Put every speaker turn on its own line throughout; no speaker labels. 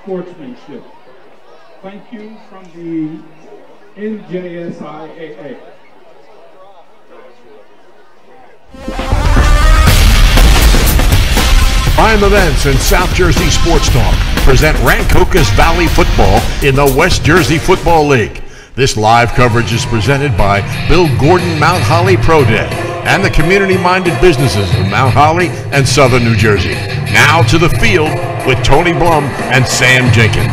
sportsmanship. Thank you from the NJSIAA.
Prime Events and South Jersey Sports Talk present Rancocas Valley Football in the West Jersey Football League. This live coverage is presented by Bill Gordon Mount Holly Pro Day and the community-minded businesses of Mount Holly and Southern New Jersey. Now to the field with Tony Blum and Sam Jenkins.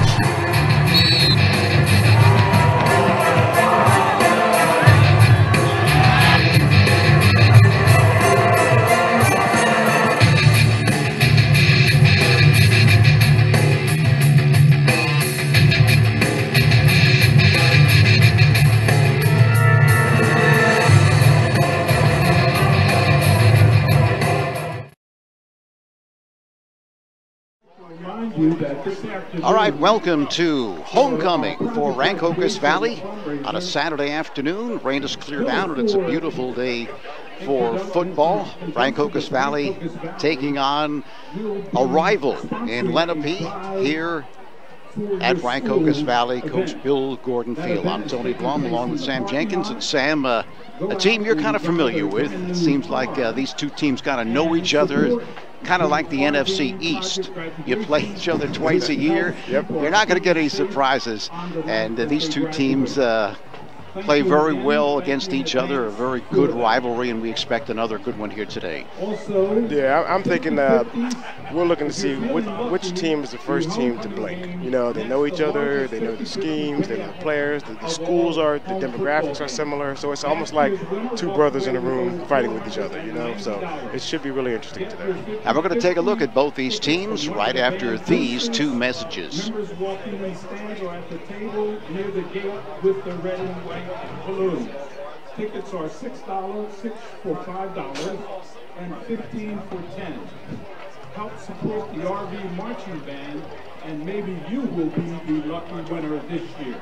All right, welcome to homecoming for Rancocas Valley on a Saturday afternoon. Rain has cleared out and it's a beautiful day for football. Rancocas Valley taking on a rival in Lenape here at Rancocas Valley, Coach Bill Gordon Field. I'm Tony Blum along with Sam Jenkins. And Sam, a team you're kind of familiar with. It seems like these two teams kind of know each other. Kind of like the NFC East. You play each other twice a year. Yep. You're not going to get any surprises. And these two teams play very well against each other, a very good rivalry, and we expect another good one here today.
Yeah, I'm thinking we're looking to see which team is the first team to blink. You know, they know each other, they know the schemes, they know the players, the schools the demographics are similar, so it's almost like two brothers in a room fighting with each other, you know, so it should be really interesting today.
And we're going to take a look at both these teams right after these two messages.
Balloons. Tickets are $6, 6 for $5, and 15 for 10. Help support the RV marching band, and maybe you will be the lucky winner this year.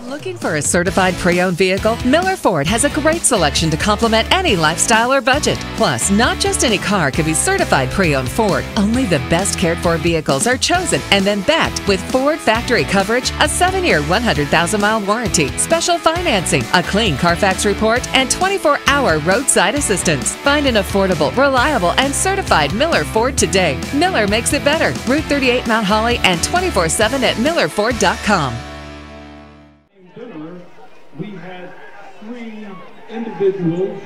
Looking for a certified pre-owned vehicle? Miller Ford has a great selection to complement any lifestyle or budget. Plus, not just any car can be certified pre-owned Ford. Only the best cared for vehicles are chosen and then backed with Ford factory coverage, a 7-year, 100,000-mile warranty, special financing, a clean Carfax report, and 24-hour roadside assistance. Find an affordable, reliable, and certified Miller Ford today. Miller makes it better. Route 38 Mount Holly and 24/7 at millerford.com.
We had 3 individuals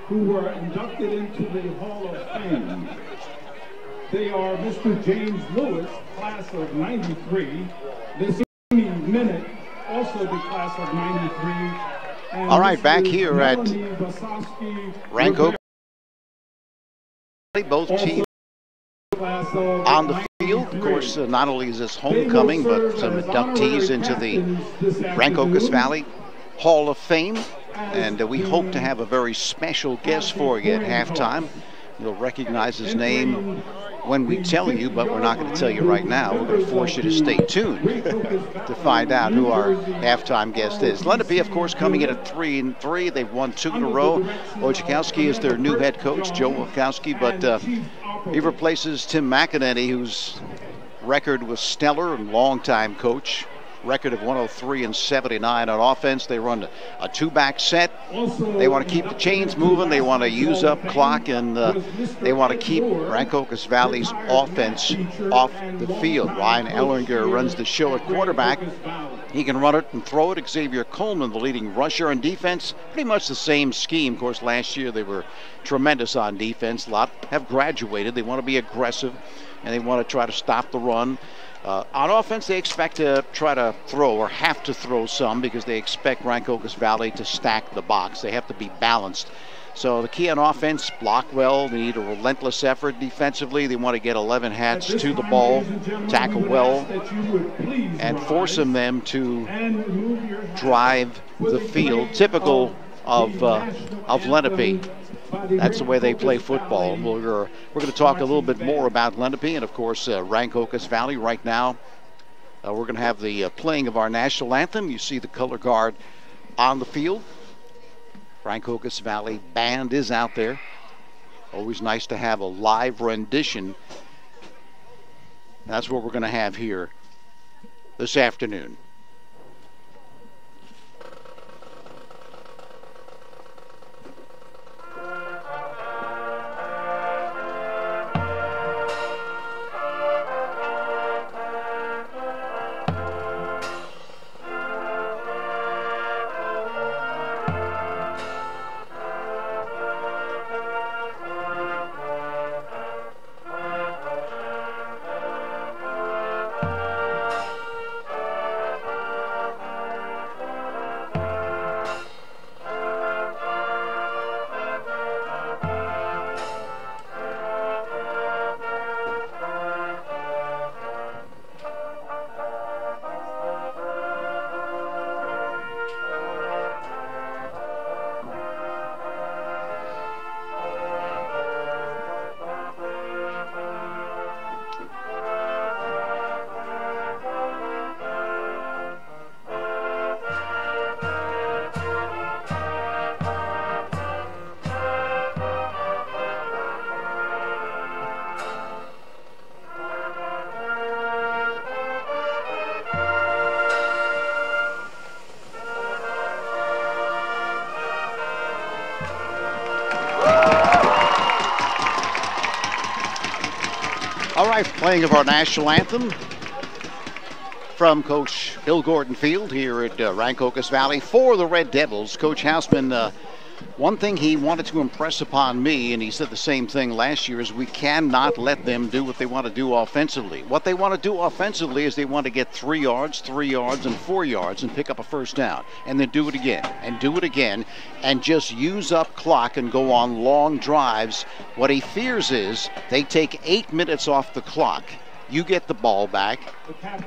who were inducted into the Hall of Fame. They are Mr. James Lewis, class of 93, Mr. Minute, also the class of 93. And
all right, back here at Rancocas, both teams on the field. Of course, not only is this homecoming, but some inductees into the Rancocas Valley Hall of Fame, and we hope to have a very special guest for you at halftime. You'll recognize his name when we tell you, but we're not going to tell you right now. We're going to force you to stay tuned to find out who our halftime guest is. Lenape, of course, coming in at 3-3. They've won 2 in a row. Wojciechowski is their new head coach, Joe Wojciechowski, but he replaces Tim McEnany, whose record was stellar and longtime coach. Record of 103-79 on offense. They run a 2-back set. They want to keep the chains moving. They want to use up clock, and they want to keep Rancocas Valley's offense off the field. Ryan Ellinger runs the show at quarterback. He can run it and throw it. Xavier Coleman, the leading rusher on defense. Pretty much the same scheme. Of course, last year they were tremendous on defense. A lot have graduated. They want to be aggressive, and they want to try to stop the run. On offense, they expect to try to throw, or have to throw some, because they expect Rancocas Valley to stack the box. They have to be balanced. So the key on offense, block well. They need a relentless effort defensively. They want to get 11 hats to the ball, tackle well, and forcing them to drive the field. Typical of Lenape. That's the way they play football. We're going to talk a little bit more about Lenape and, of course, Rancocas Valley right now. We're going to have the playing of our national anthem. You see the color guard on the field. Rancocas Valley band is out there. Always nice to have a live rendition. That's what we're going to have here this afternoon. All right, playing of our national anthem from Coach Bill Gordon Field here at Rancocas Valley for the Red Devils. Coach Houseman, one thing he wanted to impress upon me, and he said the same thing last year, is we cannot let them do what they want to do offensively. What they want to do offensively is they want to get 3 yards, and 4 yards and pick up a first down, and then do it again, and just use up clock and go on long drives. What he fears is they take 8 minutes off the clock. You get the ball back,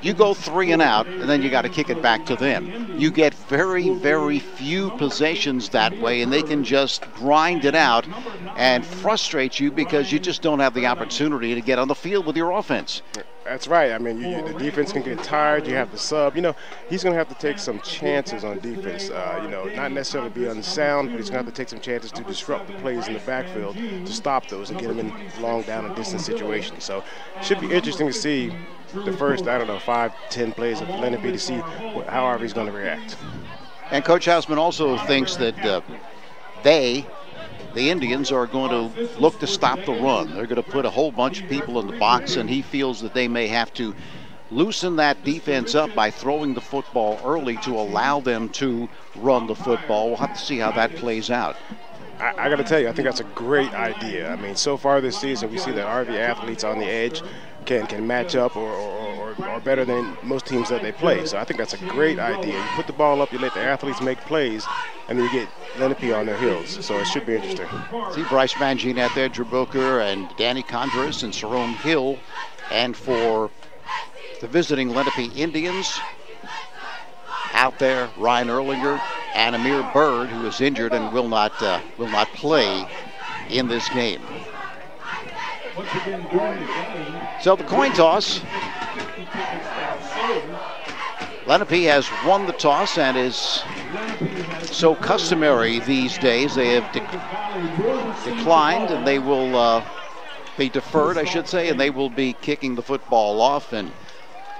you go 3 and out, and then you got to kick it back to them. You get very, very few possessions that way, and they can just grind it out and frustrate you because you just don't have the opportunity to get on the field with your offense.
That's right. I mean, the defense can get tired. You have to sub. You know, he's going to have to take some chances on defense. Not necessarily be unsound, but he's going to have to take some chances to disrupt the plays in the backfield to stop those and get them in long down and distance situations. So it should be interesting to see the first, 5-10 plays of Lenape to see how he's going to react.
And Coach Houseman also thinks that the Indians are going to look to stop the run. They're going to put a whole bunch of people in the box, and he feels that they may have to loosen that defense up by throwing the football early to allow them to run the football. We'll have to see how that plays out.
I got to tell you, I think that's a great idea. I mean, so far this season, we see that RV athletes on the edge can match up or better than most teams that they play. So I think that's a great idea. You put the ball up, you let the athletes make plays, and then you get Lenape on their heels. So it should be interesting.
See Bryce Mangine out there, Drew Booker, and Danny Condris and Jerome Hill. And for the visiting Lenape Indians, out there, Ryan Erlinger and Amir Bird, who is injured and will not play in this game. So the coin toss. Lenape has won the toss, and is so customary these days. They have declined, and they will be deferred, I should say, and they will be kicking the football off, and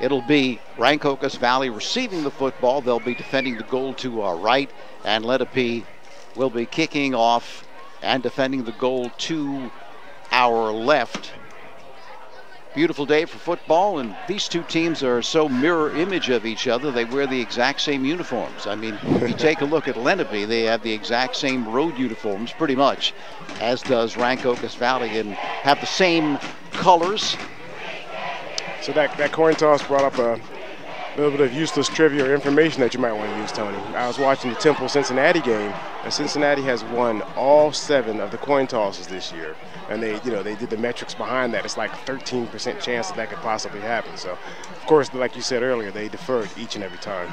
it'll be Rancocas Valley receiving the football. They'll be defending the goal to our right, and Lenape will be kicking off and defending the goal to our left. Beautiful day for football, and these two teams are so mirror image of each other. They wear the exact same uniforms. I mean, if you take a look at Lenape, they have the exact same road uniforms pretty much, as does Rancocas Valley, and have the same colors.
So that coin toss brought up little bit of useless trivia or information that you might want to use, Tony. I was watching the Temple-Cincinnati game, and Cincinnati has won all 7 of the coin tosses this year. And they did the metrics behind that. It's like a 13% chance that could possibly happen. So, of course, like you said earlier, they deferred each and every time.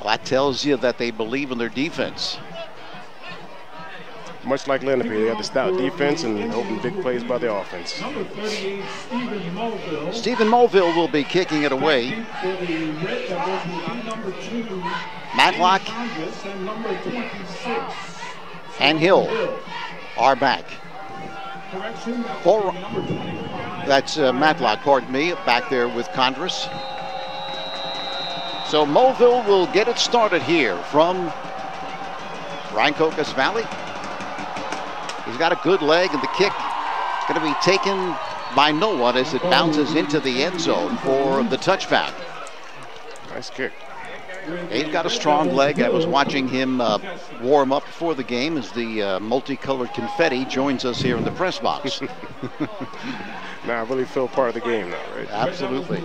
Well, that tells you that they believe in their defense.
Much like Lenape, they have the stout defense and hoping big plays by the offense.
Number 38,
Stephen Mulville will be kicking it away. Matlock and Hill are back. That's Matlock, pardon me, back there with Condris. So Mulville will get it started here from Rancocas Valley. He's got a good leg, and the kick is going to be taken by no one as it bounces into the end zone for the touchback.
Nice kick.
He's got a strong leg. I was watching him warm up before the game as the multicolored confetti joins us here in the press box.
Now I really feel part of the game now, right?
Absolutely.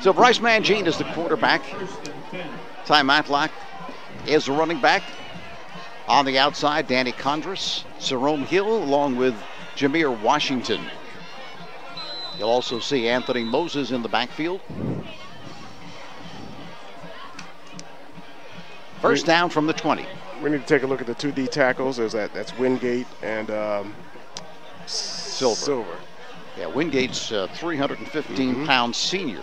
So Bryce Mangine is the quarterback. Ty Matlock is the running back. On the outside, Danny Condris, Jerome Hill, along with Jameer Washington. You'll also see Anthony Moses in the backfield. First down from the 20.
We need to take a look at the 2D tackles. That's Wingate and Silver.
Yeah, Wingate's 315-pound senior.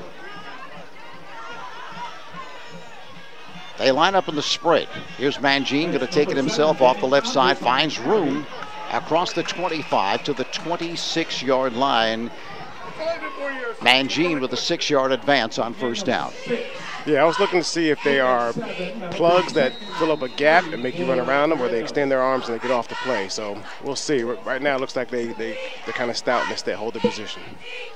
They line up in the spread. Here's Mangine, going to take it himself off the left side, finds room across the 25 to the 26-yard line. Mangine with a 6-yard advance on first down.
Yeah, I was looking to see if they are plugs that fill up a gap and make you run around them, or they extend their arms and they get off the play. So we'll see. Right now it looks like they're kind of stout and they hold their position.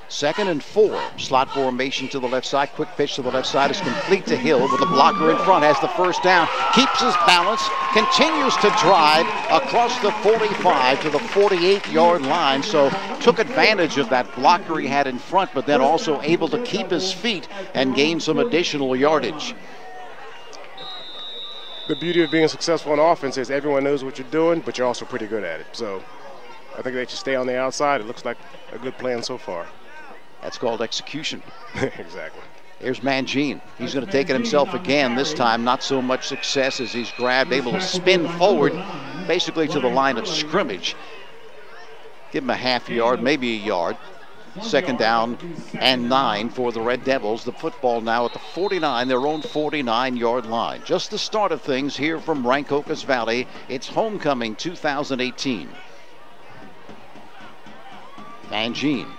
2nd and 4. Slot formation to the left side. Quick pitch to the left side is complete to Hill with a blocker in front. Has the first down. Keeps his balance. Continues to drive across the 45 to the 48-yard line. So took advantage of that blocker he had in front, but then also able to keep his feet and gain some additional yardage.
The beauty of being successful on offense is everyone knows what you're doing, but you're also pretty good at it. So I think they should stay on the outside. It looks like a good plan so far.
That's called execution.
Exactly.
Here's Mangine. He's going to take it himself again. This time not so much success as he's grabbed, able to spin forward basically to the line of scrimmage. Give him a half yard, maybe a yard. 2nd down and 9 for the Red Devils. The football now at the 49, their own 49-yard line. Just the start of things here from Rancocas Valley. It's homecoming 2018. Mangine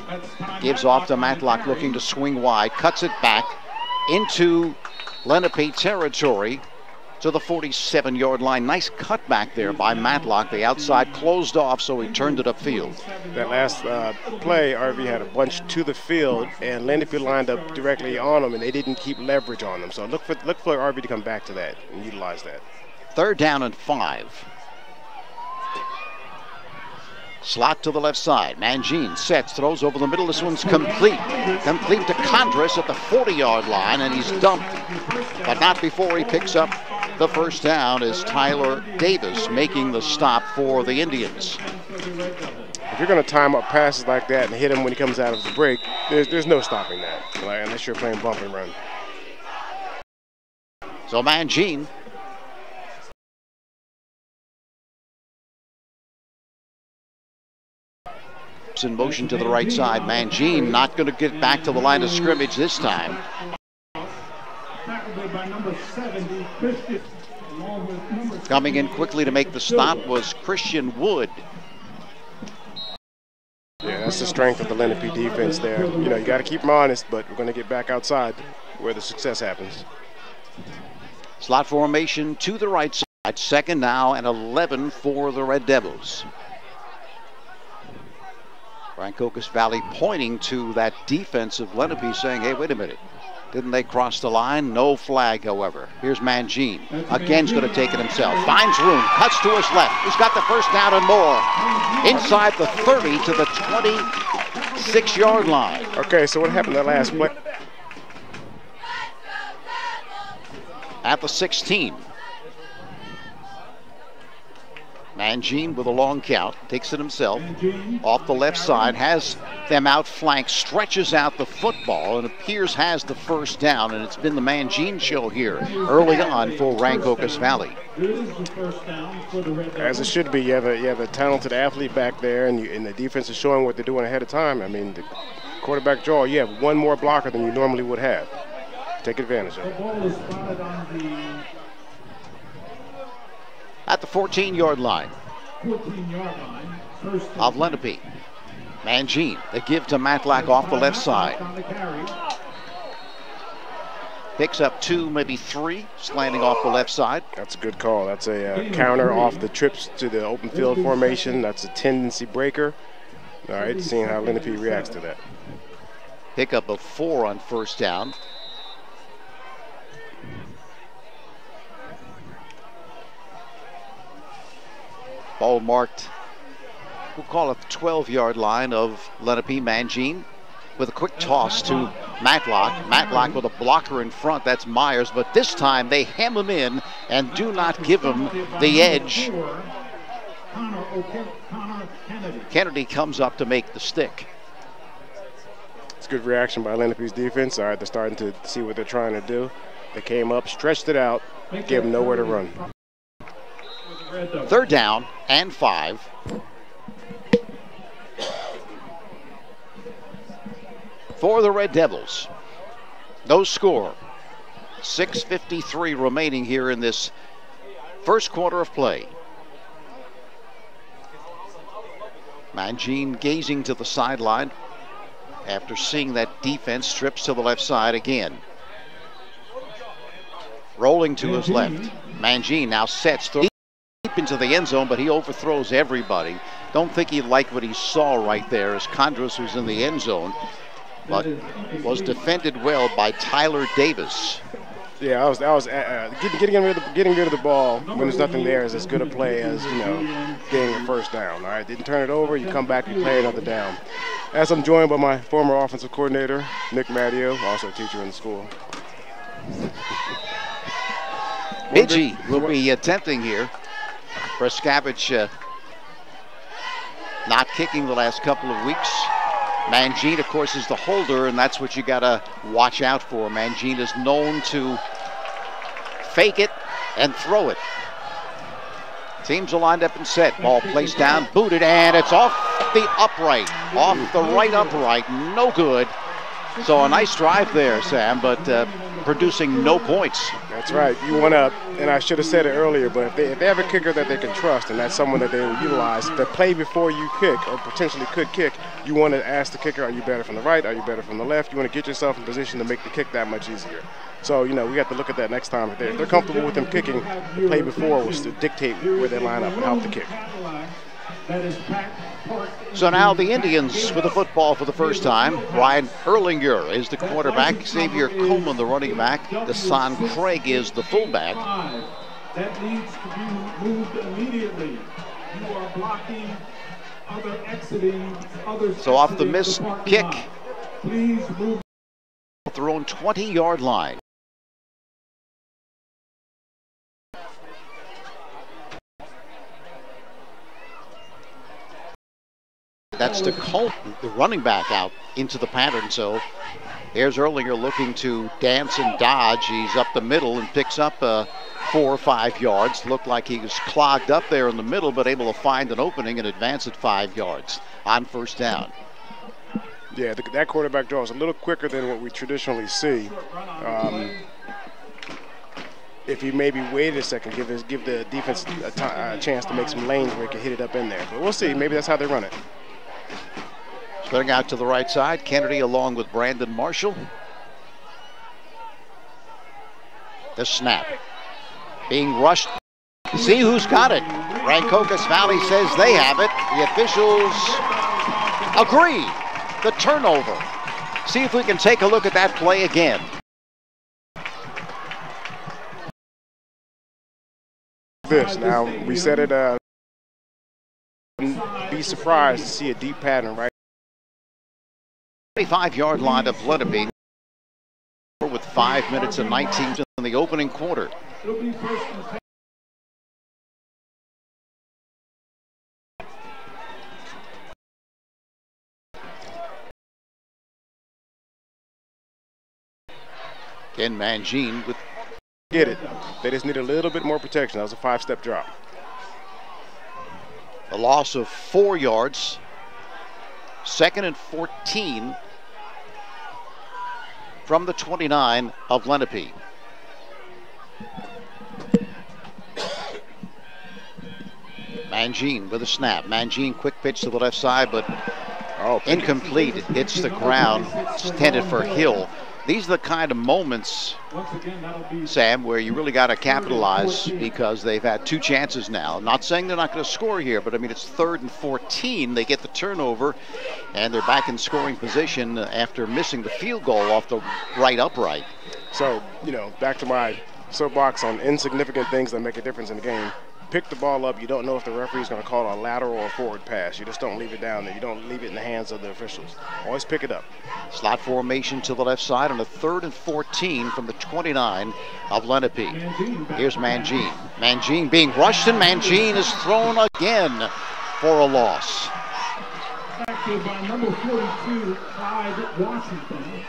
gives off to Matlock, looking to swing wide, cuts it back into Lenape territory to the 47-yard line. Nice cutback there by Matlock. The outside closed off, so he turned it upfield.
That last play, RV had a bunch to the field, and Lenape lined up directly on them, and they didn't keep leverage on them. So look for RV to come back to that and utilize that.
3rd down and 5. Slot to the left side. Mangine sets, throws over the middle. This one's complete. Complete to Condris at the 40-yard line, and he's dumped. But not before he picks up the first down as Tyler Davis making the stop for the Indians.
If you're going to time up passes like that and hit him when he comes out of the break, there's no stopping that, unless you're playing bump and run.
So Mangine in motion to the right side. Mangine not going to get back to the line of scrimmage this time. Coming in quickly to make the stop was Christian Wood.
Yeah, that's the strength of the Lenape defense there. You got to keep them honest, but we're going to get back outside where the success happens.
Slot formation to the right side. 2nd now and 11 for the Red Devils. Rancocas Valley pointing to that defense of Lenape, saying, hey, wait a minute. Didn't they cross the line? No flag, however. Here's Mangine. Again's going to take it himself. Finds room. Cuts to his left. He's got the first down and more. Inside the 30 to the 26-yard line.
Okay, so what happened that last play?
at the 16. Mangine with a long count, takes it himself, off the left side, has them outflanked, stretches out the football, and appears has the first down, and it's been the Mangine show here early on for Rancocas Valley.
As it should be. You have a talented athlete back there, and the defense is showing what they're doing ahead of time. I mean, the quarterback draw, you have one more blocker than you normally would have. Take advantage of it.
At the 14-yard line of Lenape. Mangine, the give to Matlack off the left side. Picks up 2, maybe 3, slanting off the left side.
That's a good call. That's a counter off the trips to the open field formation. That's a tendency breaker. All right, seeing how Lenape reacts to that.
Pick up of 4 on first down. Ball marked, we'll call it the 12-yard line of Lenape. Mangine with a quick toss to Matlock. Matlock with a blocker in front, that's Myers, but this time they hem him in and do not give him the edge. Kennedy comes up to make the stick.
It's good reaction by Lenape's defense. All right, they're starting to see what they're trying to do. They came up, stretched it out, gave them nowhere to run.
3rd down and 5. For the Red Devils. No score. 6:53 remaining here in this first quarter of play. Mangine gazing to the sideline after seeing that defense, strips to the left side again. Rolling to his left. Mangine now sets deep into the end zone, but he overthrows everybody. Don't think he liked what he saw right there as Condros was in the end zone, but was defended well by Tyler Davis.
Yeah, I was getting rid of the ball when there's nothing there is as good a play as, you know, getting a first down. All right, didn't turn it over. You come back, you play another down. As I'm joined by my former offensive coordinator, Nick Matteo, also a teacher in the school.
Bidgie will be attempting here. Preskavich not kicking the last couple of weeks. Mangine, of course, is the holder, and that's what you got to watch out for. Mangine is known to fake it and throw it. Teams are lined up and set. Ball placed down, booted, and it's off the upright. Off the right upright. No good. So a nice drive there, Sam, but producing no points.
That's right. You want to, and I should have said it earlier, but if they have a kicker that they can trust, and that's someone that they will utilize, the play before you kick, or potentially could kick, you want to ask the kicker, are you better from the right? Are you better from the left? You want to get yourself in position to make the kick that much easier. So, you know, we have to look at that next time. If they're comfortable with them kicking, the play before was to dictate where they line up and help the kick.
So now the Indians with the football for the first time. Ryan Erlinger is the quarterback. Xavier Coleman the running back. Deshaun Craig is the fullback.
That needs to be moved immediately. You are blocking other exiting, others.
So off the missed kick,
please move.
Their own 20-yard line. That's the Colt, the running back, out into the pattern. So there's Erlinger looking to dance and dodge. He's up the middle and picks up 4 or 5 yards. Looked like he was clogged up there in the middle, but able to find an opening and advance at 5 yards on first down.
Yeah, that quarterback draw is a little quicker than what we traditionally see. If you maybe waited a second, give the defense a chance to make some lanes where he can hit it up in there. But we'll see. Maybe that's how they run it.
Splitting out to the right side, Kennedy along with Brandon Marshall. The snap. Being rushed. See who's got it. Rancocas Valley says they have it. The officials agree. The turnover. See if we can take a look at that play again.
Now, we said it, be surprised to see a deep pattern, right?
25-yard line of Lenape with with 5 minutes and 19 in the opening quarter.
It'll be first and 10.
Again, Mangine with...
Get it. They just need a little bit more protection. That was a 5-step drop.
A loss of 4 yards. 2nd and 14 from the 29 of Lenape. Mangine with a snap. Mangine quick pitch to the left side, but incomplete. It hits the ground. It's intended for Hill. These are the kind of moments, Sam, where you really got to capitalize because they've had 2 chances now. I'm not saying they're not going to score here, but I mean, it's 3rd and 14. They get the turnover, and they're back in scoring position after missing the field goal off the right upright.
So, you know, back to my soapbox on insignificant things that make a difference in the game. Pick the ball up. You don't know if the referee's going to call a lateral or a forward pass. You just don't leave it down there. You don't leave it in the hands of the officials. Always pick it up.
Slot formation to the left side on a 3rd and 14 from the 29 of Lenape. Here's Mangine. Mangine being rushed, and Mangine is thrown again for a loss.
By number 42, Clyde Washington.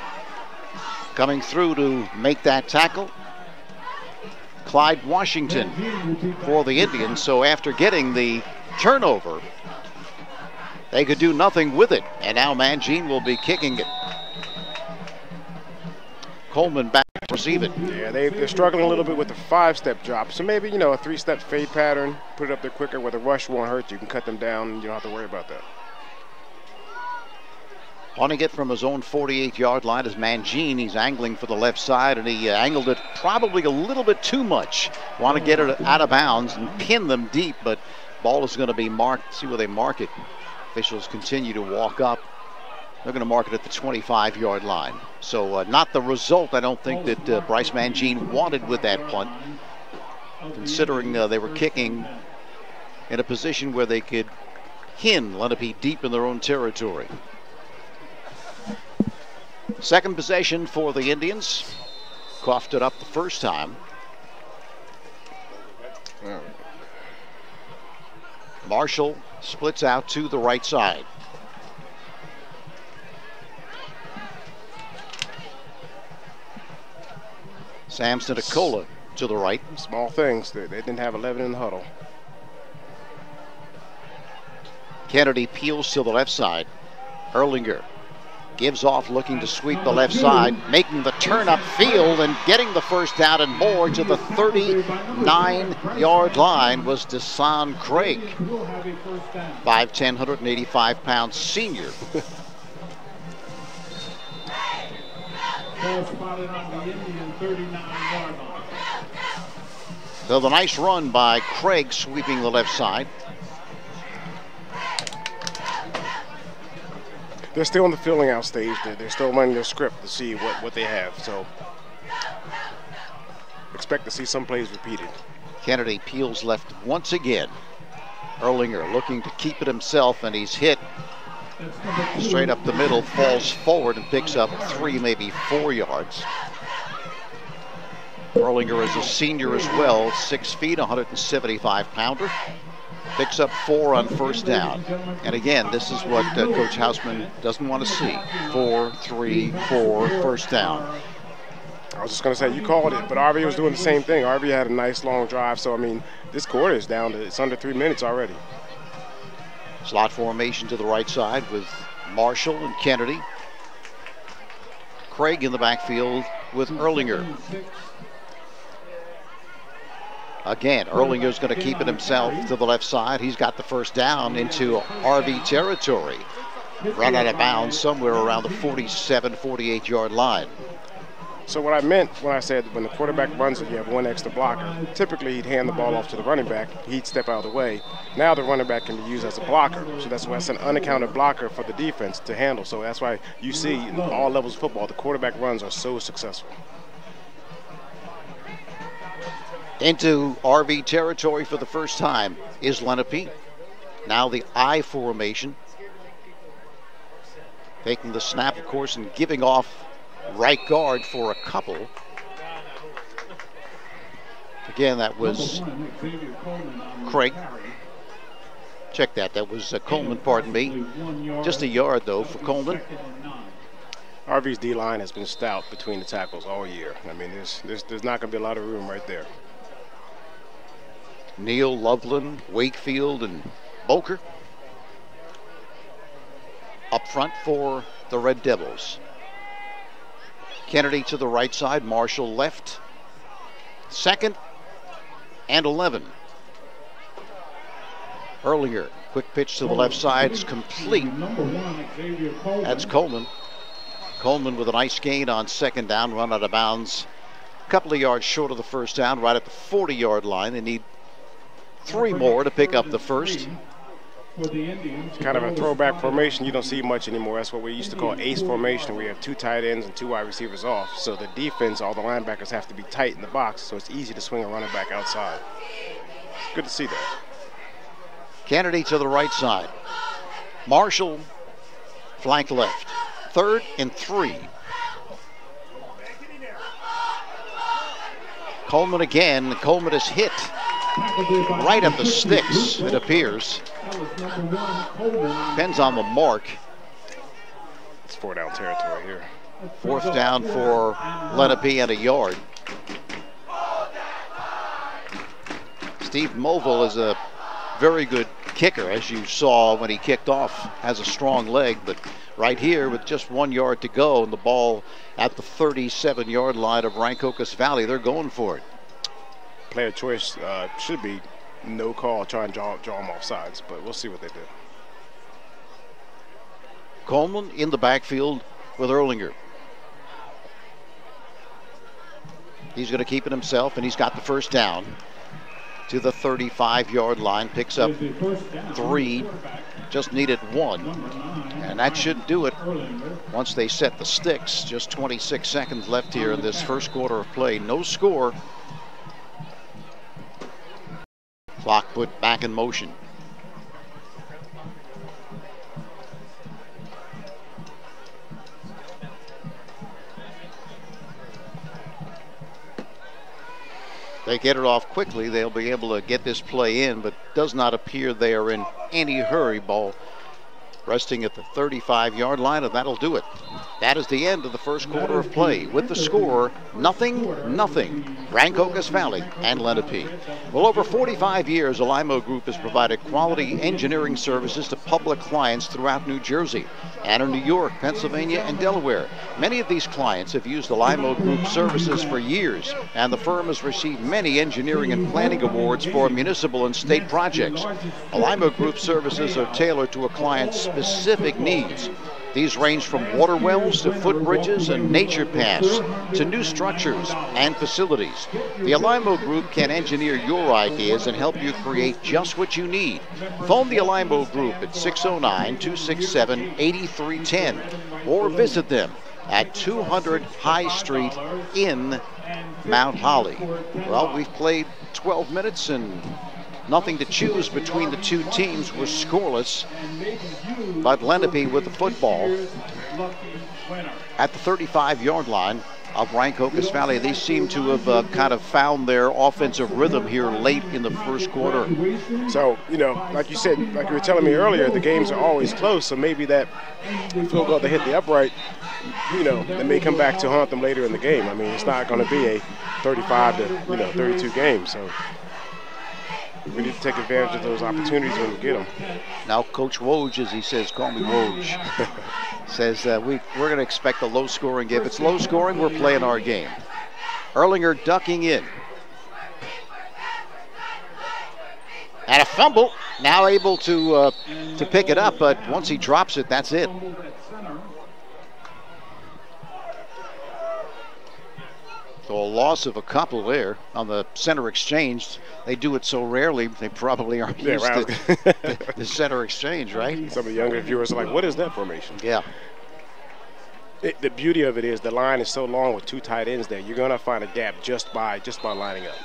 Coming through to make that tackle, Clyde Washington for the Indians. So after getting the turnover, they could do nothing with it. And now Mangine will be kicking it. Coleman back to receive it.
Yeah, they're struggling a little bit with the 5-step drop. So maybe, you know, a 3-step fade pattern, put it up there quicker where the rush won't hurt you. You can cut them down and you don't have to worry about that.
Punting it from his own 48-yard line is Mangine. He's angling for the left side, and he angled it probably a little bit too much. Want to get it out of bounds and pin them deep, but ball is going to be marked. See where they mark it. Officials continue to walk up. They're going to mark it at the 25-yard line. So not the result, I don't think, that Bryce Mangine wanted with that punt, considering they were kicking in a position where they could pin Lenape deep in their own territory. Second possession for the Indians. Coughed it up the first time. Marshall splits out to the right side. Samson Acola to the right.
Small things. They didn't have 11 in the huddle.
Kennedy peels to the left side. Erlinger gives off, looking to sweep the left side, making the turn upfield and getting the first down and more to the 39-yard line was Deshaun Craig. 5'10", 185-pound senior. So the nice run by Craig sweeping the left side.
They're still in the filling out stage. They're still running their script to see what they have. So expect to see some plays repeated.
Kennedy peels left once again. Erlinger looking to keep it himself, and he's hit straight up the middle, falls forward and picks up 3, maybe 4 yards. Erlinger is a senior as well, 6 feet, 175-pounder. Picks up 4 on first down. And again, this is what Coach Hausman doesn't want to see. 4, 3, 4, first down.
I was just going to say, you called it, but RV was doing the same thing. RV had a nice long drive, so I mean, this quarter is down to, it's under 3 minutes already.
Slot formation to the right side with Marshall and Kennedy. Craig in the backfield with Erlinger. Again, Erlinger's going to keep it himself to the left side. He's got the first down into RV territory. Run out of bounds somewhere around the 47, 48-yard line.
So what I meant when I said when the quarterback runs it, you have 1 extra blocker. Typically, he'd hand the ball off to the running back. He'd step out of the way. Now the running back can be used as a blocker. So that's why it's an unaccounted blocker for the defense to handle. So that's why you see in all levels of football, the quarterback runs are so successful.
Into RV territory for the first time is Lenape. Now the I formation. Taking the snap, of course, and giving off right guard for a couple. Again, that was Craig. Check that. That was Coleman, pardon me. Just a yard, though, for Coleman.
RV's D-line has been stout between the tackles all year. I mean, there's not going to be a lot of room right there.
Neal, Loveland, Wakefield, and Boker up front for the Red Devils. Kennedy to the right side, Marshall left. 2nd and 11. Earlier, quick pitch to the left side is complete. That's Coleman. Coleman with a nice gain on 2nd down, run out of bounds. A couple of yards short of the first down, right at the 40-yard line. They need 3 more to pick up the first.
It's kind of a throwback formation. You don't see much anymore. That's what we used to call ace formation, where you have 2 tight ends and 2 wide receivers off. So the defense, all the linebackers have to be tight in the box, so it's easy to swing a running back outside. It's good to see that.
Kennedy to the right side. Marshall, flank left. 3rd and 3. Coleman again. Coleman is hit right at the sticks, it appears. Depends on the mark.
It's 4-down territory here.
4th down for Lenape and a yard. Steve Movil is a very good kicker, as you saw when he kicked off. Has a strong leg, but right here with just 1 yard to go and the ball at the 37-yard line of Rancocas Valley, they're going for it.
Player choice should be no call, try and draw them off sides, but we'll see what they do.
Coleman in the backfield with Erlinger. He's going to keep it himself, and he's got the first down to the 35-yard line. Picks up 3, just needed 1, and that should do it once they set the sticks. Just 26 seconds left here in this first quarter of play. No score. Clock put back in motion. They get it off quickly. They'll be able to get this play in, but does not appear they are in any hurry. Ball resting at the 35-yard line, and that'll do it. That is the end of the first quarter of play with the score 0-0. Rancocas Valley and Lenape. Well, over 45 years, Alaimo Group has provided quality engineering services to public clients throughout New Jersey and in New York, Pennsylvania, and Delaware. Many of these clients have used Alaimo Group services for years, and the firm has received many engineering and planning awards for municipal and state projects. Alaimo Group services are tailored to a client's specific needs. These range from water wells to footbridges and nature paths to new structures and facilities. The Alaimo Group can engineer your ideas and help you create just what you need. Phone the Alaimo Group at 609-267-8310 or visit them at 200 High Street in Mount Holly. Well, we've played 12 minutes and nothing to choose between the two teams. Was scoreless, but Lenape with the football at the 35-yard line of Rancocas Valley. They seem to have kind of found their offensive rhythm here late in the first quarter.
So, you know, like you said, like you were telling me earlier, the games are always close, so maybe that field goal to hit the upright, you know, they may come back to haunt them later in the game. I mean, it's not going to be a 35 to, 32 game, so we need to take advantage of those opportunities when we get them.
Now Coach Woj, as he says, call me Woj, says we're going to expect a low-scoring game. If it's low-scoring, we're playing our game. Erlinger ducking in. And a fumble, now able to pick it up, but once he drops it, that's it. So a loss of a couple there on the center exchange. They do it so rarely, they probably aren't used to the center exchange, right?
Some of the younger viewers are like, what is that formation?
Yeah.
The beauty of it is the line is so long with 2 tight ends there. You're going to find a gap just by lining up.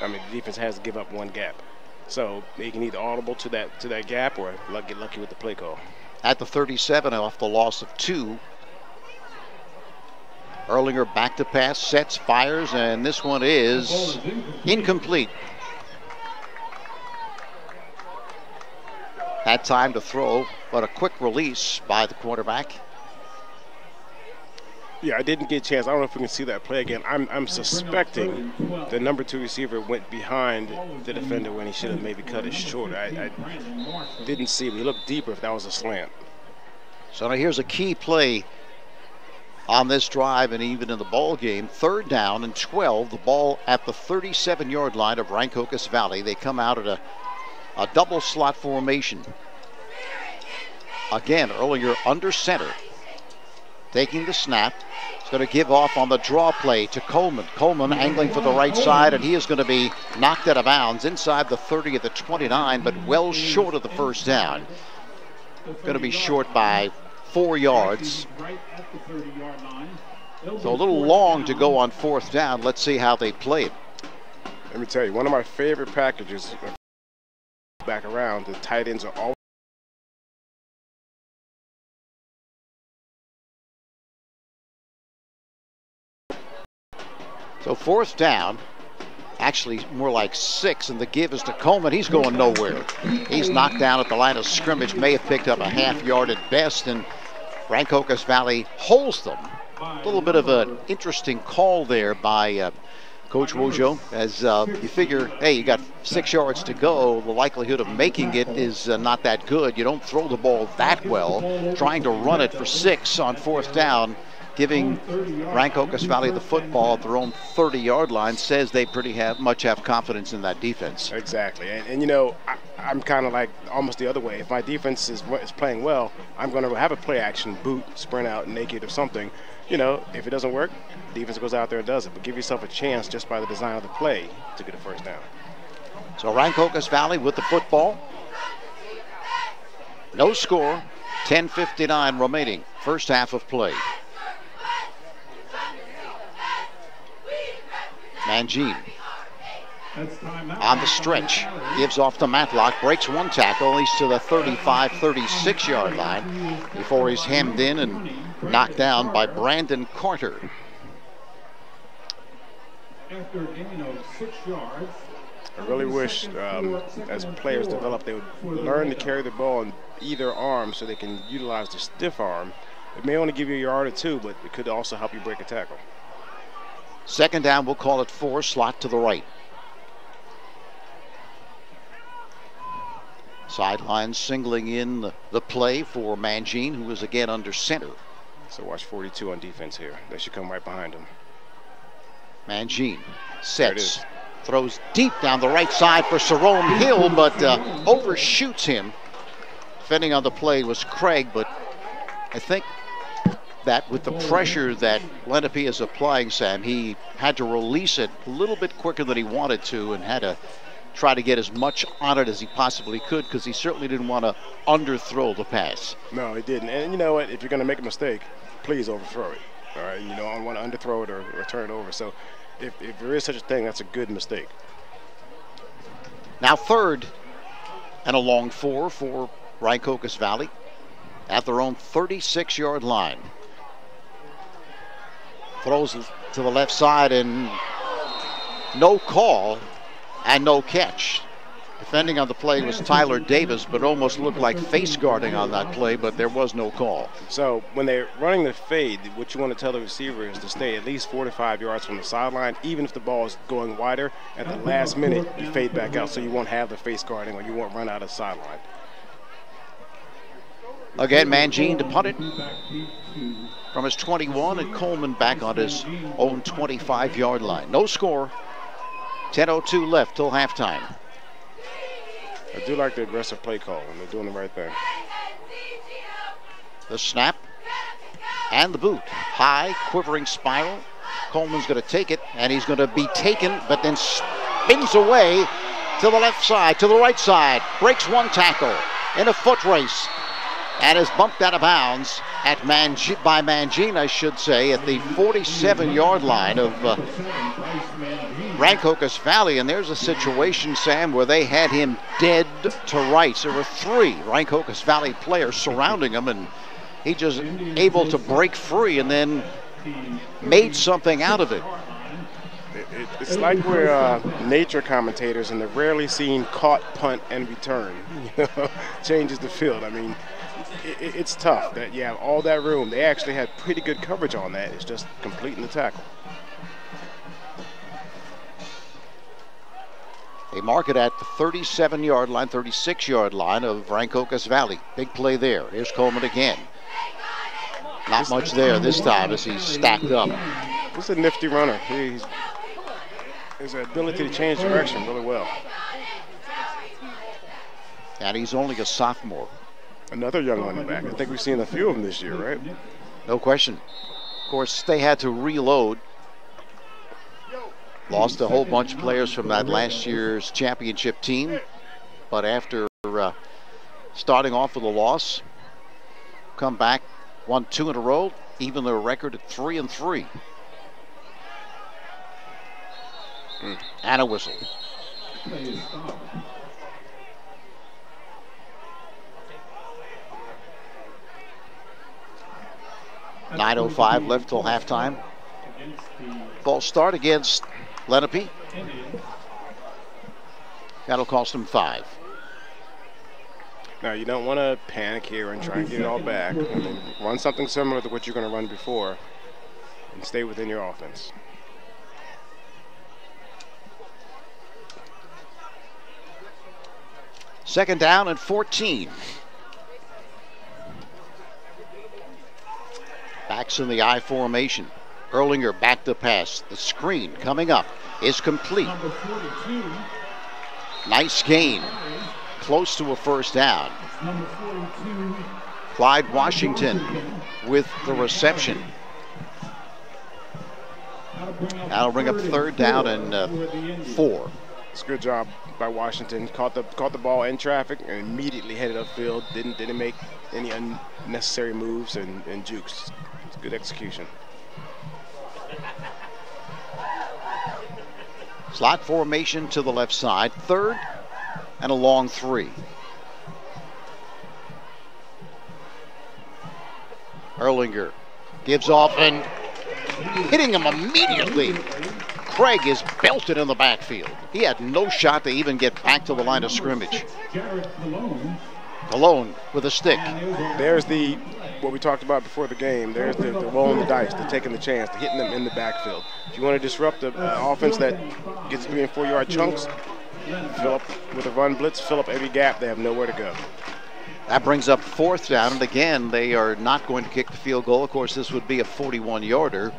I mean, the defense has to give up 1 gap. So they can either audible to that gap or get lucky with the play call.
At the 37 off the loss of 2. Erlinger back to pass, sets, fires, and this one is incomplete. Had time to throw, but a quick release by the quarterback.
Yeah, I didn't get a chance. I don't know if we can see that play again. I'm suspecting the number 2 receiver went behind the defender when he should have maybe cut it short. I didn't see him. He looked deeper if that was a slant.
So now here's a key play on this drive and even in the ball game. 3rd down and 12. The ball at the 37-yard line of Rancocas Valley. They come out at a double slot formation. Again, Erlinger under center. Taking the snap. He's going to give off on the draw play to Coleman. Coleman angling for the right side, and he is going to be knocked out of bounds inside the 30 at the 29, but well short of the first down. Going to be short by 4 yards. So a little long to go on 4th down. Let's see how they play it.
Let me tell you, one of my favorite packages back around, the tight ends are always.
So 4th down, actually more like 6, and the give is to Coleman. He's going nowhere. He's knocked down at the line of scrimmage, may have picked up a half yard at best, and Rancocas Valley holds them. A little bit of an interesting call there by Coach Wojo, as you figure, hey, you got 6 yards to go. The likelihood of making it is not that good. You don't throw the ball that well. Trying to run it for 6 on 4th down, giving Rancocas Valley the football at their own 30-yard line, says they pretty much have confidence in that defense.
Exactly, and you know, I'm kind of like almost the other way. If my defense is playing well, I'm going to have a play action, boot, sprint out, naked or something. You know, if it doesn't work, defense goes out there and does it. But give yourself a chance just by the design of the play to get a 1st down.
So Rancocas Valley with the football. No score, 10:59 remaining, first half of play. Mangine on the stretch, gives off to Matlock, breaks 1 tackle. He's to the 35, 36-yard line before he's hemmed in and knocked down by Brandon Carter.
After a gain of 6 yards.
I really wish, as players develop, they would learn to carry the ball in either arm so they can utilize the stiff arm. It may only give you a yard or 2, but it could also help you break a tackle.
2nd down, we'll call it 4, slot to the right. Sideline singling in the play for Mangine, who is again under center.
So watch 42 on defense here. They should come right behind him.
Mangine sets, throws deep down the right side for Cerrone Hill, but overshoots him. Defending on the play was Craig, but I think that with the pressure that Lenape is applying, Sam, he had to release it a little bit quicker than he wanted to and had to try to get as much on it as he possibly could, because he certainly didn't want to underthrow the pass.
No, he didn't. And you know what? If you're going to make a mistake, please overthrow it. All right, you don't want to underthrow it or turn it over. So if there is such a thing, that's a good mistake.
Now 3rd and a long 4 for Rancocas Valley at their own 36-yard line. Throws to the left side and no call and no catch. Defending on the play was Tyler Davis, but almost looked like face guarding on that play, but there was no call.
So when they're running the fade, what you want to tell the receiver is to stay at least 4 to 5 yards from the sideline, even if the ball is going wider. At the last minute, you fade back out so you won't have the face guarding or you won't run out of the sideline.
Again, Mangine to punt it from his 21, and Coleman back on his own 25-yard line. No score. 10:02 left till halftime.
I do like the aggressive play call, and they're doing the right thing.
The snap and the boot. High, quivering spiral. Coleman's going to take it, and he's going to be taken, but then spins away to the left side, to the right side. Breaks 1 tackle in a foot race, and is bumped out of bounds by Mangine, I should say, at the 47-yard line of Rancocas Valley. And there's a situation, Sam, where they had him dead to rights. There were 3 Rancocas Valley players surrounding him, and he just able to break free and then made something out of it.
It's like we're nature commentators and the rarely seen caught, punt, and return. Changes the field. I mean, it's tough that you have all that room. They actually had pretty good coverage on that. It's just completing the tackle.
They mark it at the 37-yard line, 36-yard line of Rancocas Valley. Big play there. Here's Coleman again. Not much there this time as he's stacked up.
This is a nifty runner. His ability to change direction really well.
And he's only a sophomore.
Another young running back. I think we've seen a few of them this year, right?
No question. Of course, they had to reload. Lost a whole bunch of players from that last year's championship team. But after starting off with a loss, come back, won 2 in a row, even their record at 3-3. And a whistle. 9:05 left till halftime. False start against Lenape. That'll cost them 5.
Now, you don't want to panic here and try and get it all back. I mean, run something similar to what you're going to run before and stay within your offense.
Second down and 14. Backs in the I formation. Erlinger back to pass. The screen coming up is complete. Nice gain. Close to a first down. Clyde Washington with the reception. That'll bring up third down and 4.
It's a good job by Washington. Caught the ball in traffic and immediately headed upfield. Didn't make any unnecessary moves and jukes. It's good execution.
Slot formation to the left side. Third and a long 3. Erlinger gives off and hitting him immediately. Craig is belted in the backfield. He had no shot to even get back to the line of scrimmage. Alone with a stick.
There's what we talked about before the game. There's the rolling the dice, the taking the chance, the hitting them in the backfield. If you want to disrupt the offense that gets 3- and 4-yard chunks, fill up with a run blitz, fill up every gap. They have nowhere to go.
That brings up fourth down, and again, they are not going to kick the field goal. Of course, this would be a 41-yarder.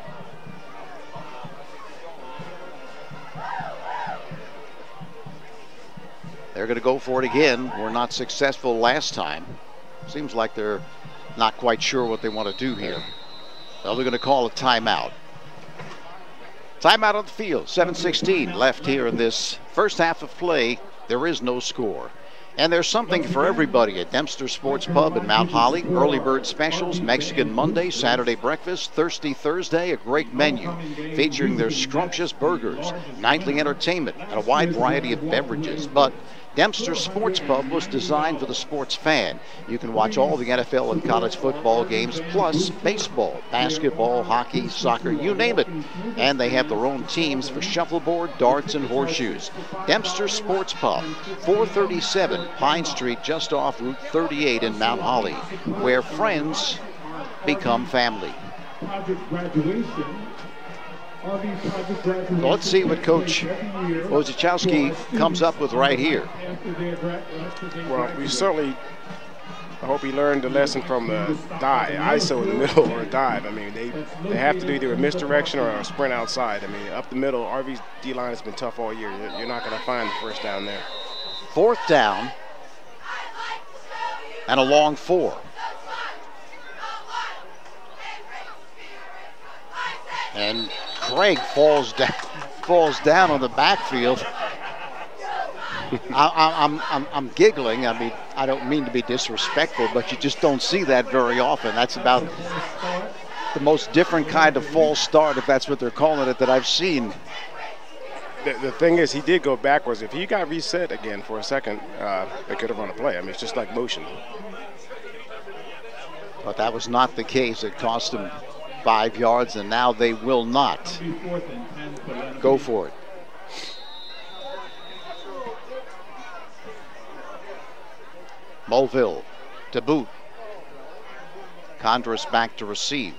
They're going to go for it again. Were not successful last time. Seems like they're not quite sure what they want to do here. Well, they're going to call a timeout. Timeout on the field. 7:16 left here in this first half of play. There is no score. And there's something for everybody at Dempster Sports Pub in Mount Holly. Early bird specials, Mexican Monday, Saturday breakfast, Thirsty Thursday, a great menu featuring their scrumptious burgers, nightly entertainment, and a wide variety of beverages. But Dempster Sports Pub was designed for the sports fan. You can watch all the NFL and college football games, plus baseball, basketball, hockey, soccer, you name it. And they have their own teams for shuffleboard, darts, and horseshoes. Dempster Sports Pub, 437 Pine Street, just off Route 38 in Mount Holly, where friends become family. So let's see what Coach Wojciechowski comes up with right here.
Well, we certainly, I hope he learned the lesson from the dive, ISO in the middle or a dive. I mean, they have to do either a misdirection or a sprint outside. I mean, up the middle, RV's D-line has been tough all year. You're not going to find the first down there.
Fourth down and a long 4. And Craig falls down on the backfield. I'm giggling. I mean, I don't mean to be disrespectful, but you just don't see that very often. That's about the most different kind of false start, if that's what they're calling it, that I've seen.
The thing is, he did go backwards. If he got reset again for a second, they could have run a play. I mean, it's just like motion.
But that was not the case. It cost him 5 yards, and now they will not go for it. Mulville to boot. Condris back to receive.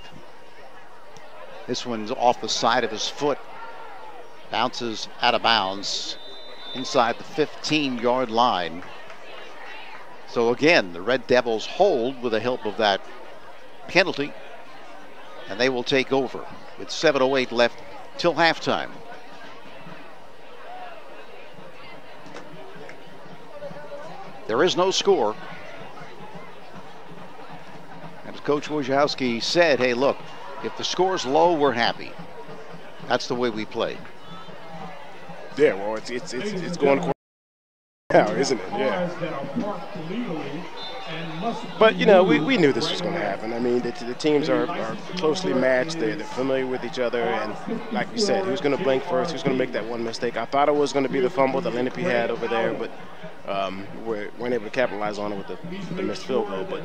This one's off the side of his foot. Bounces out of bounds inside the 15-yard line. So again, the Red Devils hold with the help of that penalty, and they will take over with 7:08 left till halftime. There is no score. And as Coach Wojciechowski said, hey, look, if the score's low, we're happy. That's the way we play.
Yeah, well, it's going now, isn't it? Yeah. But, you know, we knew this was going to happen. I mean, the teams are closely matched. They're familiar with each other. And like we said, who's going to blink first? Who's going to make that one mistake? I thought it was going to be the fumble that Lenape had over there, but we weren't able to capitalize on it with the missed field goal. But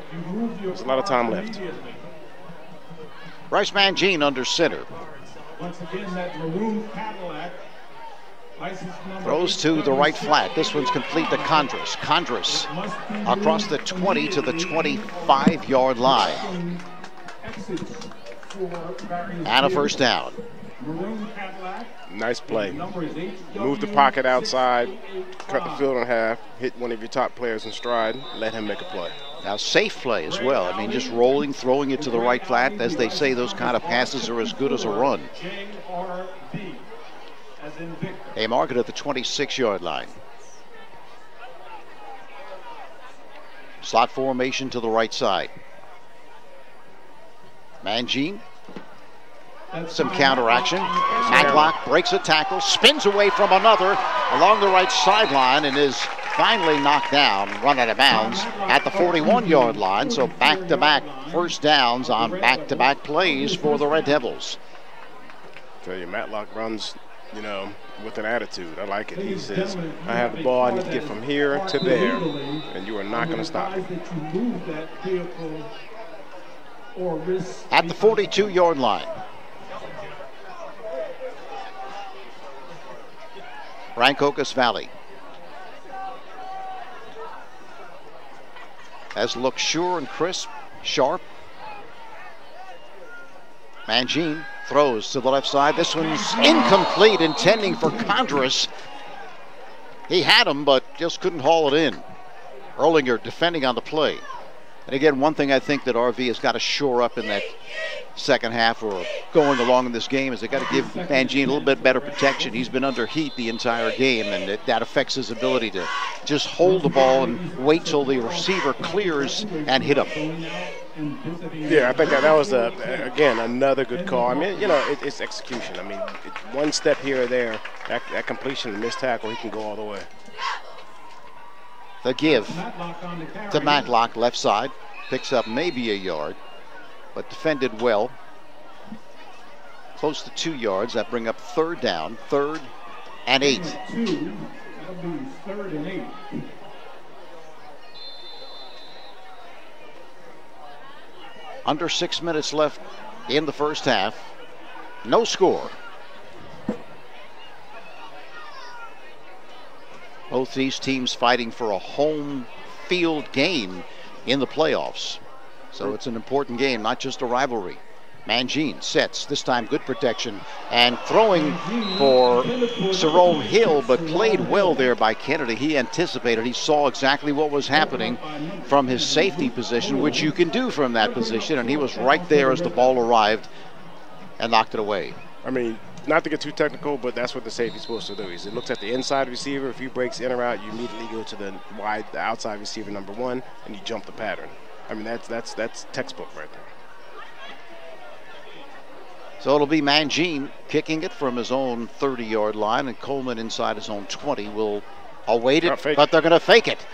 there's a lot of time left.
Bryce Mangine under center.
Once again, that maroon Cadillac.
Throws to the right flat. This one's complete to Condris. Condris across the 20 to the 25-yard line. And a first down.
Nice play. Move the pocket outside, cut the field in half, hit one of your top players in stride, let him make a play.
Now, safe play as well. I mean, just rolling, throwing it to the right flat. As they say, those kind of passes are as good as a run. They mark it at the 26-yard line. Slot formation to the right side. Mangine. Some counter action. Matlock breaks a tackle, spins away from another along the right sideline, and is finally knocked down, run out of bounds at the 41-yard line. So back-to-back first downs on back-to-back plays for the Red Devils.
I tell you, Matlock runs, you know, with an attitude. I like it. He says, I have the ball, I need to get from here to there, and you are not going to stop me.
At the 42-yard line. Rancocas Valley has looked sure and crisp, sharp. Mangine throws to the left side. This one's incomplete, intending for Condris. He had him, but just couldn't haul it in. Erlinger defending on the play. And again, one thing I think that RV has got to shore up in that second half or going along in this game is they got to give Mangine a little bit better protection. He's been under heat the entire game, and that affects his ability to just hold the ball and wait till the receiver clears and hit him.
Yeah, I think that was, again, another good call. I mean, you know, it's execution. I mean, one step here or there, that completion and missed tackle, he can go all the way.
The give to Matlock, left side. Picks up maybe a yard, but defended well. Close to 2 yards. That bring up third down, 3rd and 8.
That'll be 3rd and 8.
Under 6 minutes left in the first half. No score. Both these teams fighting for a home field game in the playoffs. So it's an important game, not just a rivalry. Mangine sets, this time good protection, and throwing for Jerome Hill, but played well there by Kennedy. He anticipated, he saw exactly what was happening from his safety position, which you can do from that position, and he was right there as the ball arrived and knocked it away.
I mean, not to get too technical, but that's what the safety's supposed to do. He looks at the inside receiver. If he breaks in or out, you immediately go to the outside receiver number 1, and you jump the pattern. I mean, that's textbook right there.
So it'll be Mangine kicking it from his own 30-yard line, and Coleman inside his own 20 will await it, but they're going to fake it.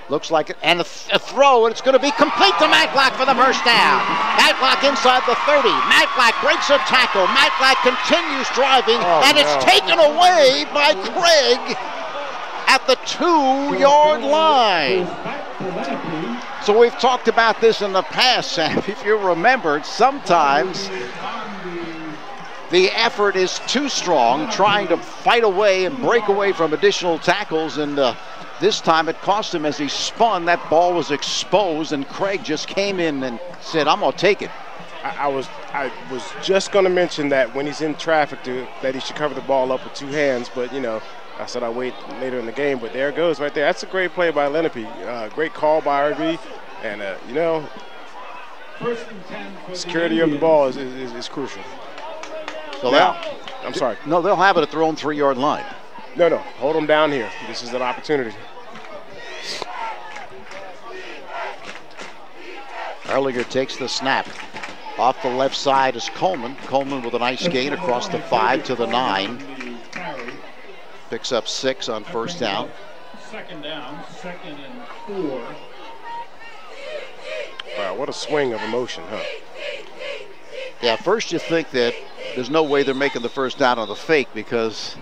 Looks like it, and a throw, and it's going to be complete to Matlock for the first down. Matlock inside the 30. Matlock breaks a tackle. Matlock continues driving, and it's taken away by Craig at the 2-yard line. So we've talked about this in the past, Sam. If you remember, sometimes the effort is too strong, trying to fight away and break away from additional tackles, and this time it cost him as he spun. That ball was exposed, and Craig just came in and said, I'm going to take it.
I was just going to mention that when he's in traffic, that he should cover the ball up with two hands, but, you know, I said I'll wait later in the game, but there it goes right there. That's a great play by Lenape. Great call by RB, and, you know, security of the ball is crucial.
So
now, I'm sorry.
No, they'll have it at their own 3-yard line.
No, hold them down here. This is an opportunity.
Erlinger takes the snap. Off the left side is Coleman. Coleman with a nice gain across the 5 to the 9. Picks up 6 on first down.
Second down, 2nd and 4.
Wow, what a swing of emotion, huh?
Yeah, first you think that there's no way they're making the first down on the fake because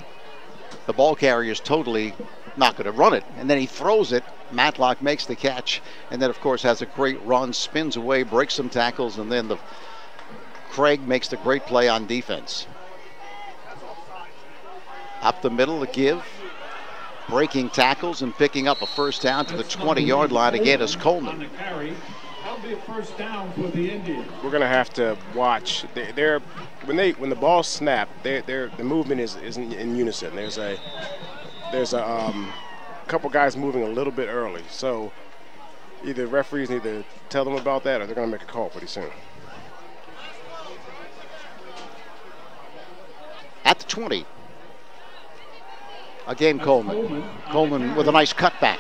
the ball carrier is totally not going to run it. And then he throws it. Matlock makes the catch, and then, of course, has a great run, spins away, breaks some tackles, and then Craig makes the great play on defense. Up the middle, the give, breaking tackles and picking up a first down to the 20-yard line again is Coleman.
That'll be a first down for the Indians.
We're going to have to watch. When the ball snapped, the movement isn't in unison. There's a couple guys moving a little bit early, so either referees need to tell them about that or they're going to make a call pretty soon.
At the 20. Again, Coleman. Coleman with a nice cutback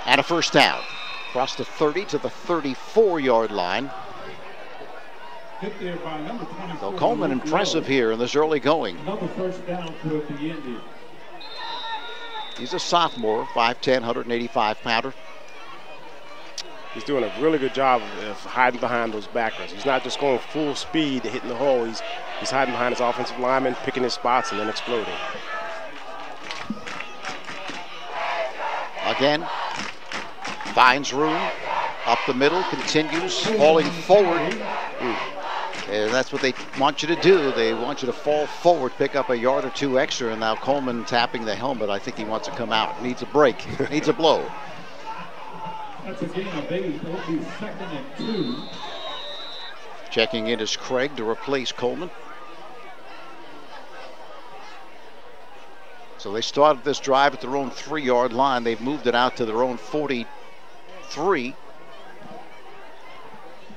and a first down. Across the 30 to the 34-yard line. So Coleman impressive here in this early going.
Another first down for the Indians.
He's a sophomore, 5'10", 185-pounder.
He's doing a really good job of hiding behind those backers. He's not just going full speed hitting the hole. He's hiding behind his offensive lineman, picking his spots, and then exploding.
Again, finds room, up the middle, continues, falling forward. And that's what they want you to do. They want you to fall forward, pick up a yard or two extra, and now Coleman tapping the helmet. I think he wants to come out. Needs a break, needs a blow.
That's a gain of 8. It'll be 2nd and 2.
Checking in is Craig to replace Coleman. So they started this drive at their own 3-yard line. They've moved it out to their own 43.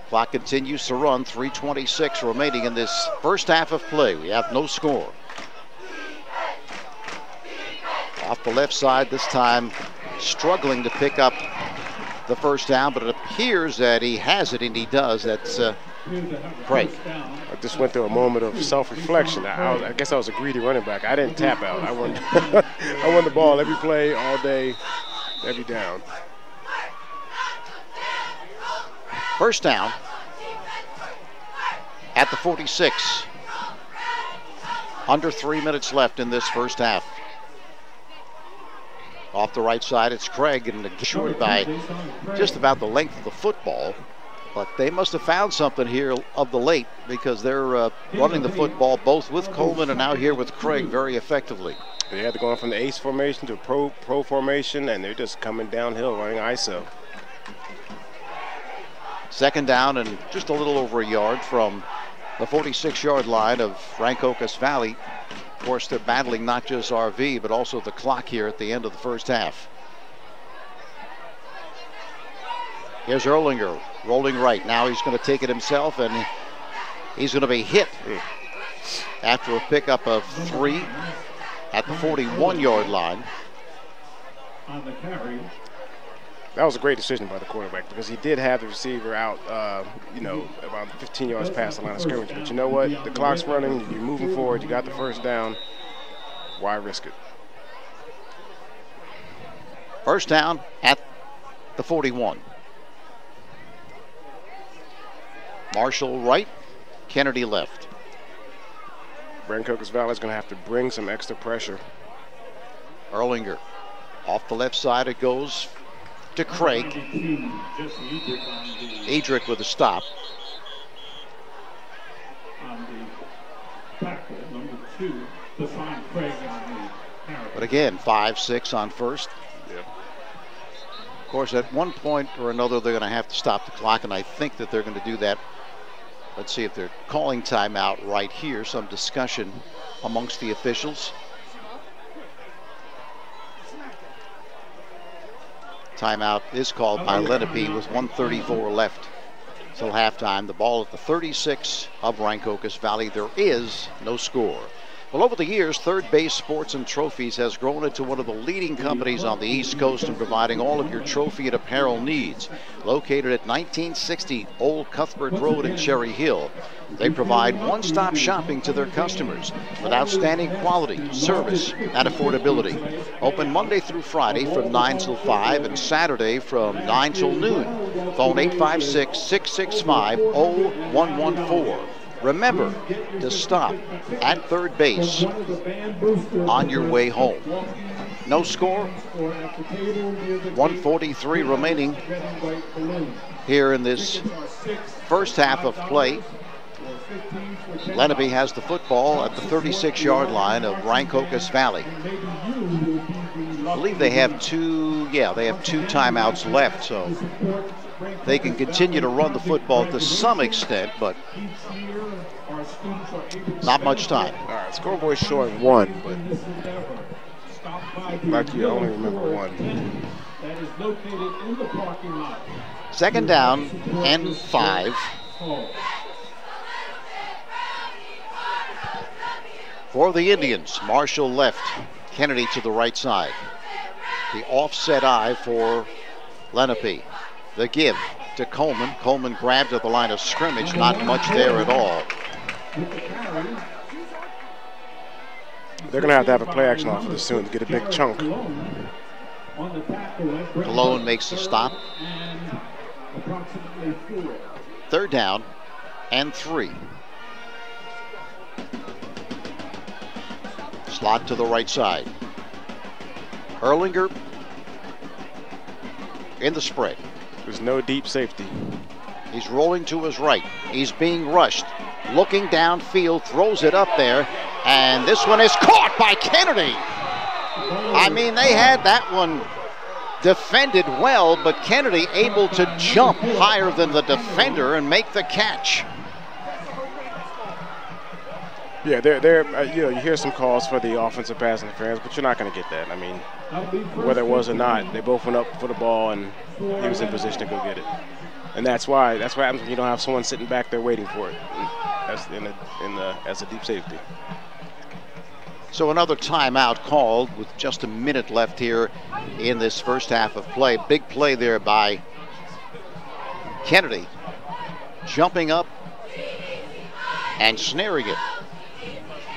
Clock continues to run, 3:26 remaining in this first half of play. We have no score. Off the left side this time, struggling to pick up the first down, but it appears that he has it, and he does. That's Craig.
I just went through a moment of self-reflection. I guess I was a greedy running back. I didn't tap out. I won the ball every play, all day, every down.
First down at the 46. Under 3 minutes left in this first half. Off the right side, it's Craig, and short by just about the length of the football. But they must have found something here of the late because they're running the football both with Coleman and now here with Craig very effectively.
They had to go from the ace formation to pro formation, and they're just coming downhill running ISO.
Second down and just a little over a yard from the 46-yard line of Rancocas Valley. Of course, they're battling not just RV, but also the clock here at the end of the first half. Here's Erlinger rolling right. Now he's going to take it himself, and he's going to be hit after a pickup of 3 at the 41-yard line.
On the carry.
That was a great decision by the quarterback because he did have the receiver out, about 15 yards past the line of scrimmage. But you know what? The clock's running. You're moving forward. You got the first down. Why risk it?
First down at the 41. Marshall right, Kennedy left.
Rancocas Valley is going to have to bring some extra pressure.
Erlinger off the left side it goes. to Craig. Edrick with a stop. But again, 5-6 on first.
Yep.
Of course, at one point or another, they're going to have to stop the clock, and I think that they're going to do that. Let's see if they're calling timeout right here. Some discussion amongst the officials. Timeout is called by Lenape with 1:34 left till halftime. The ball at the 36 of Rancocas Valley. There is no score. Well, over the years, Third Base Sports and Trophies has grown into one of the leading companies on the East Coast in providing all of your trophy and apparel needs. Located at 1960 Old Cuthbert Road in Cherry Hill, they provide one-stop shopping to their customers with outstanding quality, service, and affordability. Open Monday through Friday from 9 till 5 and Saturday from 9 till noon. Phone 856-665-0114. Remember to stop at third base on your way home. No score. 1:43 remaining here in this first half of play. Lenape has the football at the 36-yard line of Rancocas Valley. I believe they have two timeouts left, so they can continue to run the football to some extent, but not much time.
All right, scoreboard showing 1, but like you only remember 1.
Second down and 5. For the Indians, Marshall left, Kennedy to the right side. The offset eye for Lenape. The give to Coleman. Coleman grabbed at the line of scrimmage. Not much there at all.
They're going to have a play action off of this soon to get a big chunk.
Cologne makes the stop. Third down and 3. Slot to the right side. Erlinger in the spread.
There's no deep safety.
He's rolling to his right. He's being rushed. Looking downfield, throws it up there, and this one is caught by Kennedy. I mean, they had that one defended well, but Kennedy able to jump higher than the defender and make the catch.
Yeah, you hear some calls for the offensive pass interference, but you're not going to get that. I mean, whether it was or not, they both went up for the ball, and he was in position to go get it. And that's why happens when you don't have someone sitting back there waiting for it as a deep safety.
So another timeout called with just a minute left here in this first half of play. Big play there by Kennedy, jumping up and snaring it.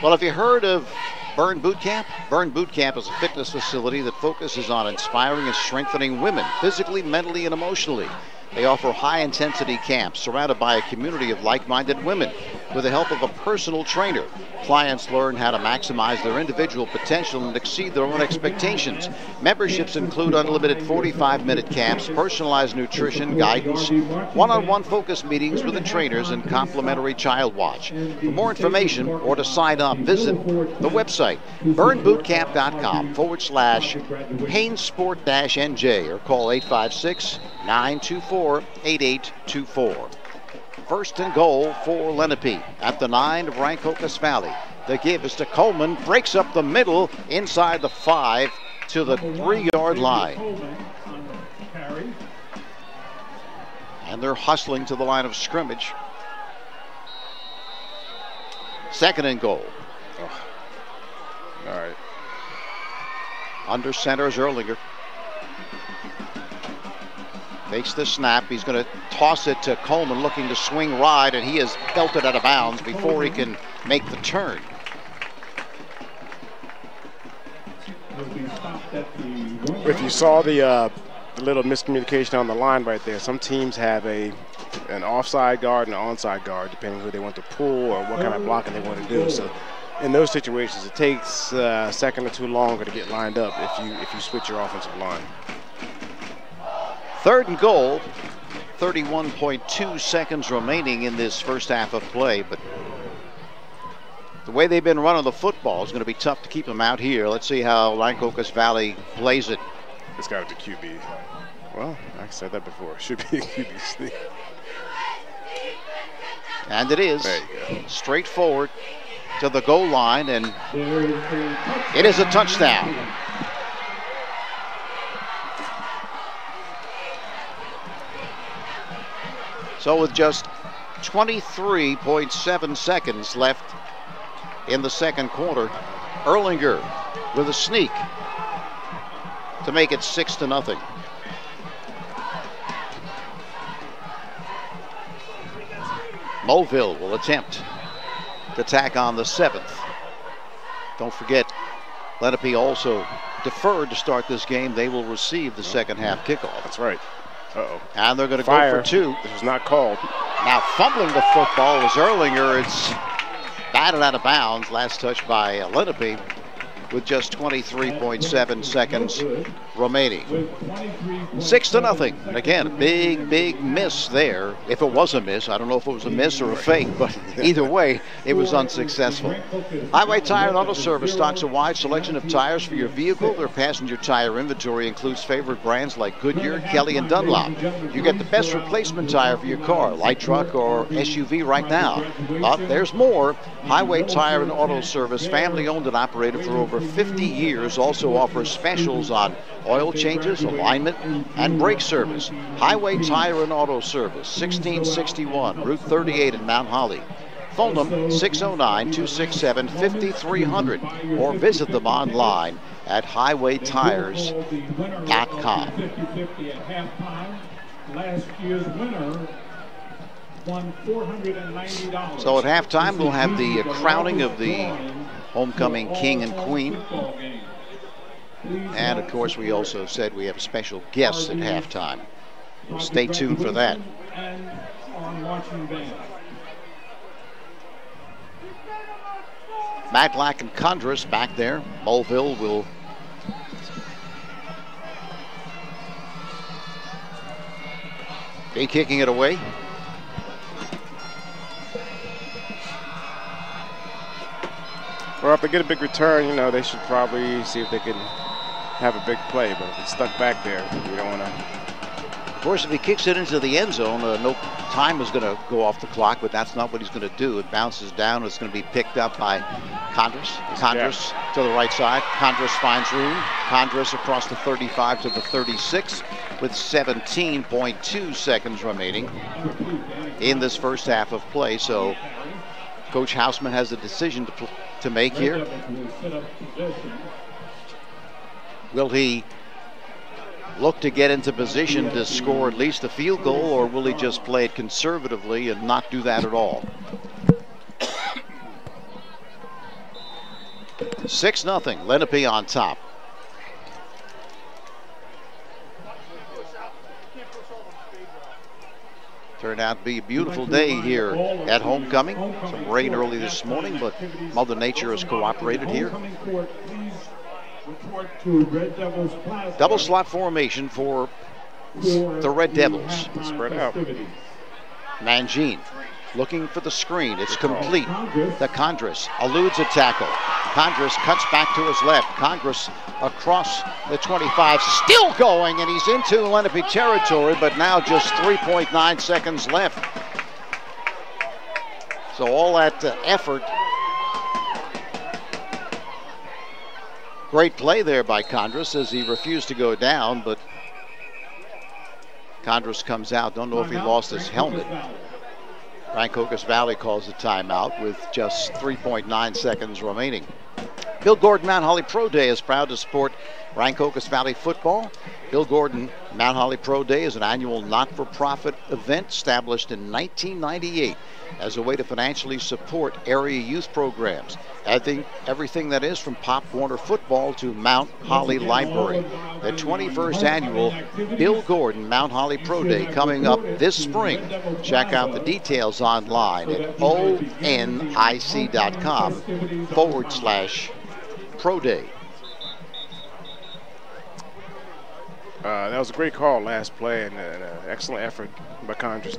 Well, have you heard of Burn Boot Camp? Burn Boot Camp is a fitness facility that focuses on inspiring and strengthening women physically, mentally, and emotionally. They offer high-intensity camps surrounded by a community of like-minded women with the help of a personal trainer. Clients learn how to maximize their individual potential and exceed their own expectations. Memberships include unlimited 45-minute camps, personalized nutrition, guidance, one-on-one focus meetings with the trainers, and complimentary child watch. For more information or to sign up, visit the website burnbootcamp.com/painsport-nj or call 856-924-8824. First and goal for Lenape at the 9 of Rancocas Valley. The give is to Coleman, breaks up the middle inside the 5 to the 3-yard line. And they're hustling to the line of scrimmage. Second and goal.
Oh. All right.
Under center is Erlinger. Takes the snap. He's going to toss it to Coleman, looking to swing wide, and he is belted out of bounds before he can make the turn.
If you saw the little miscommunication on the line right there, some teams have an offside guard and an onside guard, depending who they want to pull or what kind of blocking they want to do. So in those situations, it takes a second or two longer to get lined up if you switch your offensive line.
3rd and goal. 31.2 seconds remaining in this first half of play, but the way they've been running the football is going to be tough to keep them out here. Let's see how Rancocas Valley plays it.
It's got to be QB. Well, I said that before. It should be a QB sneak.
And it is.
There you go.
Straight forward to the goal line, and it is a touchdown. So with just 23.7 seconds left in the second quarter, Erlinger with a sneak to make it 6-0. Mulville will attempt to tack on the 7th. Don't forget, Lenape also deferred to start this game. They will receive the second half kickoff.
That's right. Uh-oh.
And they're going to go for 2.
This was not called.
Now fumbling the football is Erlinger. It's batted out of bounds. Last touch by Lenape with just 23.7 seconds remaining. 6-0. Again, a big miss there. If it was a miss, I don't know if it was a miss or a fake, but either way, it was unsuccessful. Highway Tire and Auto Service stocks a wide selection of tires for your vehicle. Their passenger tire inventory includes favorite brands like Goodyear, Kelly, and Dunlop. You get the best replacement tire for your car, light truck, or SUV right now. But there's more. Highway Tire and Auto Service, family owned and operated for over 50 years, also offers specials on oil changes, alignment, and brake service. Highway Tire and Auto Service, 1661 Route 38 in Mount Holly. Phone them 609-267-5300 or visit them online at highwaytires.com.
Last year's winner won $490.
So at halftime, we'll have the crowning of the homecoming king and queen. And of course, we also said we have special guests at halftime. Stay tuned for that. Matlack and Condris back there. Mulville will be kicking it away.
Well, if they get a big return, you know, they should probably see if they can have a big play. But if it's stuck back there, you don't want to.
Of course, if he kicks it into the end zone, no time is going to go off the clock, but that's not what he's going to do. It bounces down. It's going to be picked up by Condris. Condris to the right side. Condris finds room. Condris across the 35 to the 36 with 17.2 seconds remaining in this first half of play. So Coach Houseman has a decision to make here. Will he look to get into position to score at least a field goal, or will he just play it conservatively and not do that at all? 6-0, Lenape on top. Turned out to be a beautiful day here at homecoming. Some rain early this morning, but Mother Nature has cooperated here. Double slot formation for the Red Devils.
Spread out.
Mangine looking for the screen. It's complete. The Condris eludes a tackle. Condris cuts back to his left. Condris across the 25, still going, and he's into Lenape territory, but now just 3.9 seconds left. So all that effort. Great play there by Condris as he refused to go down, but Condris comes out. Don't know if he lost his helmet. Rancocas Valley calls a timeout with just 3.9 seconds remaining. Bill Gordon Mount Holly Pro Day is proud to support Rancocas Valley football. Bill Gordon Mount Holly Pro Day is an annual not-for-profit event established in 1998 as a way to financially support area youth programs. I think everything that is from Pop Warner football to Mount Holly Library. The 21st annual Bill Gordon Mount Holly Pro Day coming up this spring. Check out the details online at onic.com/Pro Day.
That was a great call last play and an excellent effort by Condris.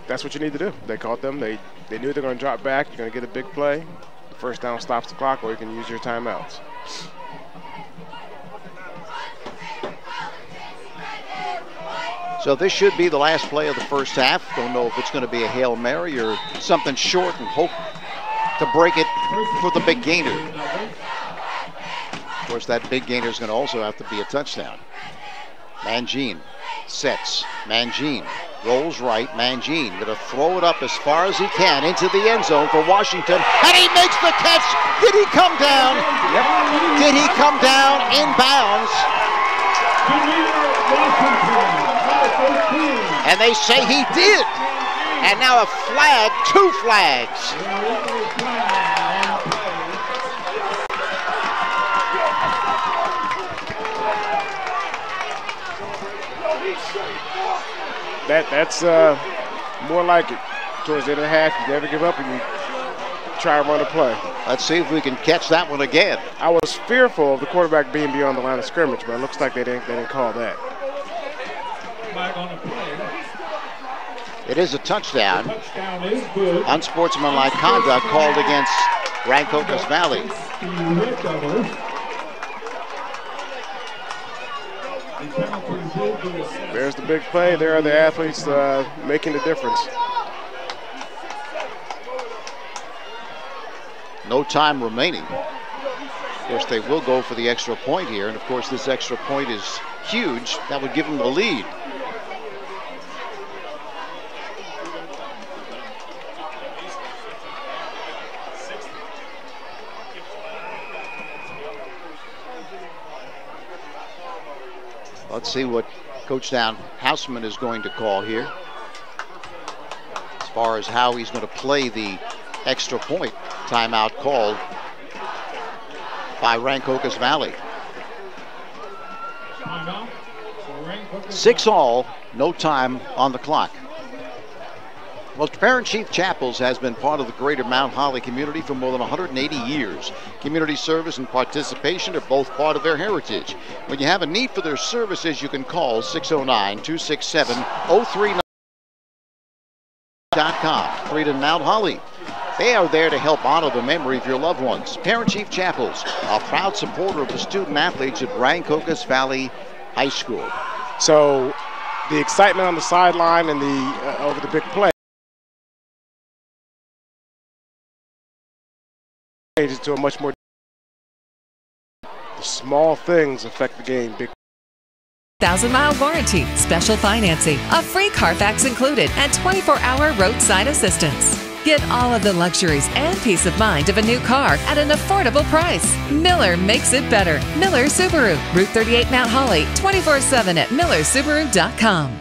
That's what you need to do. They caught them. They knew they're going to drop back. You're going to get a big play. First down stops the clock, or you can use your timeouts.
So this should be the last play of the first half. Don't know if it's going to be a Hail Mary or something short and hope to break it for the big gainer. Of course, that big gainer is going to also have to be a touchdown. Mangine sets. Mangine rolls right. Mangine going to throw it up as far as he can into the end zone for Washington. And he makes the catch. Did he come down? Yep. Did he come down in bounds? And they say he did. And now a flag, 2 flags.
That's more like it. Towards the end of the half, you never give up and you try to run a play.
Let's see if we can catch that one again.
I was fearful of the quarterback being beyond the line of scrimmage, but it looks like they didn't call that.
It is a touchdown. Unsportsmanlike conduct called against Rancocas Valley.
There's the big play. There are the athletes making the difference.
No time remaining. Of course, they will go for the extra point here, and of course, this extra point is huge. That would give them the lead. Let's see what Coach Down Houseman is going to call here as far as how he's going to play the extra point. Timeout called by Rancocas Valley. 6 all, no time on the clock. Well, Parent Chief Chapels has been part of the greater Mount Holly community for more than 180 years. Community service and participation are both part of their heritage. When you have a need for their services, you can call 609-267-0390.com. Freedom Mount Holly. They are there to help honor the memory of your loved ones. Parent Chief Chapels, a proud supporter of the student athletes at Rancocas Valley High School.
So the excitement on the sideline and the over the big play changes to a much more. The small things affect the game. Big
1,000-mile warranty, special financing, a free Carfax included, and 24-hour roadside assistance. Get all of the luxuries and peace of mind of a new car at an affordable price. Miller makes it better. Miller Subaru, Route 38 Mount Holly, 24/7 at millersubaru.com.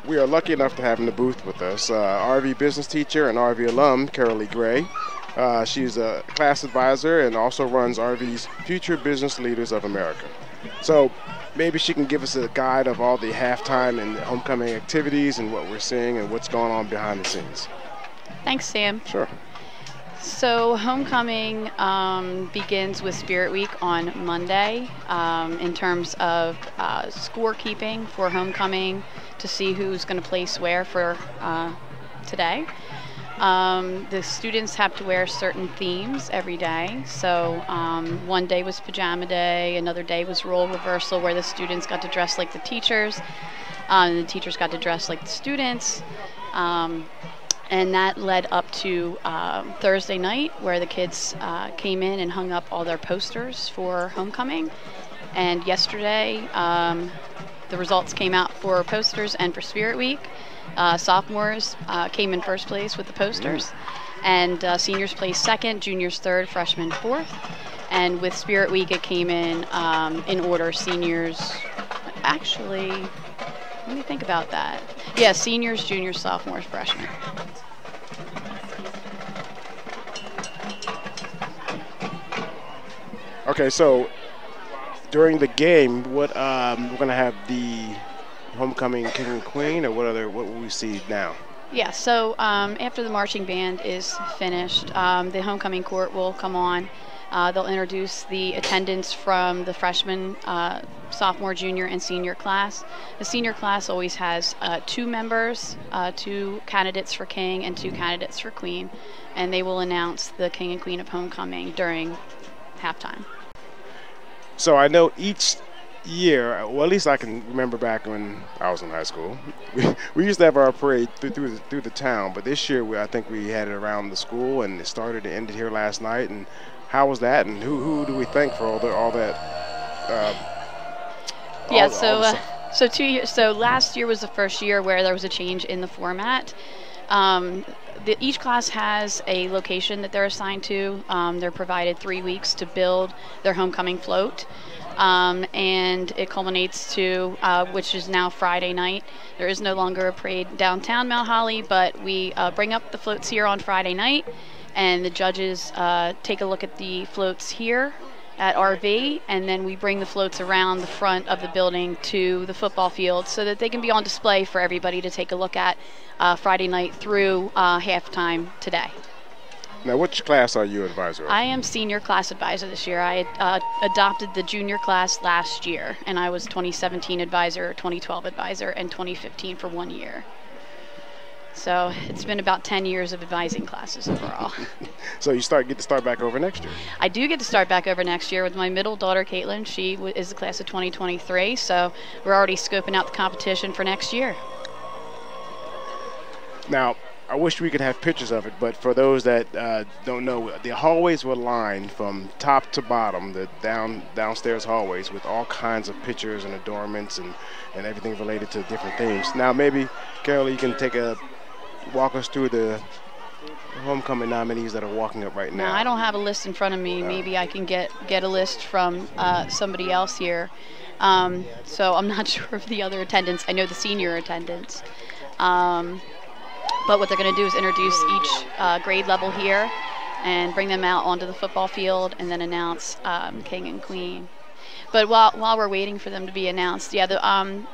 We are lucky enough to have in the booth with us RV business teacher and RV alum, Carol Lee Gray. She's a class advisor and also runs RV's Future Business Leaders of America. So maybe she can give us a guide of all the halftime and homecoming activities and what we're seeing and what's going on behind the scenes.
Thanks, Sam.
Sure.
So homecoming begins with Spirit Week on Monday in terms of scorekeeping for homecoming to see who's going to place where for today. The students have to wear certain themes every day. So one day was pajama day, another day was role reversal where the students got to dress like the teachers, and the teachers got to dress like the students. And that led up to Thursday night where the kids came in and hung up all their posters for homecoming. And yesterday the results came out for posters and for Spirit Week. Sophomores came in first place with the posters, and seniors placed second, juniors third, freshmen fourth. And with Spirit Week, it came in order. Seniors, actually, let me think about that. Yeah, seniors, juniors, sophomores, freshmen.
Okay, so during the game, what we're going to have the homecoming king and queen, or what will we see now?
Yeah, so after the marching band is finished, the homecoming court will come on. They'll introduce the attendance from the freshman, sophomore, junior, and senior class. The senior class always has 2 members, 2 candidates for king and 2 candidates for queen, and they will announce the king and queen of homecoming during halftime.
So I know each year, well, at least I can remember back when I was in high school, we used to have our parade through the town, but this year I think we had it around the school, and it started and ended here last night. And how was that, and who do we thank for all that?
Yeah, so 2 years. So last year was the first year where there was a change in the format. Each class has a location that they're assigned to. They're provided 3 weeks to build their homecoming float. And it culminates to, which is now Friday night. There is no longer a parade downtown Mount Holly, but we bring up the floats here on Friday night, and the judges take a look at the floats here at RV, and then we bring the floats around the front of the building to the football field so that they can be on display for everybody to take a look at Friday night through halftime today.
Now, which class are you advisor of?
I am senior class advisor this year. I adopted the junior class last year, and I was 2017 advisor, 2012 advisor, and 2015 for 1 year. So it's been about 10 years of advising classes overall.
So you get to start back over next year?
I do get to start back over next year with my middle daughter, Caitlin. She is the class of 2023, so we're already scoping out the competition for next year.
Now, I wish we could have pictures of it, but for those that don't know, the hallways were lined from top to bottom, the downstairs hallways, with all kinds of pictures and adornments and everything related to different themes. Now, maybe, Carol, you can walk us through the homecoming nominees that are walking up right now.
No, I don't have a list in front of me. Maybe I can get a list from somebody else here. So I'm not sure of the other attendants. I know the senior attendants. But what they're going to do is introduce each grade level here and bring them out onto the football field and then announce king and queen. But while we're waiting for them to be announced, yeah,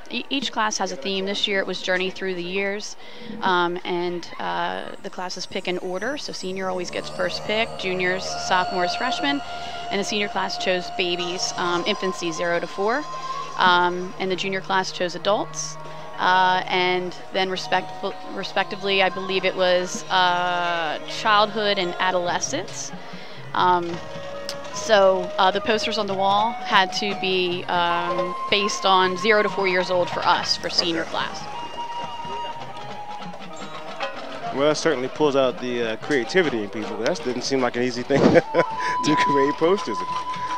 each class has a theme. This year it was Journey Through the Years, and the classes pick in order. So senior always gets first pick, juniors, sophomores, freshmen, and the senior class chose babies, infancy 0 to 4, and the junior class chose adults. And then respectively, I believe it was childhood and adolescence. So the posters on the wall had to be based on 0 to 4 years old for us, for senior class.
Well, that certainly pulls out the creativity in people. That didn't seem like an easy thing to create posters.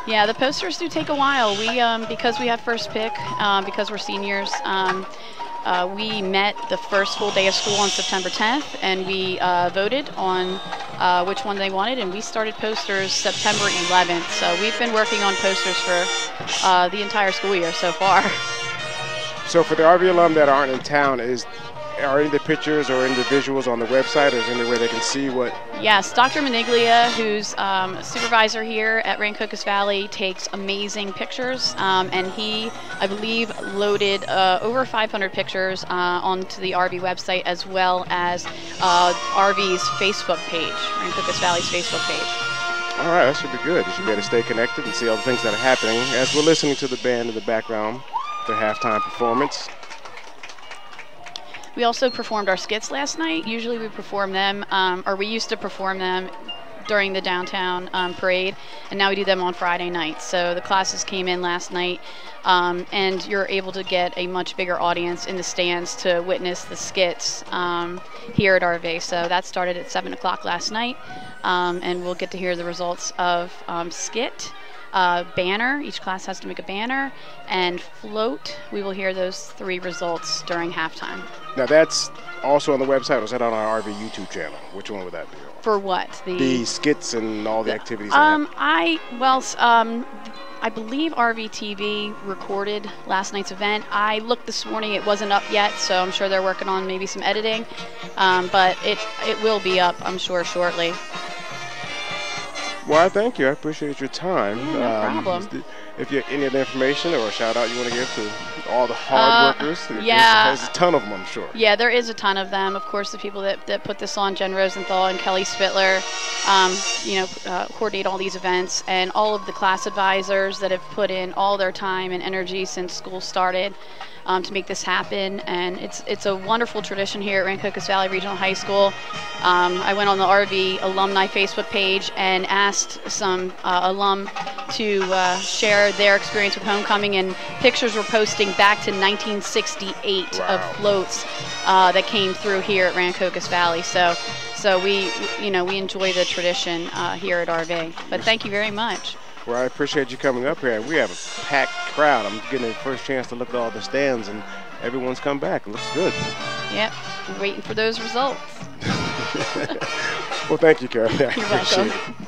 Yeah, the posters do take a while. We, because we have first pick, because we're seniors, we met the first full day of school on September 10th, and we voted on which one they wanted, and we started posters September 11th. So we've been working on posters for the entire school year so far.
So for the RV alum that aren't in town, are any of the pictures or any of the visuals on the website, or is there any way they can see what? Yes,
Dr. Maniglia, who's a supervisor here at Rancocas Valley, takes amazing pictures, and he, I believe, loaded over 500 pictures onto the RV website, as well as RV's Facebook page, Rancocas Valley's Facebook page.
All right, that should be good. You should be able to stay connected and see all the things that are happening as we're listening to the band in the background, their halftime performance.
We also performed our skits last night. Usually we perform them, or we used to perform them during the downtown parade, and now we do them on Friday nights. So the classes came in last night, and you're able to get a much bigger audience in the stands to witness the skits here at RV. So that started at 7 o'clock last night, and we'll get to hear the results of skit. Banner, each class has to make a banner, and float, we will hear those 3 results during halftime.
Now that's also on the website, or is that on our RV YouTube channel? Which one would that be on?
For what?
The skits and all the activities.
I believe RV TV recorded last night's event. I looked this morning, it wasn't up yet, so I'm sure they're working on maybe some editing, but it will be up, I'm sure, shortly.
Well, thank you. I appreciate your time.
Yeah, no problem.
if you have any other information or a shout out you want to give to all the hard workers.
Yeah.
There's a ton of them, I'm sure.
Yeah, there is a ton of them. Of course, the people that put this on, Jen Rosenthal and Kelly Spittler, coordinate all these events, and all of the class advisors that have put in all their time and energy since school started to make this happen. And it's a wonderful tradition here at Rancocas Valley Regional High School. I went on the RV alumni Facebook page and asked some alum to share their experience with homecoming, and pictures were posting back to 1968
Wow.
of floats that came through here at Rancocas Valley. So we enjoy the tradition here at RV. But thank you very much.
Well, I appreciate you coming up here. We have a packed crowd. I'm getting the first chance to look at all the stands, and everyone's come back. It looks good.
Yep, we're waiting for those results.
Well, thank you, Carol. I
You're
appreciate
welcome.
it.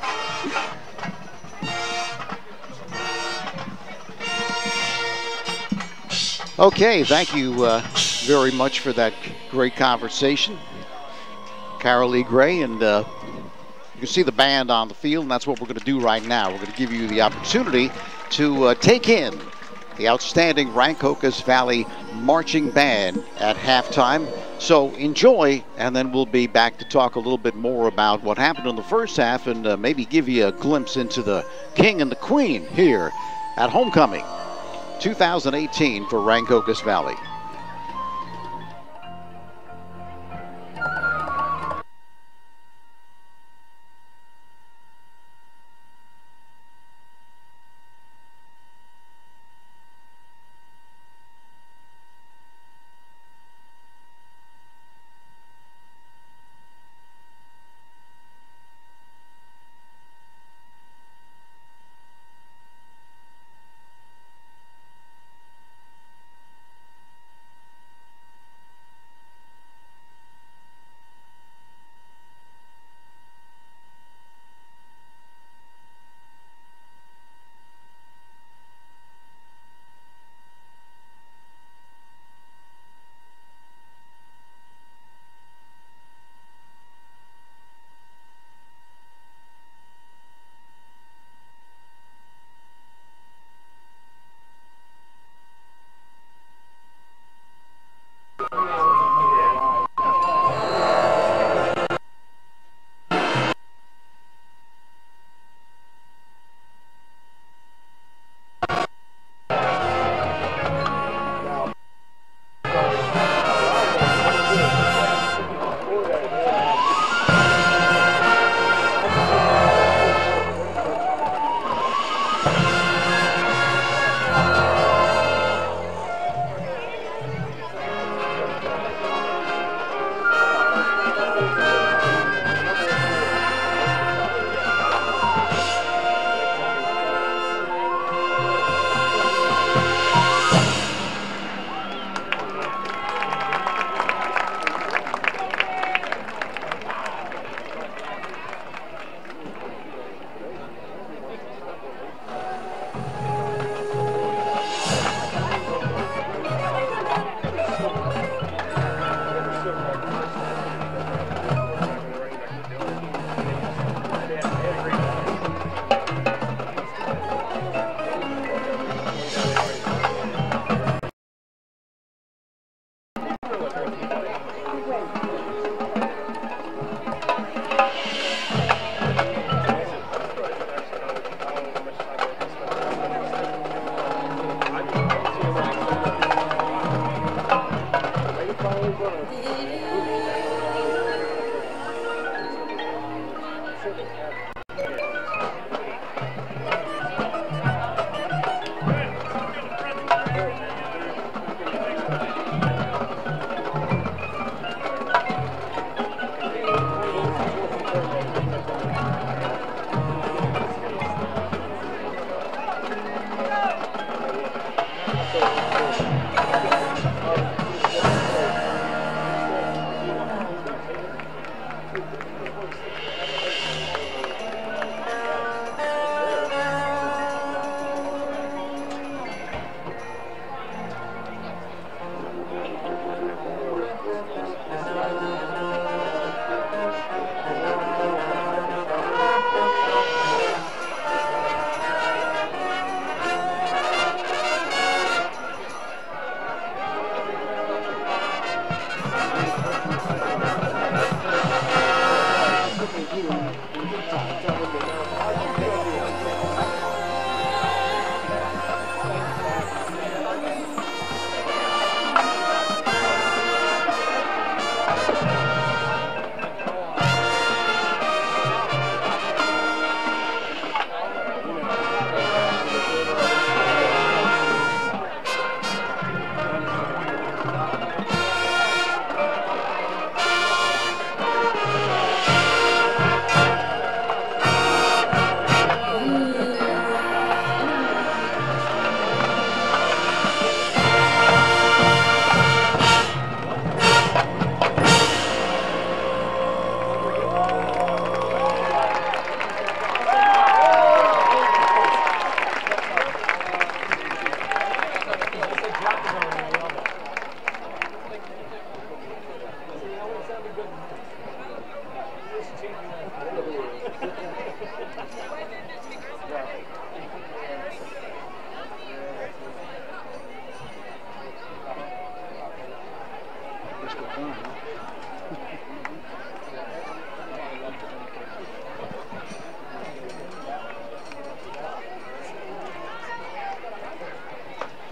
Okay, thank you very much for that great conversation, Carol Lee Gray, and you can see the band on the field, and that's what we're going to do right now. We're going to give you the opportunity to take in the outstanding Rancocas Valley Marching Band at halftime. So enjoy, and then we'll be back to talk a little bit more about what happened in the first half, and maybe give you a glimpse into the king and the queen here at Homecoming 2018 for Rancocas Valley.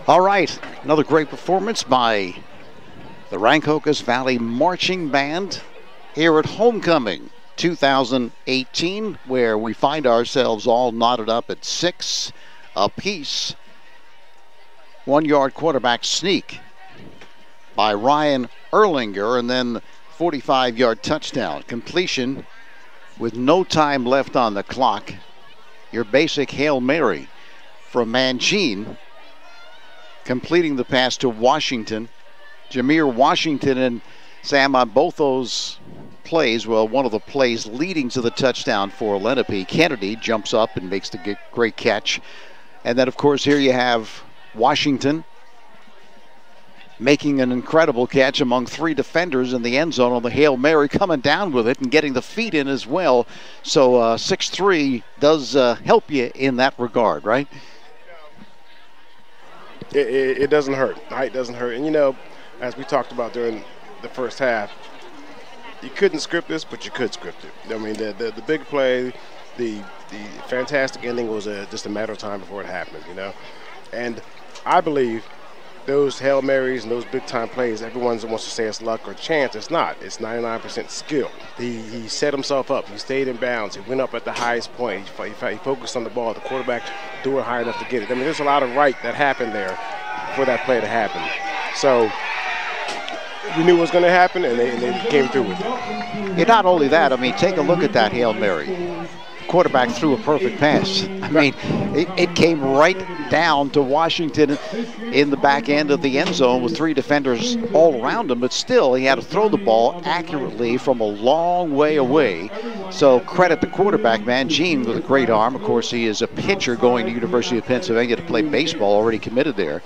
All right, another great performance by the Rancocas Valley Marching Band here at Homecoming 2018, where we find ourselves all knotted up at 6 apiece. 1-yard quarterback sneak by Ryan Erlinger, and then 45-yard touchdown. Completion with no time left on the clock. Your basic Hail Mary from Mangine, completing the pass to Washington. Jameer Washington, and Sam, on both those plays, well, one of the plays leading to the touchdown for Lenape, Kennedy jumps up and makes the great catch. And then, of course, here you have Washington making an incredible catch among 3 defenders in the end zone on the Hail Mary, coming down with it and getting the feet in as well. So 6'3" does help you in that regard, right?
It doesn't hurt. Height doesn't hurt. And, you know, as we talked about during the first half, you couldn't script this, but you could script it. I mean, the big play, the fantastic ending was just a matter of time before it happened, you know. And I believe those Hail Marys and those big-time plays, everyone wants to say it's luck or chance. It's not. It's 99% skill. He set himself up. He stayed in bounds. He went up at the highest point. He focused on the ball. The quarterback threw it high enough to get it. I mean, there's a lot of right that happened there for that play to happen. So we knew what was going to happen, and they came through with it.
And not only that, I mean, take a look at that Hail Mary. Quarterback threw a perfect pass. I mean, it came right down to Washington in the back end of the end zone with 3 defenders all around him, but still he had to throw the ball accurately from a long way away. So credit the quarterback, Mangine, with a great arm. Of course, he is a pitcher going to University of Pennsylvania to play baseball, already committed there.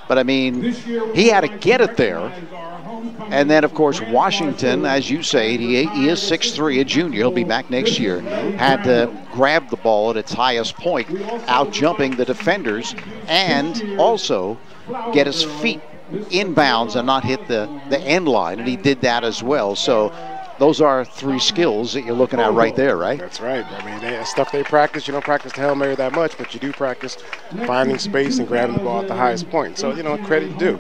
But I mean, he had to get it there. And then, of course, Washington, as you say, he is 6'3", a junior. He'll be back next year. Had to grab the ball at its highest point, out-jumping the defenders, and also get his feet inbounds and not hit the end line. And he did that as well. So those are 3 skills that you're looking at right there, right?
That's right. I mean, stuff they practice. You don't practice the Hail Mary that much, but you do practice finding space and grabbing the ball at the highest point. So, you know, credit due.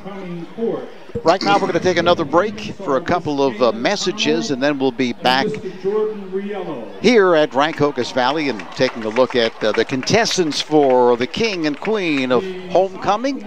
Right now, we're going to take another break for a couple of messages, and then we'll be back here at Rancocas Valley and taking a look at the contestants for the King and Queen of Homecoming.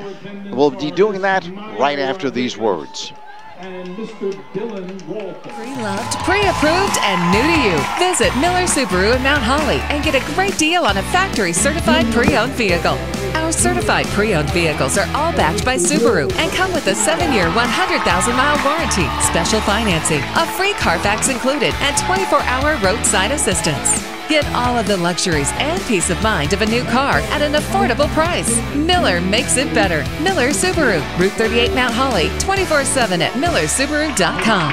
We'll be doing that right after these words.
And Mr. Dylan Walter.
Pre-loved, pre-approved, and new to you. Visit Miller Subaru in Mount Holly and get a great deal on a factory-certified pre-owned vehicle. Our certified pre-owned vehicles are all backed by Subaru and come with a 7-year, 100,000-mile warranty, special financing, a free Carfax included, and 24-hour roadside assistance. Get all of the luxuries and peace of mind of a new car at an affordable price. Miller makes it better. Miller Subaru, Route 38 Mount Holly, 24/7 at millersubaru.com.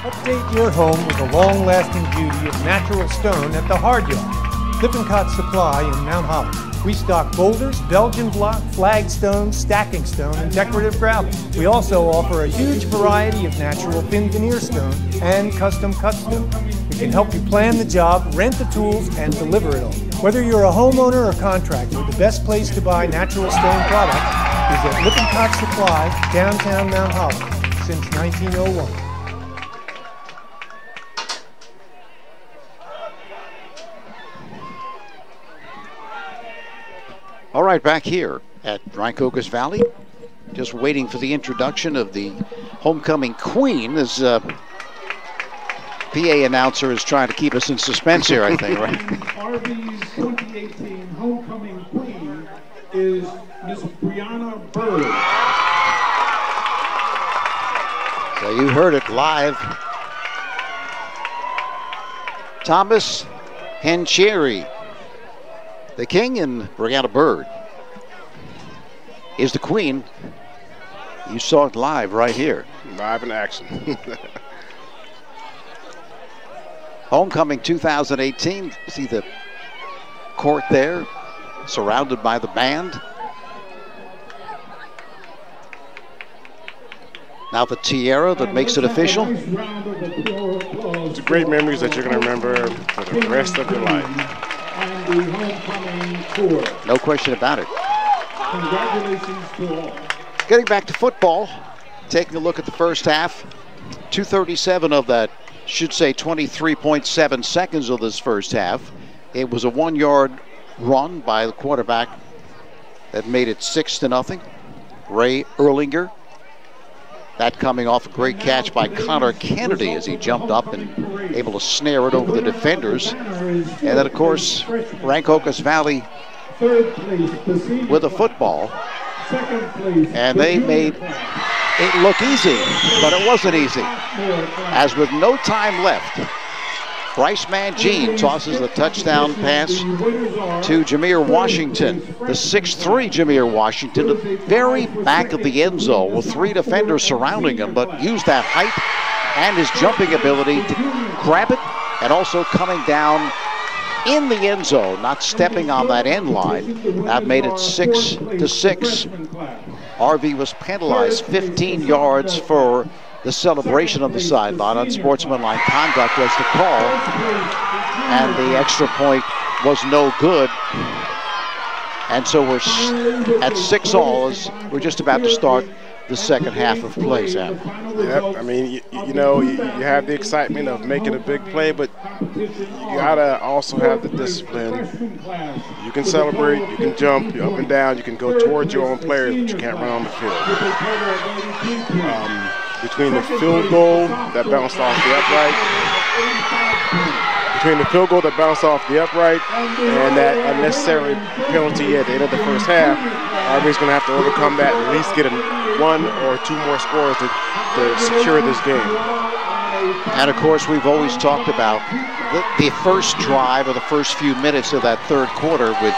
Update your home with the long-lasting beauty of natural stone at the Hard Yard. Lippincott Supply in Mount Holly. We stock boulders, Belgian block, flagstone, stacking stone, and decorative gravel. We also offer a huge variety of natural thin veneer stone and custom cut stone. We can help you plan the job, rent the tools, and deliver it all. Whether you're a homeowner or contractor, the best place to buy natural stone products is at Lippincott Supply, downtown Mount Holly, since 1901.
All right, back here at Rancocas Valley, just waiting for the introduction of the homecoming queen. As PA announcer is trying to keep us in suspense here, I think, right?
RB's 2018 homecoming queen is Miss Brianna Bird.
So you heard it live. Thomas Hencheri, the king, and Brianna Bird is the queen. You saw it live right here.
Live in action.
Homecoming 2018. See the court there, surrounded by the band. Now the tiara that makes it official.
It's great memories that you're going to remember for the rest of your life.
No question about it.
Congratulations to all.
Getting back to football, taking a look at the first half. 2:37 of that, should say 23.7 seconds of this first half. It was a 1-yard run by the quarterback that made it 6-0. Ray Erlinger. That coming off a great catch by Connor Kennedy as he jumped up and able to snare it over the defenders. And then, of course, Rancocas Valley with a football. And they made it look easy, but it wasn't easy. As with no time left, Bryce Mangine tosses the touchdown pass to Jameer Washington. The 6'3" Jameer Washington, the very back of the end zone with 3 defenders surrounding him, but used that height and his jumping ability to grab it and also coming down in the end zone, not stepping on that end line. That made it 6-6. RV was penalized 15 yards for the celebration on the sideline. Unsportsmanlike conduct was the call, and the extra point was no good. And so we're at 6-all as we're just about to start the second half of play, Sam.
Yep, I mean, you know, you have the excitement of making a big play, but you gotta also have the discipline. You can celebrate, you can jump, you're up and down, you can go towards your own players, but you can't run on the field. Between the field goal that bounced off the upright, and that unnecessary penalty at the end of the first half, RV's going to have to overcome that and at least get 1 or 2 more scores to secure this game.
And of course, we've always talked about the first drive or the first few minutes of that third quarter with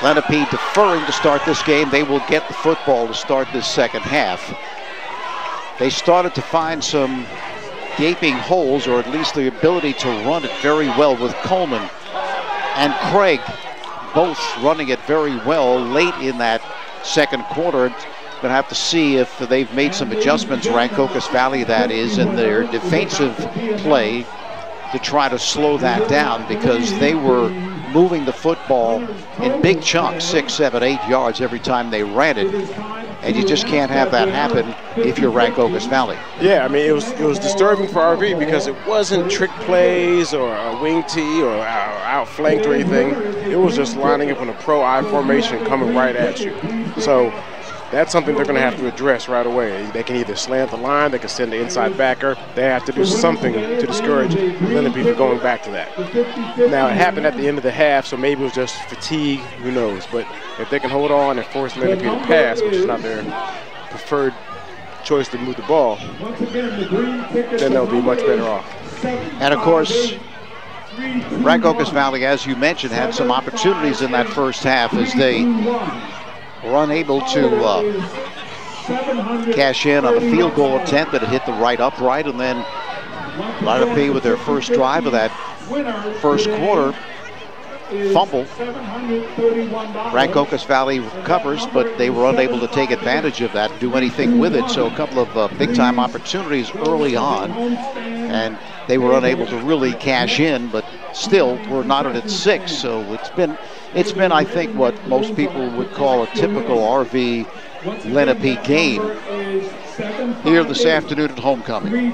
Lenape deferring to start this game. They will get the football to start this second half. They started to find some gaping holes, or at least the ability to run it very well with Coleman and Craig, both running it very well late in that second quarter. Going to have to see if they've made some adjustments, Rancocas Valley that is, in their defensive play to try to slow that down, because they were moving the football in big chunks, 6, 7, 8 yards every time they ran it. And you just can't have that happen if you're Rancocas Valley.
Yeah, I mean, it was disturbing for RV because it wasn't trick plays or a wing tee or outflanked or anything. It was just lining up in a pro I formation coming right at you. So that's something they're going to have to address right away. They can either slant the line, they can send the inside backer. They have to do something to discourage Lenape from going back to that. Now, it happened at the end of the half, so maybe it was just fatigue, who knows. But if they can hold on and force Lenape to pass, which is not their preferred choice to move the ball, then they'll be much better off.
And of course, Rancocas Valley, as you mentioned, had some opportunities in that first half as they were unable to cash in on a field goal attempt that had hit the right upright, and then Lenape with their first drive of that first quarter fumble. Rancocas Valley recovers, but they were unable to take advantage of that and do anything with it. So a couple of big-time opportunities early on, and they were unable to really cash in, but still we're knotted at 6. So it's been, I think, what most people would call a typical RV Lenape game here this afternoon at homecoming.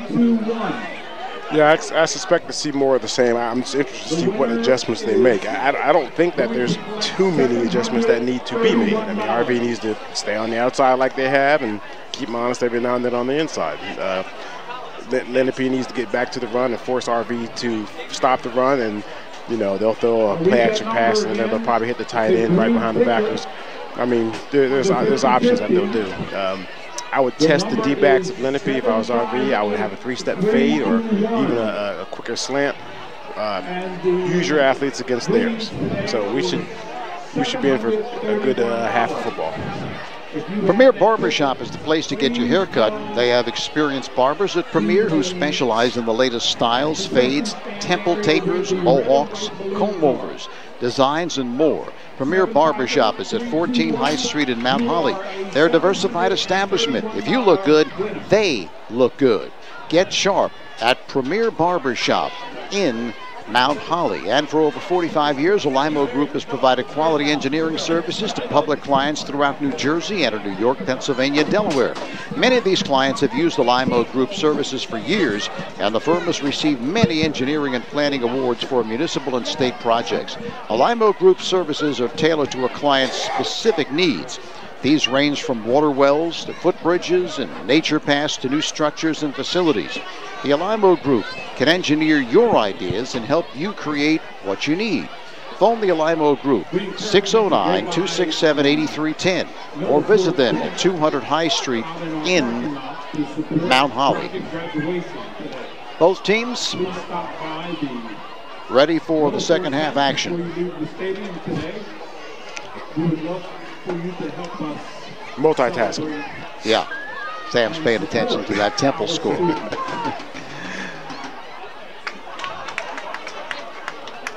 Yeah, I suspect to see more of the same. I'm just interested to see what adjustments they make. I don't think that there's too many adjustments that need to be made. I mean, RV needs to stay on the outside like they have and keep them honest every now and then on the inside. Lenape needs to get back to the run and force RV to stop the run, and you know, they'll throw a play action pass and then they'll probably hit the tight end right behind the backers. I mean, there's options that they'll do. I would test the D-backs of Lenape if I was RV. I would have a 3-step fade or even a quicker slant. Use your athletes against theirs. So we should be in for a good half of football.
Premier Barbershop is the place to get your hair cut. They have experienced barbers at Premier who specialize in the latest styles, fades, temple tapers, mohawks, comb-overs, designs, and more. Premier Barbershop is at 14 High Street in Mount Holly. They're a diversified establishment. If you look good, they look good. Get sharp at Premier Barbershop in Mount Holly. And for over 45 years, Alaimo Group has provided quality engineering services to public clients throughout New Jersey and in New York, Pennsylvania, and Delaware. Many of these clients have used Alaimo Group services for years, and the firm has received many engineering and planning awards for municipal and state projects. Alaimo Group services are tailored to a client's specific needs. These range from water wells to footbridges and nature paths to new structures and facilities. The Alaimo Group can engineer your ideas and help you what you need. Phone the Alaimo Group, 609-267-8310, or visit them at 200 High Street in Mount Holly. Both teams ready for the second half action.
Multitasking.
Yeah, Sam's paying attention to that Temple score.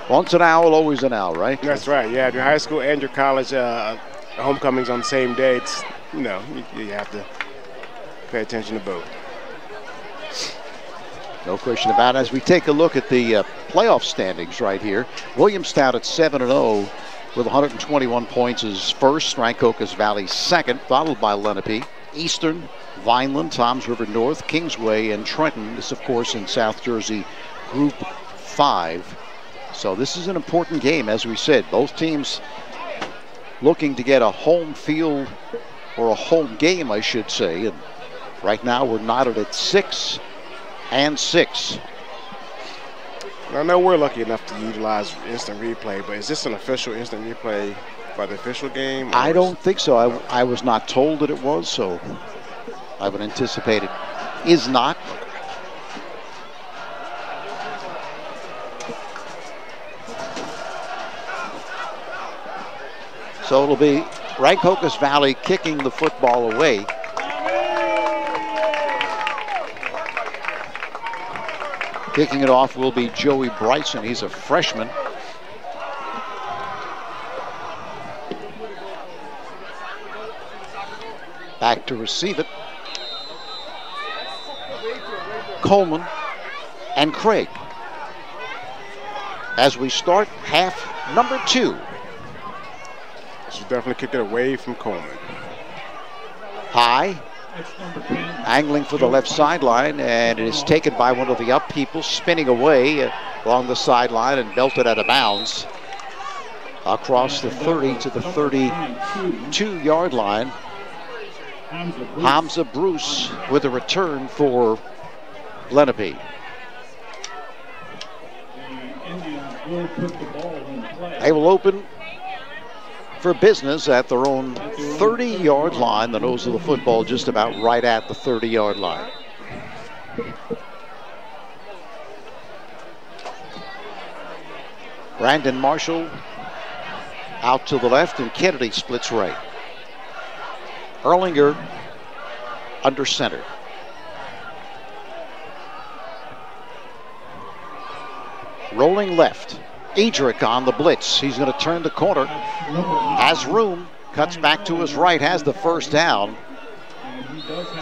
Once an owl, always an owl, right?
That's right. Yeah, your high school and your college homecomings on the same day. It's, you know, you have to pay attention to both.
No question about it. As we take a look at the playoff standings right here, Williamstown at 7-0 with 121 points is first. Rancocas Valley second, followed by Lenape, Eastern, Vineland, Toms River North, Kingsway, and Trenton. This, of course, in South Jersey, Group 5. So this is an important game, as we said. Both teams looking to get a home field, or a home game, I should say. And right now we're knotted at 6-6.
I know we're lucky enough to utilize instant replay, but is this an official instant replay by the official game?
I don't think so. I was not told that it was, so I would anticipate it is not. So it'll be Rancocas Valley kicking the football away. Kicking it off will be Joey Bryson. He's a freshman. Back to receive it. Coleman and Craig. As we start half number 2.
Should definitely kick it away from Coleman.
High. Angling for the left sideline, and it is taken by one of the up people, spinning away along the sideline and belted out of bounds across the 30 to the 32-yard line. Hamza Bruce with a return for Lenape. They will open for business at their own 30-yard line. The nose of the football just about right at the 30-yard line. Brandon Marshall out to the left, and Kennedy splits right. Erlinger under center. Rolling left. Edrick on the blitz. He's going to turn the corner. Has room. Cuts back to his right. Has the first down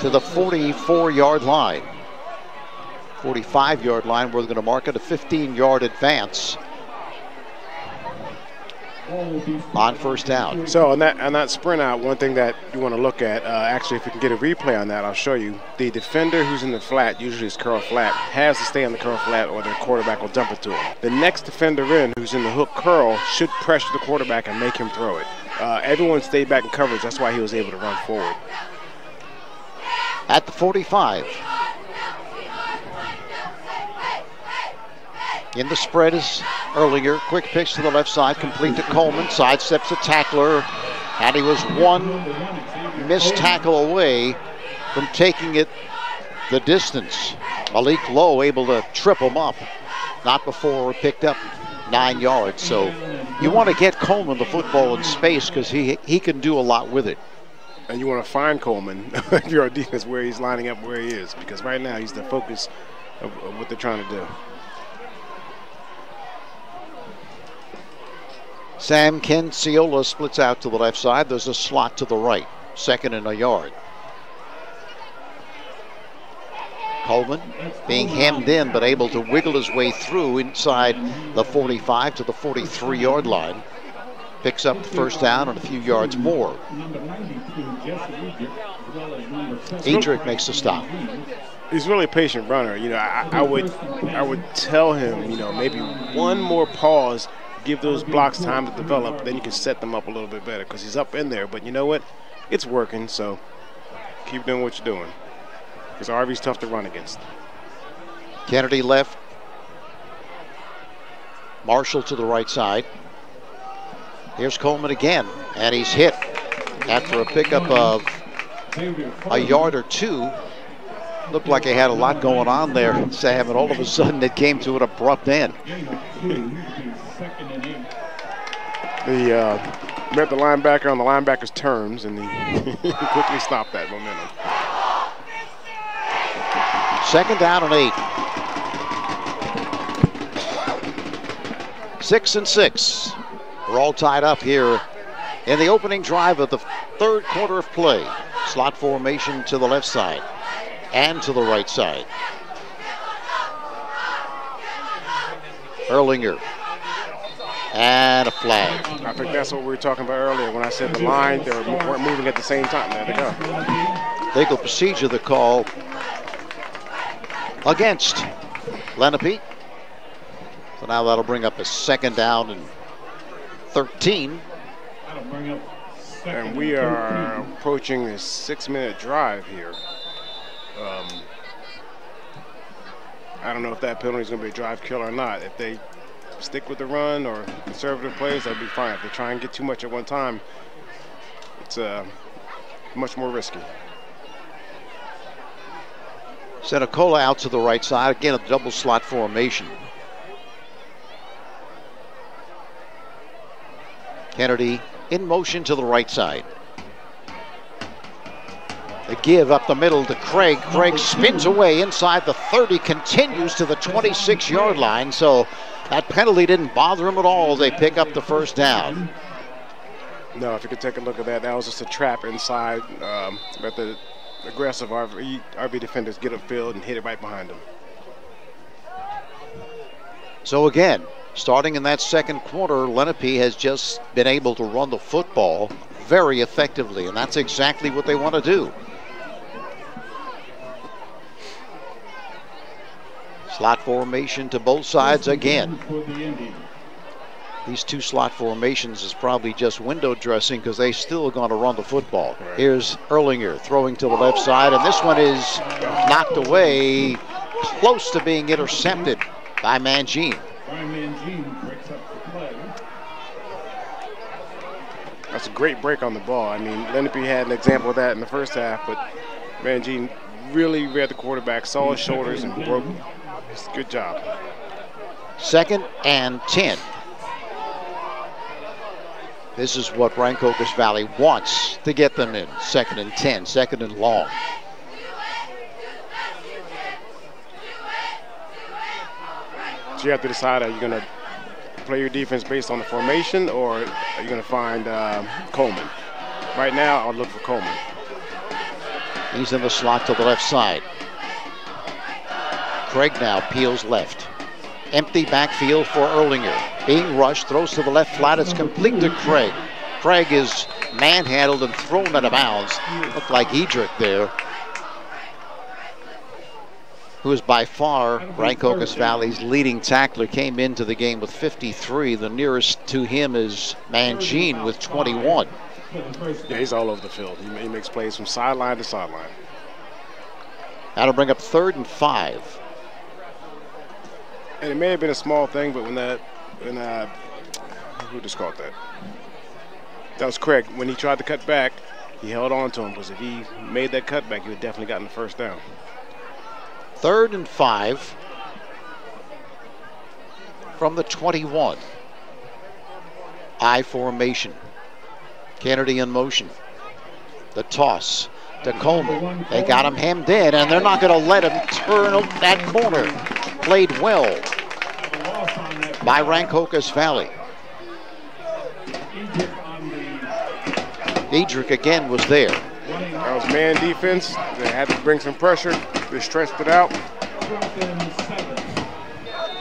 to the 44-yard line. 45-yard line. We're going to mark it a 15-yard advance on first down.
So on that sprint out, one thing that you want to look at, actually, if we can get a replay on that, I'll show you. The defender who's in the flat, usually it's curl flat, has to stay on the curl flat or their quarterback will dump it to him. The next defender in, who's in the hook curl, should pressure the quarterback and make him throw it. Everyone stayed back in coverage. That's why he was able to run forward.
At the 45. In the spread is Erlinger. Quick pitch to the left side, complete to Coleman. Sidesteps a tackler, and he was one missed tackle away from taking it the distance. Malik Lowe able to trip him up. Not before picked up 9 yards. So you want to get Coleman the football in space because he can do a lot with it.
And you want to find Coleman if you're on defense where he's lining up where he is, because right now he's the focus of what they're trying to do.
Sam Canciola splits out to the left side. There's a slot to the right. 2nd and a yard. Coleman being hemmed in, but able to wiggle his way through inside the 45 to the 43-yard line. Picks up the first down and a few yards more. Edrick makes the stop.
He's really a patient runner. You know, I would tell him, you know, maybe one more pause, give those blocks time to develop, then you can set them up a little bit better, because he's up in there. But you know what? It's working, so keep doing what you're doing, because Harvey's tough to run against.
Kennedy left. Marshall to the right side. Here's Coleman again, and he's hit after a pickup of a yard or two. Looked like he had a lot going on there, Sam, and all of a sudden it came to an abrupt end.
Met the linebacker on the linebacker's terms, and he quickly stopped that momentum.
2nd down and 8. 6 and 6. We're all tied up here in the opening drive of the 3rd quarter of play. Slot formation to the left side and to the right side. Erlinger. And a flag.
I think that's what we were talking about earlier when I said the line, they weren't moving at the same time. There they go.
Legal procedure, the call against Lenape. So now that'll bring up a 2nd down and 13.
And we are approaching a 6-minute drive here. I don't know if that penalty is going to be a drive killer or not. If they stick with the run or conservative plays, that'd be fine. If they try and get too much at one time, it's much more risky.
Senecola out to the right side. Again, a double slot formation. Kennedy in motion to the right side. The give up the middle to Craig. Craig spins away inside the 30, continues to the 26-yard line. So that penalty didn't bother him at all. They pick up the first down.
No, if you could take a look at that, that was just a trap inside. But the aggressive RB defenders get upfield and hit it right behind them.
So again, starting in that 2nd quarter, Lenape has just been able to run the football very effectively, and that's exactly what they want to do. Slot formation to both sides again. These 2 slot formations is probably just window dressing, because they still going to run the football. Right. Here's Erlinger throwing to the left side, and this one is knocked away, close to being intercepted by Mangine.
That's a great break on the ball. I mean, Lenape had an example of that in the first half, but Mangine really read the quarterback, saw his shoulders, and broke. Good job.
2nd and 10. This is what Rancocas Valley wants to get them in. 2nd and 10, 2nd and long.
So you have to decide, are you going to play your defense based on the formation, or are you going to find Coleman? Right now, I'll look for Coleman.
He's in the slot to the left side. Craig now peels left. Empty backfield for Erlinger. Being rushed, throws to the left flat. It's complete to Craig. Craig is manhandled and thrown out of bounds. Looked like Edrick there, who is by far Rancocas Valley's leading tackler, came into the game with 53. The nearest to him is Mangine with 21.
Yeah, he's all over the field. He makes plays from sideline to sideline.
That'll bring up 3rd and 5.
And it may have been a small thing, but who just caught that? That was Craig. When he tried to cut back, he held on to him, because if he made that cutback, he would definitely gotten the first down.
3rd and 5 from the 21. I formation. Kennedy in motion. The toss to Coleman. They got him hemmed in, and they're not going to let him turn that corner. Played well by Rancocas Valley. Diedrich again was there.
That was man defense. They had to bring some pressure. They stretched it out.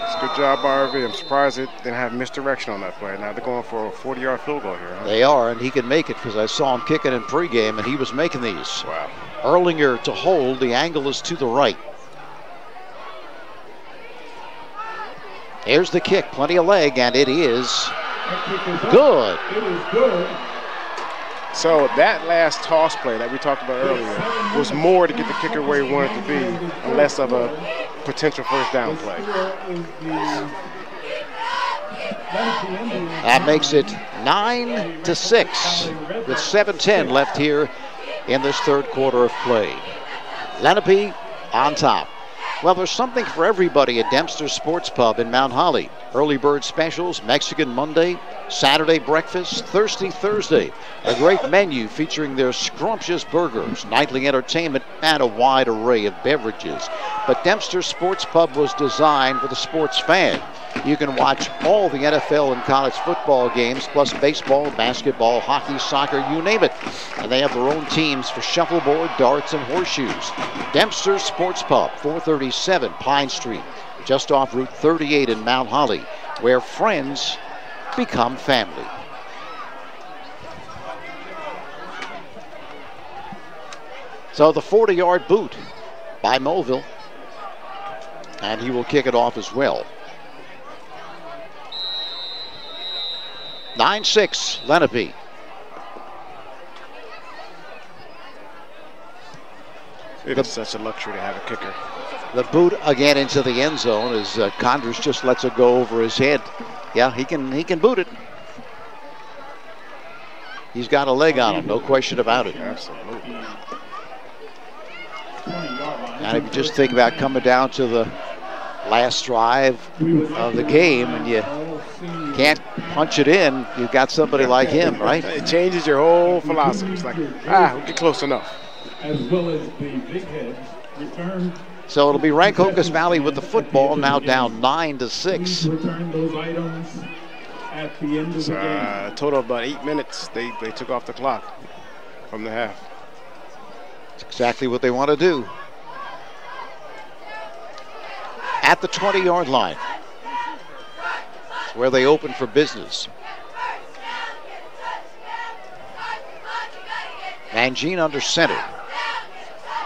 It's a good job by RV. I'm surprised they didn't have misdirection on that play. Now they're going for a 40-yard field goal here. Huh?
They are, and he can make it because I saw him kicking in pregame, and he was making these.
Wow.
Erlinger to hold. The angle is to the right. Here's the kick. Plenty of leg, and it is good.
It is good.
So that last toss play that we talked about earlier was more to get the kicker where he wanted to be and less of a potential first down play.
That makes it 9-6 with 7:10 left here in this third quarter of play. Lenape on top. Well, there's something for everybody at Dempster Sports Pub in Mount Holly. Early bird specials, Mexican Monday, Saturday breakfast, Thirsty Thursday. A great menu featuring their scrumptious burgers, nightly entertainment, and a wide array of beverages. But Dempster Sports Pub was designed for the sports fan. You can watch all the NFL and college football games, plus baseball, basketball, hockey, soccer, you name it. And they have their own teams for shuffleboard, darts, and horseshoes. Dempster Sports Pub, 437 Pine Street, just off Route 38 in Mount Holly, where friends become family. So the 40-yard boot by Mulville, and he will kick it off as well. 9-6 Lenape.
It is such a luxury to have a kicker.
The boot again into the end zone as Condors just lets it go over his head. Yeah, he can boot it. He's got a leg on him, no question about it.
Absolutely.
And if you just think about coming down to the last drive of the game and you can't punch it in, you've got somebody like him, right?
It changes your whole philosophy. It's like, we get close enough.
As well as the big heads return.
So it'll be Rancocas Valley with the football, now down 9-6.
Return those items at the end of the game.
A total of about 8 minutes they took off the clock from the half.
That's exactly what they want to do. At the 20-yard line, where they open for business. Mangine under center.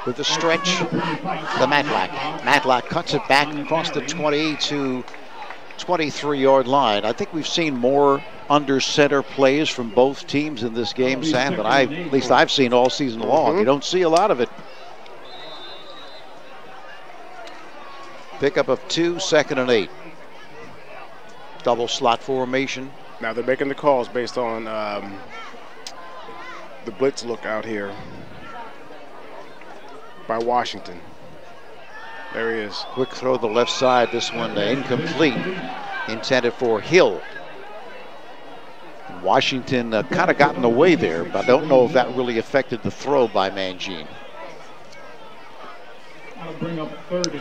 With the stretch, the Matlack. Matlack cuts it back across the 20 to 23-yard line. I think we've seen more under center plays from both teams in this game, Sam, than at least I've seen all season long. You don't see a lot of it. Pickup of 2, 2nd and 8. Double slot formation.
Now they're making the calls based on the blitz look out here by Washington. There he is.
Quick throw to the left side. This one incomplete. Intended for Hill. Washington kind of got in the way there, but I don't know if that really affected the throw by Mangine.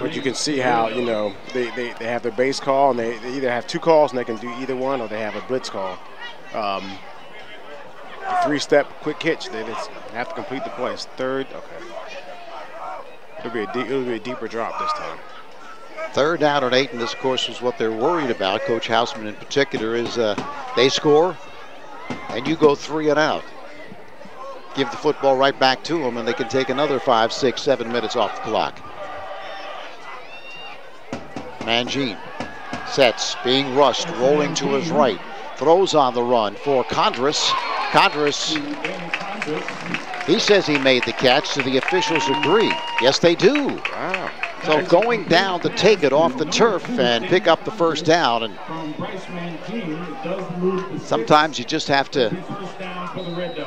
But you can see how, you know, they have their base call, and they either have 2 calls and they can do either one, or they have a blitz call. The 3-step quick hitch, they just have to complete the play. It's 3rd, okay. It'll be a deeper drop this time.
3rd down and 8, and this, of course, is what they're worried about. Coach Houseman in particular is they score, and you go 3 and out. Give the football right back to them, and they can take another 5, 6, 7 minutes off the clock. Mangine sets, being rushed, rolling to his right. Throws on the run for Condris. Condris, he says he made the catch, so the officials agree. Yes, they do.
Wow.
So going down to take it off the turf and pick up the first down. And sometimes you just have to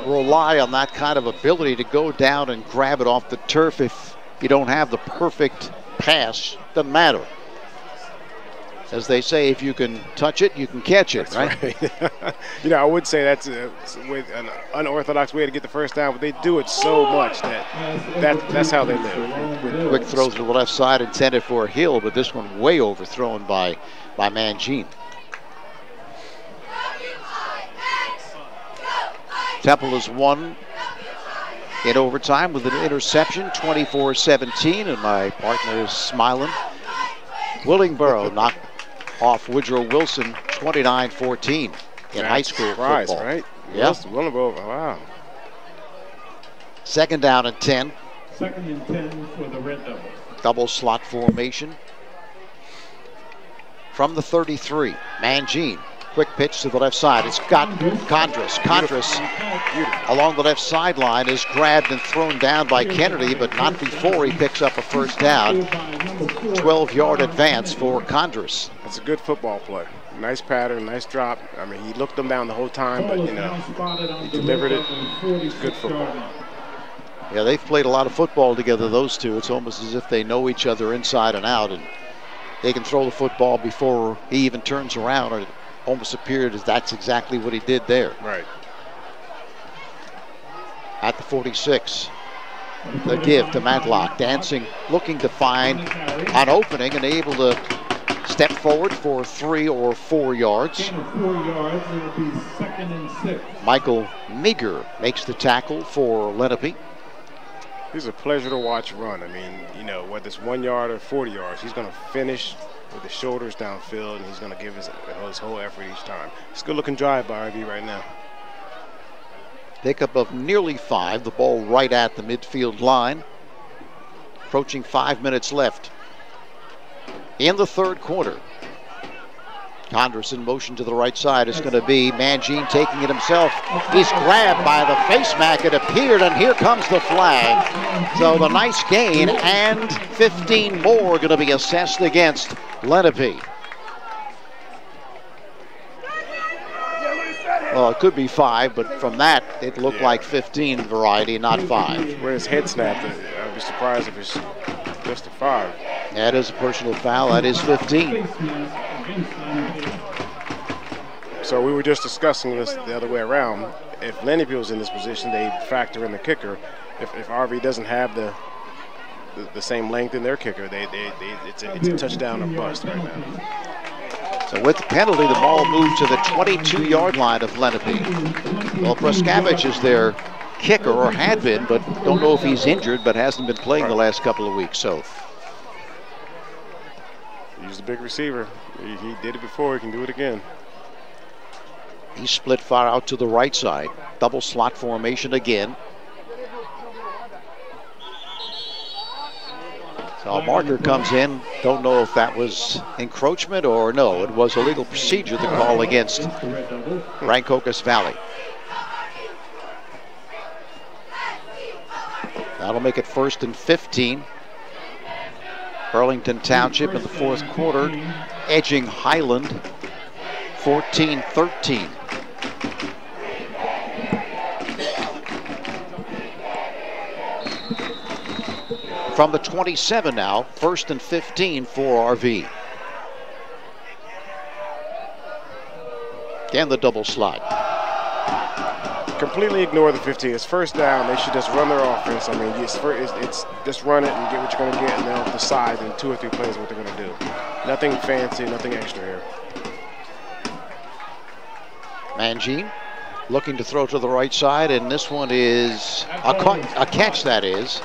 rely on that kind of ability to go down and grab it off the turf. If you don't have the perfect pass, doesn't matter. As they say, if you can touch it, you can catch it, right?
You know, I would say that's an unorthodox way to get the first down, but they do it so much that's how they live.
Quick throw to the left side intended for a Hill, but this one way overthrown by Mangine. Temple has won in overtime with an interception, 24-17, and my partner is smiling. Willingboro knocked off Woodrow Wilson 29-14 in high school football.
Right?
Yeah.
Willingboro, wow.
Second down and 10.
Second and 10 for the Red Devils.
Double slot formation. From the 33, Mangine. Quick pitch to the left side. It's got Condris. Condris along the left sideline is grabbed and thrown down by Kennedy, but not before he picks up a first down. 12-yard advance for Condris.
That's a good football play. Nice pattern, nice drop. I mean, he looked them down the whole time, but, you know, he delivered it. Good football.
Yeah, they've played a lot of football together, those two. It's almost as if they know each other inside and out, and they can throw the football before he even turns around. Or it almost appeared as that's exactly what he did there.
Right.
At the 46, the give to Matlock. Dancing, looking to find an opening and able to step forward for 3 or 4 yards.
Gain of 4 yards, it'll be second and 6.
Michael Meager makes the tackle for Lenape.
He's a pleasure to watch run. I mean, you know, whether it's 1 yard or 40 yards, he's going to finish with his shoulders downfield, and he's going to give his whole effort each time. It's a good-looking drive by RV right now.
Pickup of nearly 5, the ball right at the midfield line. Approaching 5 minutes left in the third quarter. Condris in motion to the right side. It's going to be Mangine taking it himself. He's grabbed by the face mask, it appeared, and here comes the flag. So the nice gain, and 15 more going to be assessed against Lenape. Well, it could be 5, but from that, it looked like 15 variety, not 5.
Where his head snapped, I'd be surprised if it's just a 5.
That is a personal foul. That is 15.
So we were just discussing this the other way around. If Lenape was in this position, they factor in the kicker. If RV doesn't have the same length in their kicker, it's a touchdown or bust right now.
So with the penalty, the ball moved to the 22-yard line of Lenape. Well, Preskavich is their kicker, or had been, but don't know if he's injured, but hasn't been playing the last couple of weeks. So
he's a big receiver. He did it before. He can do it again.
He's split far out to the right side. Double slot formation again. So a marker comes in. Don't know if that was encroachment or no. It was a legal procedure, the call against Rancocas Valley. That'll make it 1st and 15. Burlington Township in the fourth quarter, edging Highland 14-13. From the 27 now, 1st and 15 for RV. Again, the double slide.
Completely ignore the 15. It's first down. They should just run their offense. I mean, it's just run it and get what you're going to get, and they'll decide in 2 or 3 plays what they're going to do. Nothing fancy, nothing extra here.
Mangine looking to throw to the right side, and this one is a catch, that is.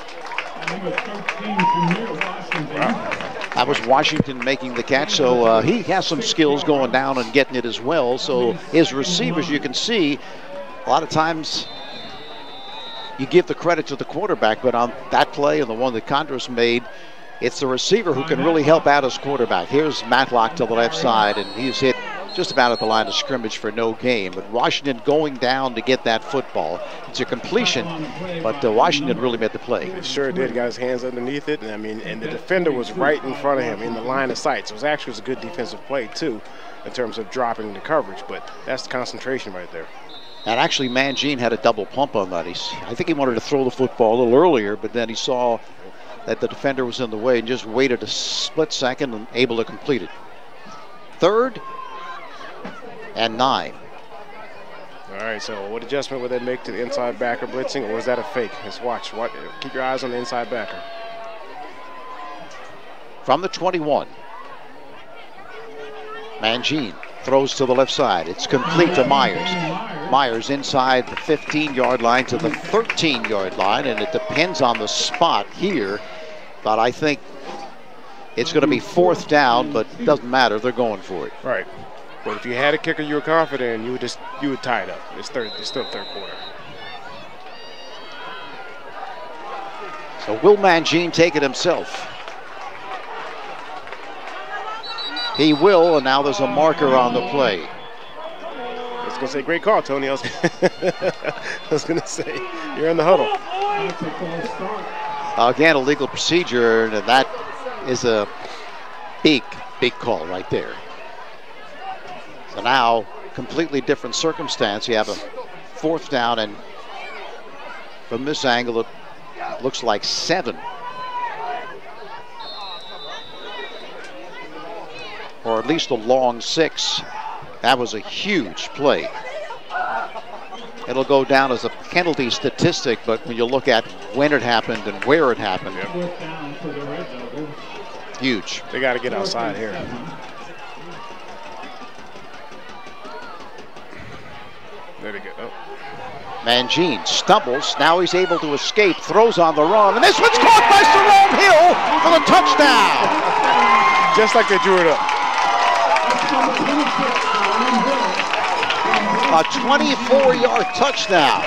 That was Washington making the catch, so he has some skills going down and getting it as well. So his receivers, you can see, a lot of times you give the credit to the quarterback, but on that play and the one that Condris made, it's the receiver who can really help out his quarterback. Here's Matlock to the left side, and he's hit just about at the line of scrimmage for no gain. But Washington going down to get that football. It's a completion, but Washington really made the play.
It sure did. Got his hands underneath it, and I mean, and the defender was right in front of him in the line of sight. So it was a good defensive play too, in terms of dropping the coverage. But that's the concentration right there.
And actually, Mangine had a double pump on that. I think he wanted to throw the football a little earlier, but then he saw that the defender was in the way and just waited a split second and able to complete it. 3rd and 9.
All right, so what adjustment would that make to the inside backer blitzing, or was that a fake? Let's watch. Keep your eyes on the inside backer.
From the 21. Mangine throws to the left side. It's complete to Myers. Myers inside the 15-yard line to the 13-yard line, and it depends on the spot here, but I think it's going to be 4th down, but it doesn't matter. They're going for it.
Right. But if you had a kicker you were confident in, you would tie it up. It's still 3rd quarter.
So will Mangine take it himself? He will, and now there's a marker on the play.
I was going to say, great call, Tony. I was going to say, you're in the huddle.
Again, a legal procedure, and that is a big call right there. So now, completely different circumstance. You have a 4th down, and from this angle, it looks like 7. Or at least a long 6. That was a huge play. It'll go down as a penalty statistic, but when you look at when it happened and where it happened, huge.
They got to get outside here. There we go. Oh.
Mangine stumbles. Now he's able to escape. Throws on the run. And this one's caught by Jerome Hill for the touchdown.
Just like they drew it up.
A 24-yard touchdown.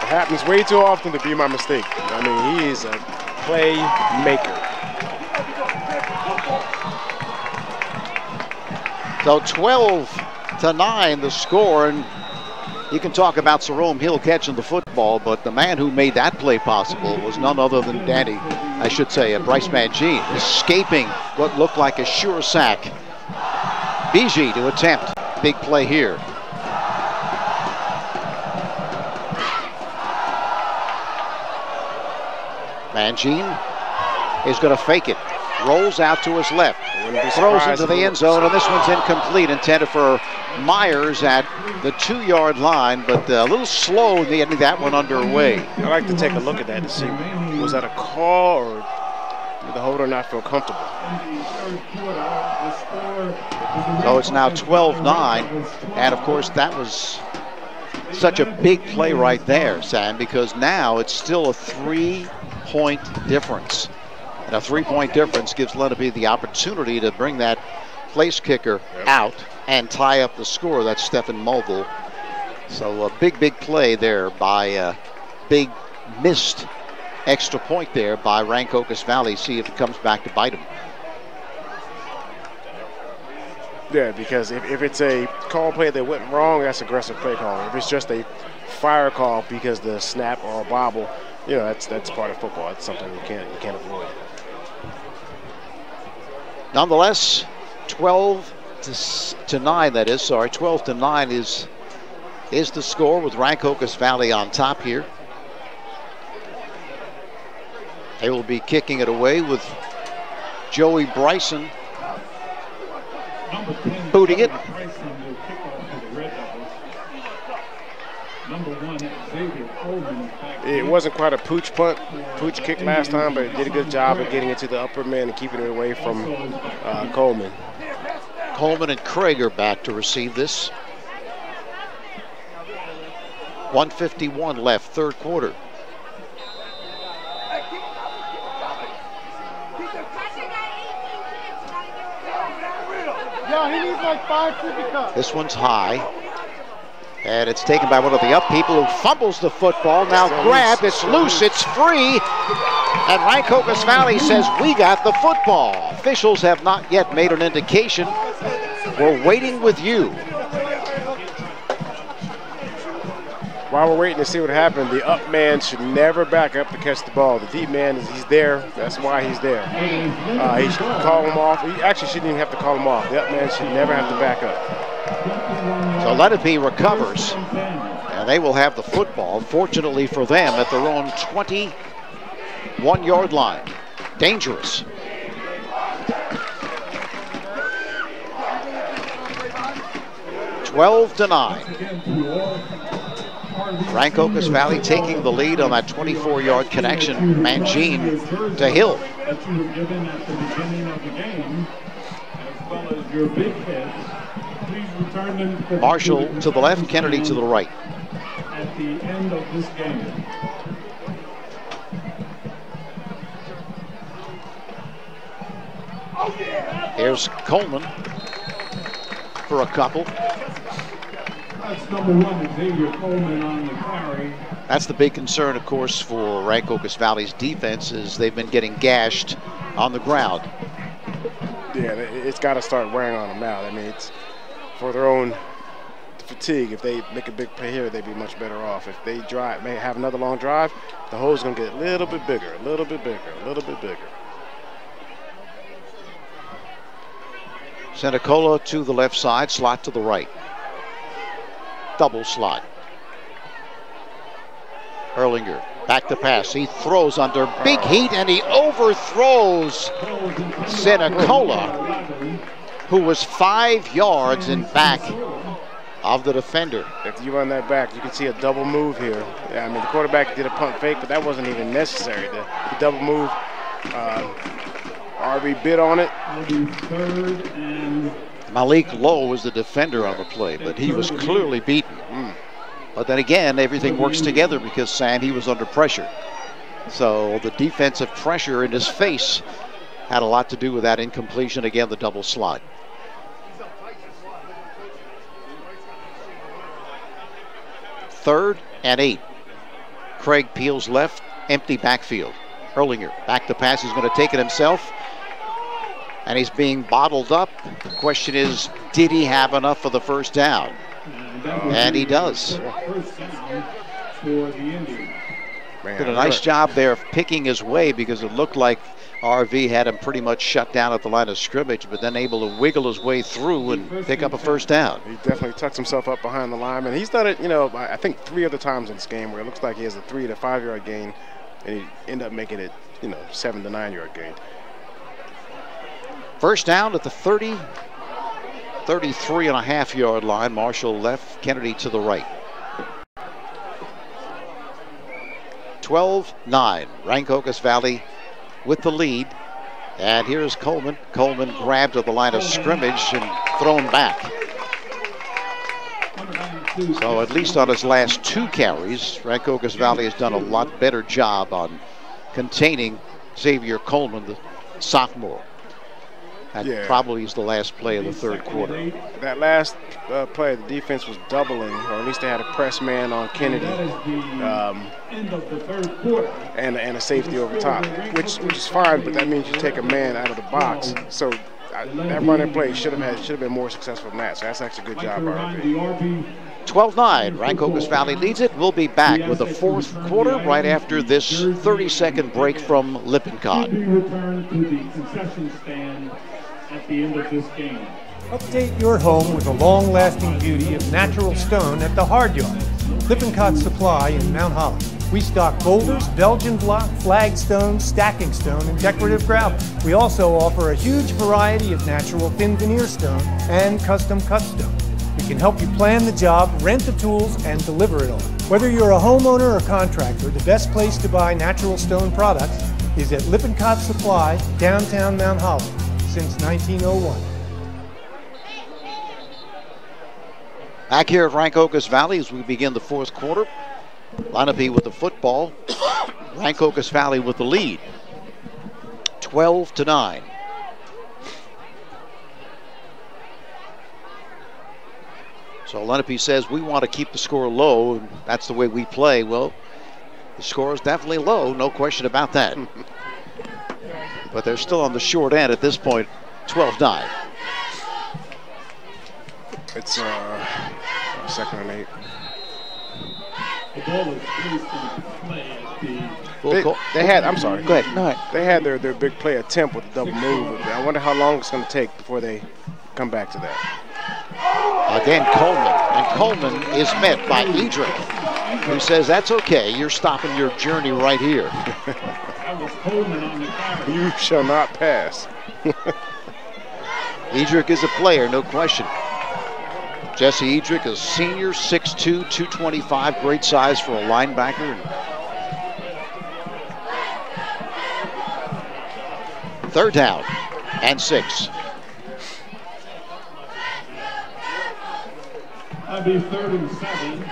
It happens way too often to be my mistake. I mean, he is a playmaker.
So 12-9 the score, and you can talk about Jerome Hill catching the football, but the man who made that play possible was none other than Bryce Mangine, escaping what looked like a sure sack. BG to attempt big play here. Mangine is going to fake it. Rolls out to his left. Throws into the end zone, and this one's incomplete, intended for Myers at the 2-yard line, but a little slow in getting that one underway.
I'd like to take a look at that to see, was that a call or did the holder not feel comfortable?
So it's now 12-9, and of course that was such a big play right there, Sam, because now it's still a 3-point difference. And a 3-point difference gives Lenape the opportunity to bring that place kicker out and tie up the score. That's Stephen Mulville. So a big play there by a big missed extra point there by Rancocas Valley. See if it comes back to bite them.
Yeah, because if it's a call play that went wrong, that's aggressive play calling. If it's just a fire call because the snap or a bobble, you know, that's part of football. That's something you can't avoid.
Nonetheless, 12-9, that is, sorry, 12-9 is the score with Rancocas Valley on top here. They will be kicking it away with Joey Bryson booting it.
It wasn't quite a pooch kick last time, but it did a good job of getting it to the upper man and keeping it away from Coleman.
Coleman and Craig are back to receive this. 1:51 left, 3rd quarter.
Yeah, he needs like 5 sippy cups.
This one's high. And it's taken by one of the up people who fumbles the football. Now grabbed, it's loose, it's free. And Rancocas Valley says, we got the football. Officials have not yet made an indication. We're waiting with you.
While we're waiting to see what happened, the up man should never back up to catch the ball. The deep man, he's there. That's why he's there. He should call him off. He actually shouldn't even have to call him off. The up man should never have to back up.
So Lenape recovers, and they will have the football, fortunately for them, at their own 21-yard line. Dangerous. 12-9. Rancocas Valley taking the lead on that 24-yard connection. Mangine to Hill.
That you were given at the beginning of the game, as well as your big hits. Please return them to
Marshall to the left, Kennedy to the right.
At the end of this game.
Here's Coleman for a couple.
That's number 1, Xavier Coleman on the carry.
That's the big concern, of course, for Rancocas Valley's defense is they've been getting gashed on the ground.
Yeah, it's got to start wearing on them out. I mean, it's for their own fatigue. If they make a big play here, they'd be much better off. If they may have another long drive, the hole's going to get a little bit bigger, a little bit bigger, a little bit bigger.
Senicola to the left side, slot to the right. Double slot. Erlinger, back to pass. He throws under big heat and he overthrows Senicola, who was 5 yards in back of the defender.
If you run that back, you can see a double move here. I mean, the quarterback did a punt fake, but that wasn't even necessary. The double move, RB bid on it.
Malik Lowe was the defender on the play, but he was clearly beaten. But then again, everything works together because Sam, he was under pressure. So the defensive pressure in his face had a lot to do with that incompletion. Again, the double slot. Third and 8. Craig peels left, empty backfield. Erlinger back to pass. He's going to take it himself. And he's being bottled up. The question is, did he have enough for the first down? And he does. Did a nice job there of picking his way because it looked like RV had him pretty much shut down at the line of scrimmage, but then able to wiggle his way through and pick up a first down.
He definitely tucks himself up behind the lineman. He's done it, you know, I think 3 other times in this game where it looks like he has a 3 to 5 yard gain, and he end up making it, you know, 7 to 9 yard gain.
First down at the 30, 33.5 yard line. Marshall left, Kennedy to the right. 12-9, Rancocas Valley with the lead. And here's Coleman. Coleman grabbed at the line of scrimmage and thrown back. So at least on his last 2 carries, Rancocas Valley has done a lot better job on containing Xavier Coleman, the sophomore. That probably is the last play of the third quarter.
That last play, the defense was doubling, or at least they had a press man on Kennedy, and a safety over top, which is fine, but that means you take a man out of the box. So that running play should have been more successful than that. So that's actually a good job, RB.
12-9, Rancocas Valley leads it. We'll be back with the fourth quarter right after this 30-second break from Lippincott.
Return to the concession stand at the end of this game.
Update your home with the long-lasting beauty of natural stone at the Hard Yard. Lippincott Supply in Mount Holly. We stock boulders, Belgian block, flagstone, stacking stone, and decorative gravel. We also offer a huge variety of natural thin veneer stone and custom cut stone. We can help you plan the job, rent the tools, and deliver it all. Whether you're a homeowner or contractor, the best place to buy natural stone products is at Lippincott Supply, downtown Mount Holly, since 1901.
Back here at Rancocas Valley as we begin the fourth quarter. Lenape with the football. Rancocas Valley with the lead. 12-9. So Lenape says we want to keep the score low, and that's the way we play. Well, the score is definitely low, no question about that. But they're still on the short end at this point, 12-9.
It's 2nd and 8.
The ball is placed in play at the...
They had, I'm sorry.
Go ahead. No,
they had their big play attempt with the double move. I wonder how long it's going to take before they come back to that.
Again, Coleman. And Coleman is met by Edric, who says, that's okay. You're stopping your journey right here.
That was Coleman on the carry.
You shall not pass.
Edric is a player, no question. Jesse Edrick, a senior, 6'2", 225, great size for a linebacker. Third down and 6.
That'll be 3rd and 7.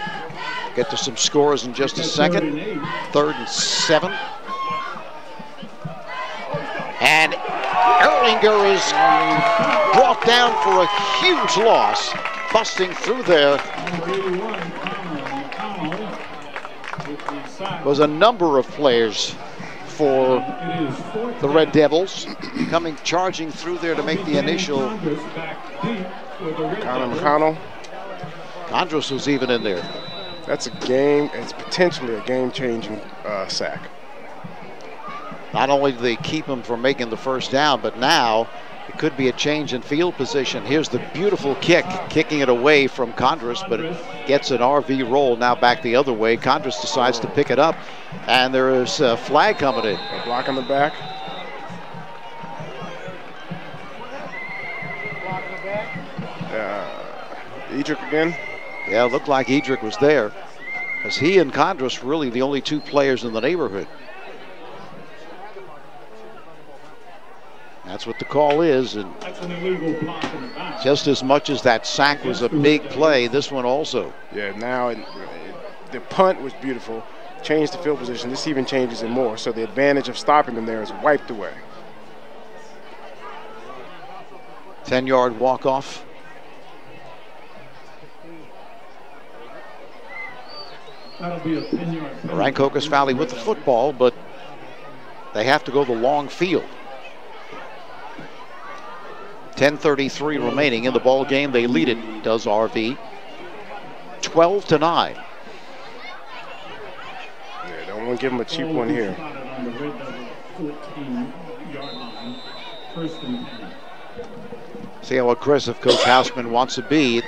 Get to some scores in just a second. 3rd and 7. And Erlinger is brought down for a huge loss, busting through there. Was a number of players for the Red Devils coming charging through there to make the initial.
McConnell.
Condros was even in there.
That's a game. It's potentially a game-changing sack.
Not only do they keep him from making the first down, but now it could be a change in field position. Here's the beautiful kick, kicking it away from Condros, but it gets an RV roll now back the other way. Condros decides to pick it up, and there is a flag coming in.
A block on the back. Edrick again.
Yeah, it looked like Edrick was there, because he and Condros really the only 2 players in the neighborhood. That's what the call is, and
That's an illegal block in the back.
just as much as that sack was a big play, this one also.
Yeah, now the punt was beautiful. Changed the field position. This even changes it more. So the advantage of stopping them there is wiped away.
10-yard walk-off.
That'll be a 10-yard.
Rancocas Valley with the football, but they have to go the long field. 10:33 remaining in the ball game. They lead it, does RV. 12-9.
Yeah, don't want to give them a cheap one here.
On the Red Devil 14-yard line. 1st and 10.
See how aggressive Coach Houseman wants to be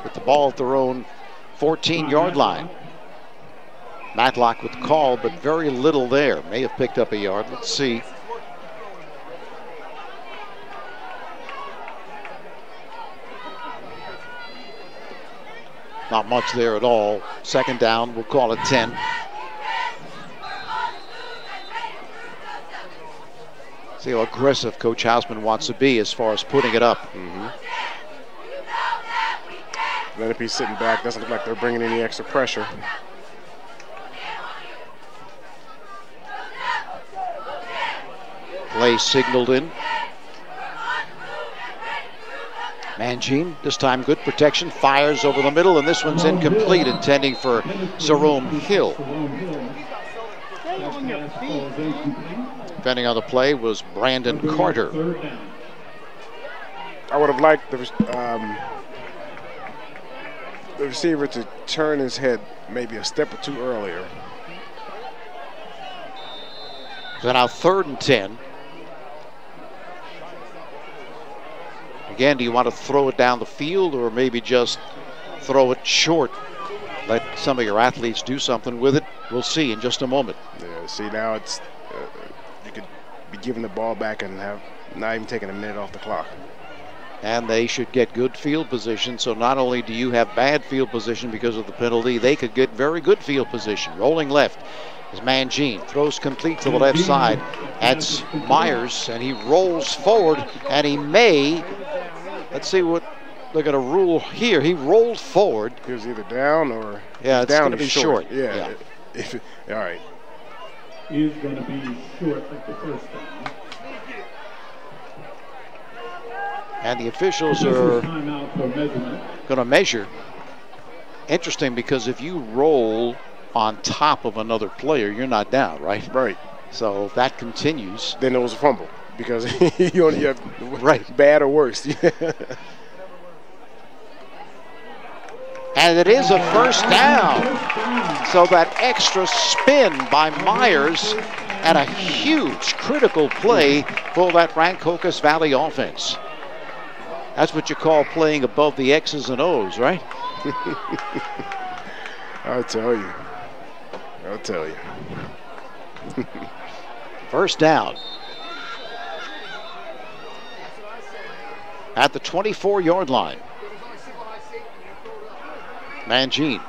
with the ball at their own 14-yard line. Matlock with the call, but very little there. May have picked up a yard. Let's see. Not much there at all. 2nd down, we'll call it 10. See how aggressive Coach Houseman wants to be as far as putting it up.
Lenape sitting back. Doesn't look like they're bringing any extra pressure.
Play signaled in. Mangine, this time good protection, fires over the middle, and this one's incomplete, intending for Jerome Hill. Depending on the play was Brandon Carter.
I would have liked the receiver to turn his head maybe a step or 2 earlier.
So now 3rd and 10. Again, do you want to throw it down the field or maybe just throw it short? Let some of your athletes do something with it. We'll see in just a moment.
Yeah, see now it's you could be giving the ball back and have not even taking a minute off the clock.
And they should get good field position. So not only do you have bad field position because of the penalty, they could get very good field position. Rolling left is Mangine. Throws complete to the left side. That's Myers, and he rolls forward, and he may. Let's see what they're going to rule here. He rolled forward.
He was either down or
it's
down
going to be short.
Yeah. All right.
He is going to be short at the 1st down.
And the officials are going to measure. Interesting, because if you roll on top of another player, you're not down, right?
Right.
So if that continues.
Then it was a fumble because you only have bad or worse.
And it is a 1st down. So that extra spin by Myers and a huge critical play for that Rancocas Valley offense. That's what you call playing above the X's and O's, right?
I'll tell you.
1st down. At the 24-yard line. Mangine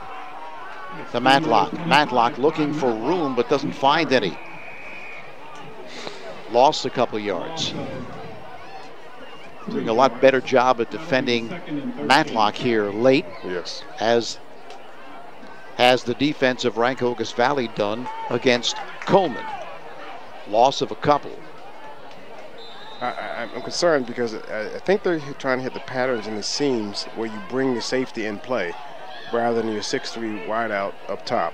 to Matlock. Matlock looking for room but doesn't find any. Lost a couple yards. Doing a lot better job at defending Matlock here late.
Yes.
As has the defense of Rancocas Valley done against Coleman. Loss of a couple.
I'm concerned because I think they're trying to hit the patterns in the seams where you bring the safety in play rather than your 6-3 wideout up top.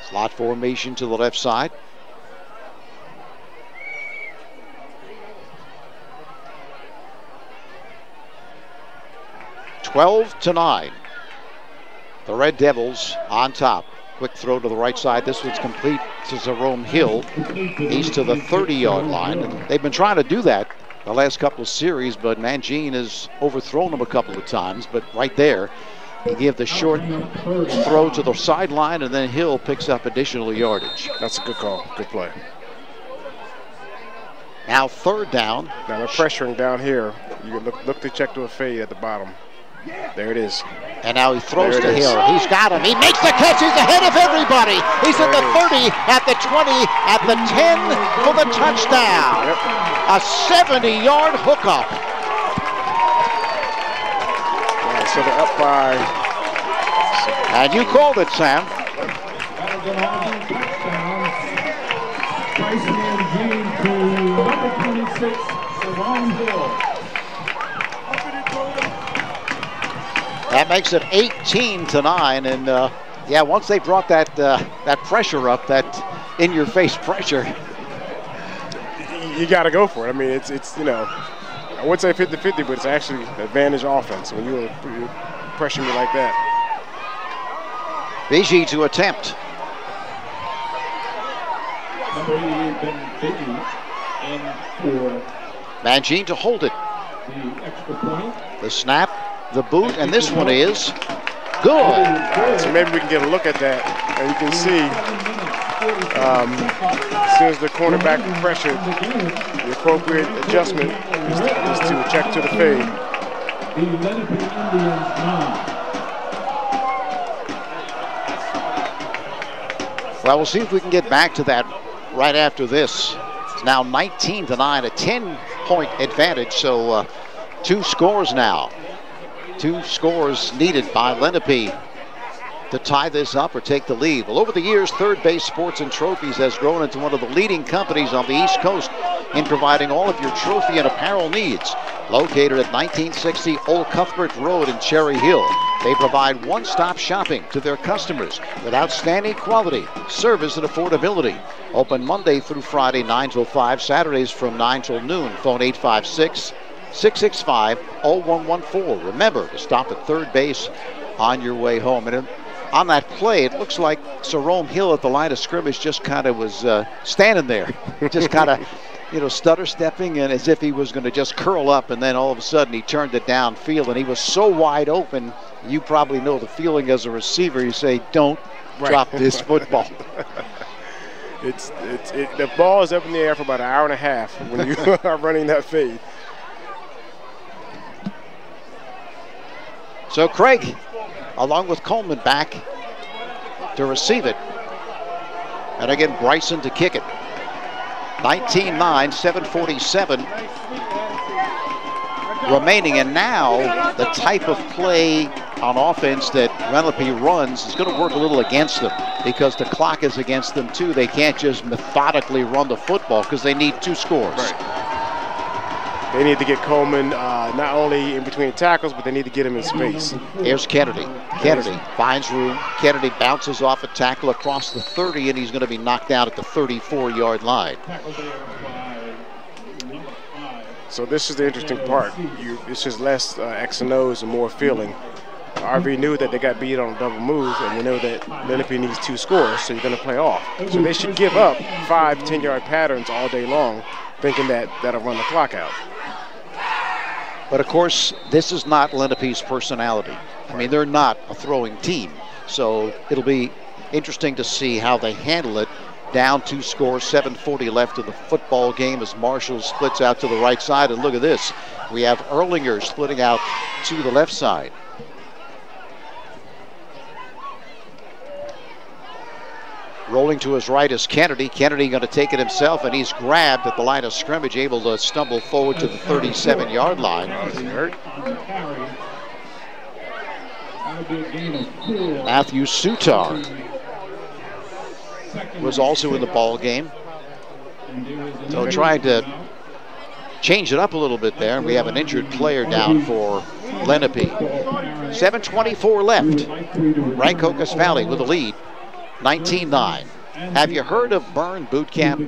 Slot formation to the left side. (12-9). The Red Devils on top. Quick throw to the right side. This one's complete to Jerome Hill. He's to the 30-yard line. And they've been trying to do that the last couple of series, but Mangine has overthrown him a couple of times. But right there, he gave the short throw to the sideline, and then Hill picks up additional yardage.
That's a good call. Good play.
Now 3rd down.
Now they're pressuring down here. You can look to check to a fade at the bottom. There it is.
And now he throws to Hill. He's got him. He makes the catch. He's ahead of everybody. He's at the 30, at the 20, at the 10 for the touchdown.
Yep.
A 70-yard hookup.
Yeah, so they're up by.
And you called it, Sam. That makes it 18-9, and yeah, once they brought that that pressure up, that in-your-face pressure,
you got to go for it. I mean, it's you know, I wouldn't say 50-50, but it's actually advantage offense when you pressure me like that.
Vigi to attempt. Mangine to hold it. The snap. The boot, and this one is good.
So maybe we can get a look at that, and you can see as soon as the cornerback pressured, the appropriate adjustment is to check to the fade.
Well, we'll see if we can get back to that right after this. It's now 19-9, a 10-point advantage, so 2 scores now. 2 scores needed by Lenape to tie this up or take the lead. Well, over the years, Third Base Sports and Trophies has grown into one of the leading companies on the East Coast in providing all of your trophy and apparel needs. Located at 1960 Old Cuthbert Road in Cherry Hill, they provide one-stop shopping to their customers with outstanding quality, service, and affordability. Open Monday through Friday, 9 till 5, Saturdays from 9 till noon. Phone 856-665-0114. Remember to stop at third base on your way home. And on that play, it looks like Jerome Hill at the line of scrimmage just kind of was standing there, just kind of, stutter stepping, and as if he was going to just curl up, and then all of a sudden he turned it downfield, and he was so wide open. You probably know the feeling as a receiver. You say, don't drop this football.
The ball is up in the air for about an hour and a half when you are running that fade.
So Craig, along with Coleman, back to receive it. And again, Bryson to kick it. 19-9, 7:47 remaining. And now the type of play on offense that Lenape runs is going to work a little against them, because the clock is against them too. They can't just methodically run the football because they need 2 scores.
Right. They need to get Coleman not only in between tackles, but they need to get him in space.
Here's Kennedy. Kennedy finds room. Kennedy bounces off a tackle across the 30, and he's going to be knocked down at the 34-yard line.
So this is the interesting part. It's just less X and O's and more feeling. RV knew that they got beat on a double move, and they know that Lenape needs 2 scores, so you're going to play off. So they should give up 5 10-yard patterns all day long, thinking that that'll run the clock out.
But of course, this is not Lenape's personality. I mean, they're not a throwing team. So it'll be interesting to see how they handle it. Down 2 scores, 7:40 left in the football game as Marshall splits out to the right side. And look at this. We have Erlinger splitting out to the left side. Rolling to his right is Kennedy. Kennedy going to take it himself, and he's grabbed at the line of scrimmage, able to stumble forward to the 37-yard line. Matthew Sutar was also in the ball game. So trying to change it up a little bit there, and we have an injured player down for Lenape. 7:24 left. Rancocas Valley with a lead, 19-9. Have you heard of Burn Boot Camp?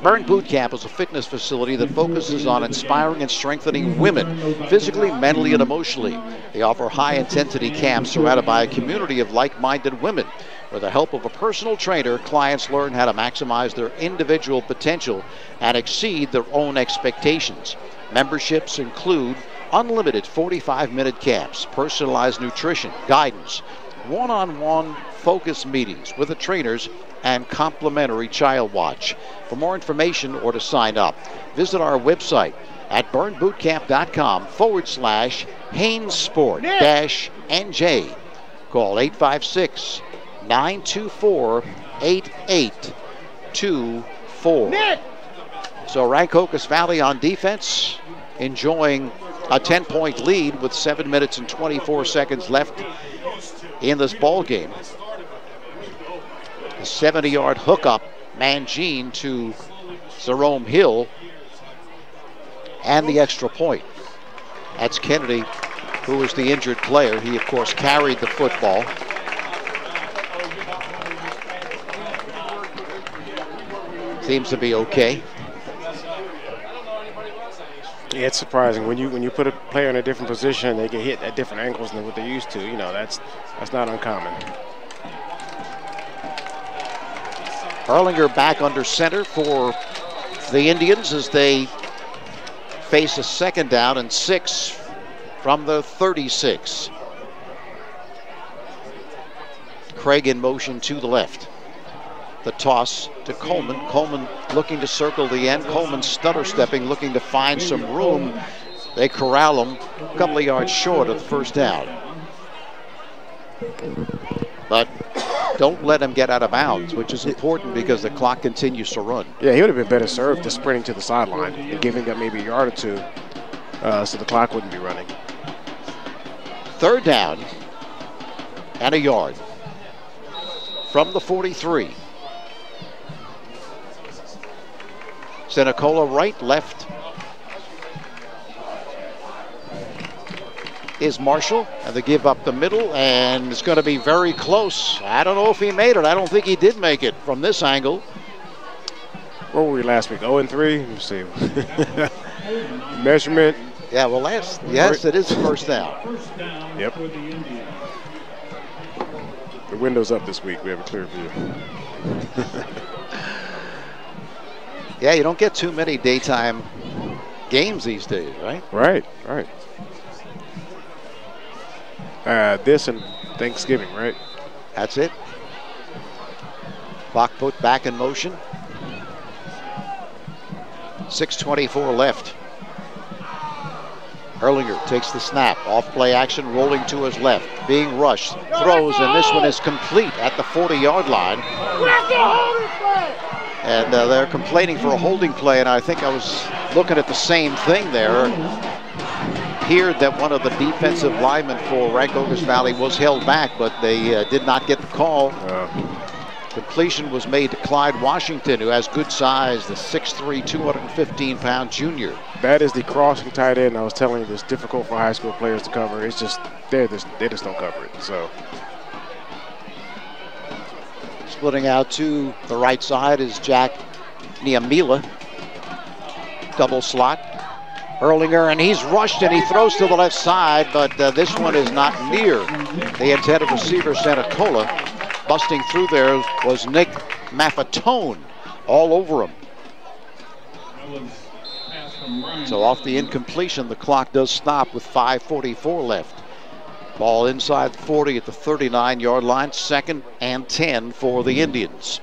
Burn Boot Camp is a fitness facility that focuses on inspiring and strengthening women physically, mentally, and emotionally. They offer high-intensity camps surrounded by a community of like-minded women. With the help of a personal trainer, clients learn how to maximize their individual potential and exceed their own expectations. Memberships include unlimited 45-minute camps, personalized nutrition, guidance, one-on-one focus meetings with the trainers, and complimentary child watch. For more information or to sign up, visit our website at burnbootcamp.com/HaynesSport-NJ. Call 856-924-8824. So Rancocas Valley on defense, enjoying a 10-point lead with 7 minutes and 24 seconds left in this ball game. A 70-yard hookup, Mangine to Jerome Hill, and the extra point. That's Kennedy, who was the injured player. He, of course, carried the football. Seems to be okay.
Yeah, it's surprising when you put a player in a different position, they get hit at different angles than what they're used to. You know, that's not uncommon.
Erlinger back under center for the Indians as they face a 2nd down and 6 from the 36. Craig in motion to the left. The toss to Coleman. Coleman looking to circle the end. Coleman stutter stepping, looking to find some room. They corral him a couple of yards short of the 1st down. But don't let him get out of bounds, which is important because the clock continues to run.
Yeah, he would have been better served just sprinting to the sideline and giving up maybe a yard or two so the clock wouldn't be running.
3rd down and a yard from the 43. Senecola right, left is Marshall, and they give up the middle, and it's going to be very close. I don't know if he made it. I don't think he did make it from this angle.
Where were we last week? 0-3? Let me see. Measurement.
Yeah, well, yes, it is the 1st down.
Yep. The window's up this week. We have a clear view.
Yeah, you don't get too many daytime games these days, right?
Right. This and Thanksgiving, right?
That's it. Clock put back in motion. 6:24 left. Erlinger takes the snap. Off play action, rolling to his left. Being rushed. Throws, and this one is complete at the 40-yard line. And they're complaining for a holding play, and I think I was looking at the same thing there. Appeared that one of the defensive linemen for Rancocas Valley was held back, but they did not get the call. Completion was made to Clyde Washington, who has good size, the 6'3", 215-pound junior.
That is the crossing tight end. I was telling you, it's difficult for high school players to cover. It's just they just don't cover it. So
splitting out to the right side is Jack Niamila. Double slot. Erlinger, and he's rushed and he throws to the left side, but this one is not near the intended receiver, Senecola. Busting through there was Nick Maffetone, all over him. So off the incompletion, the clock does stop with 5:44 left. Ball inside 40 at the 39-yard line, 2nd and 10 for the Indians.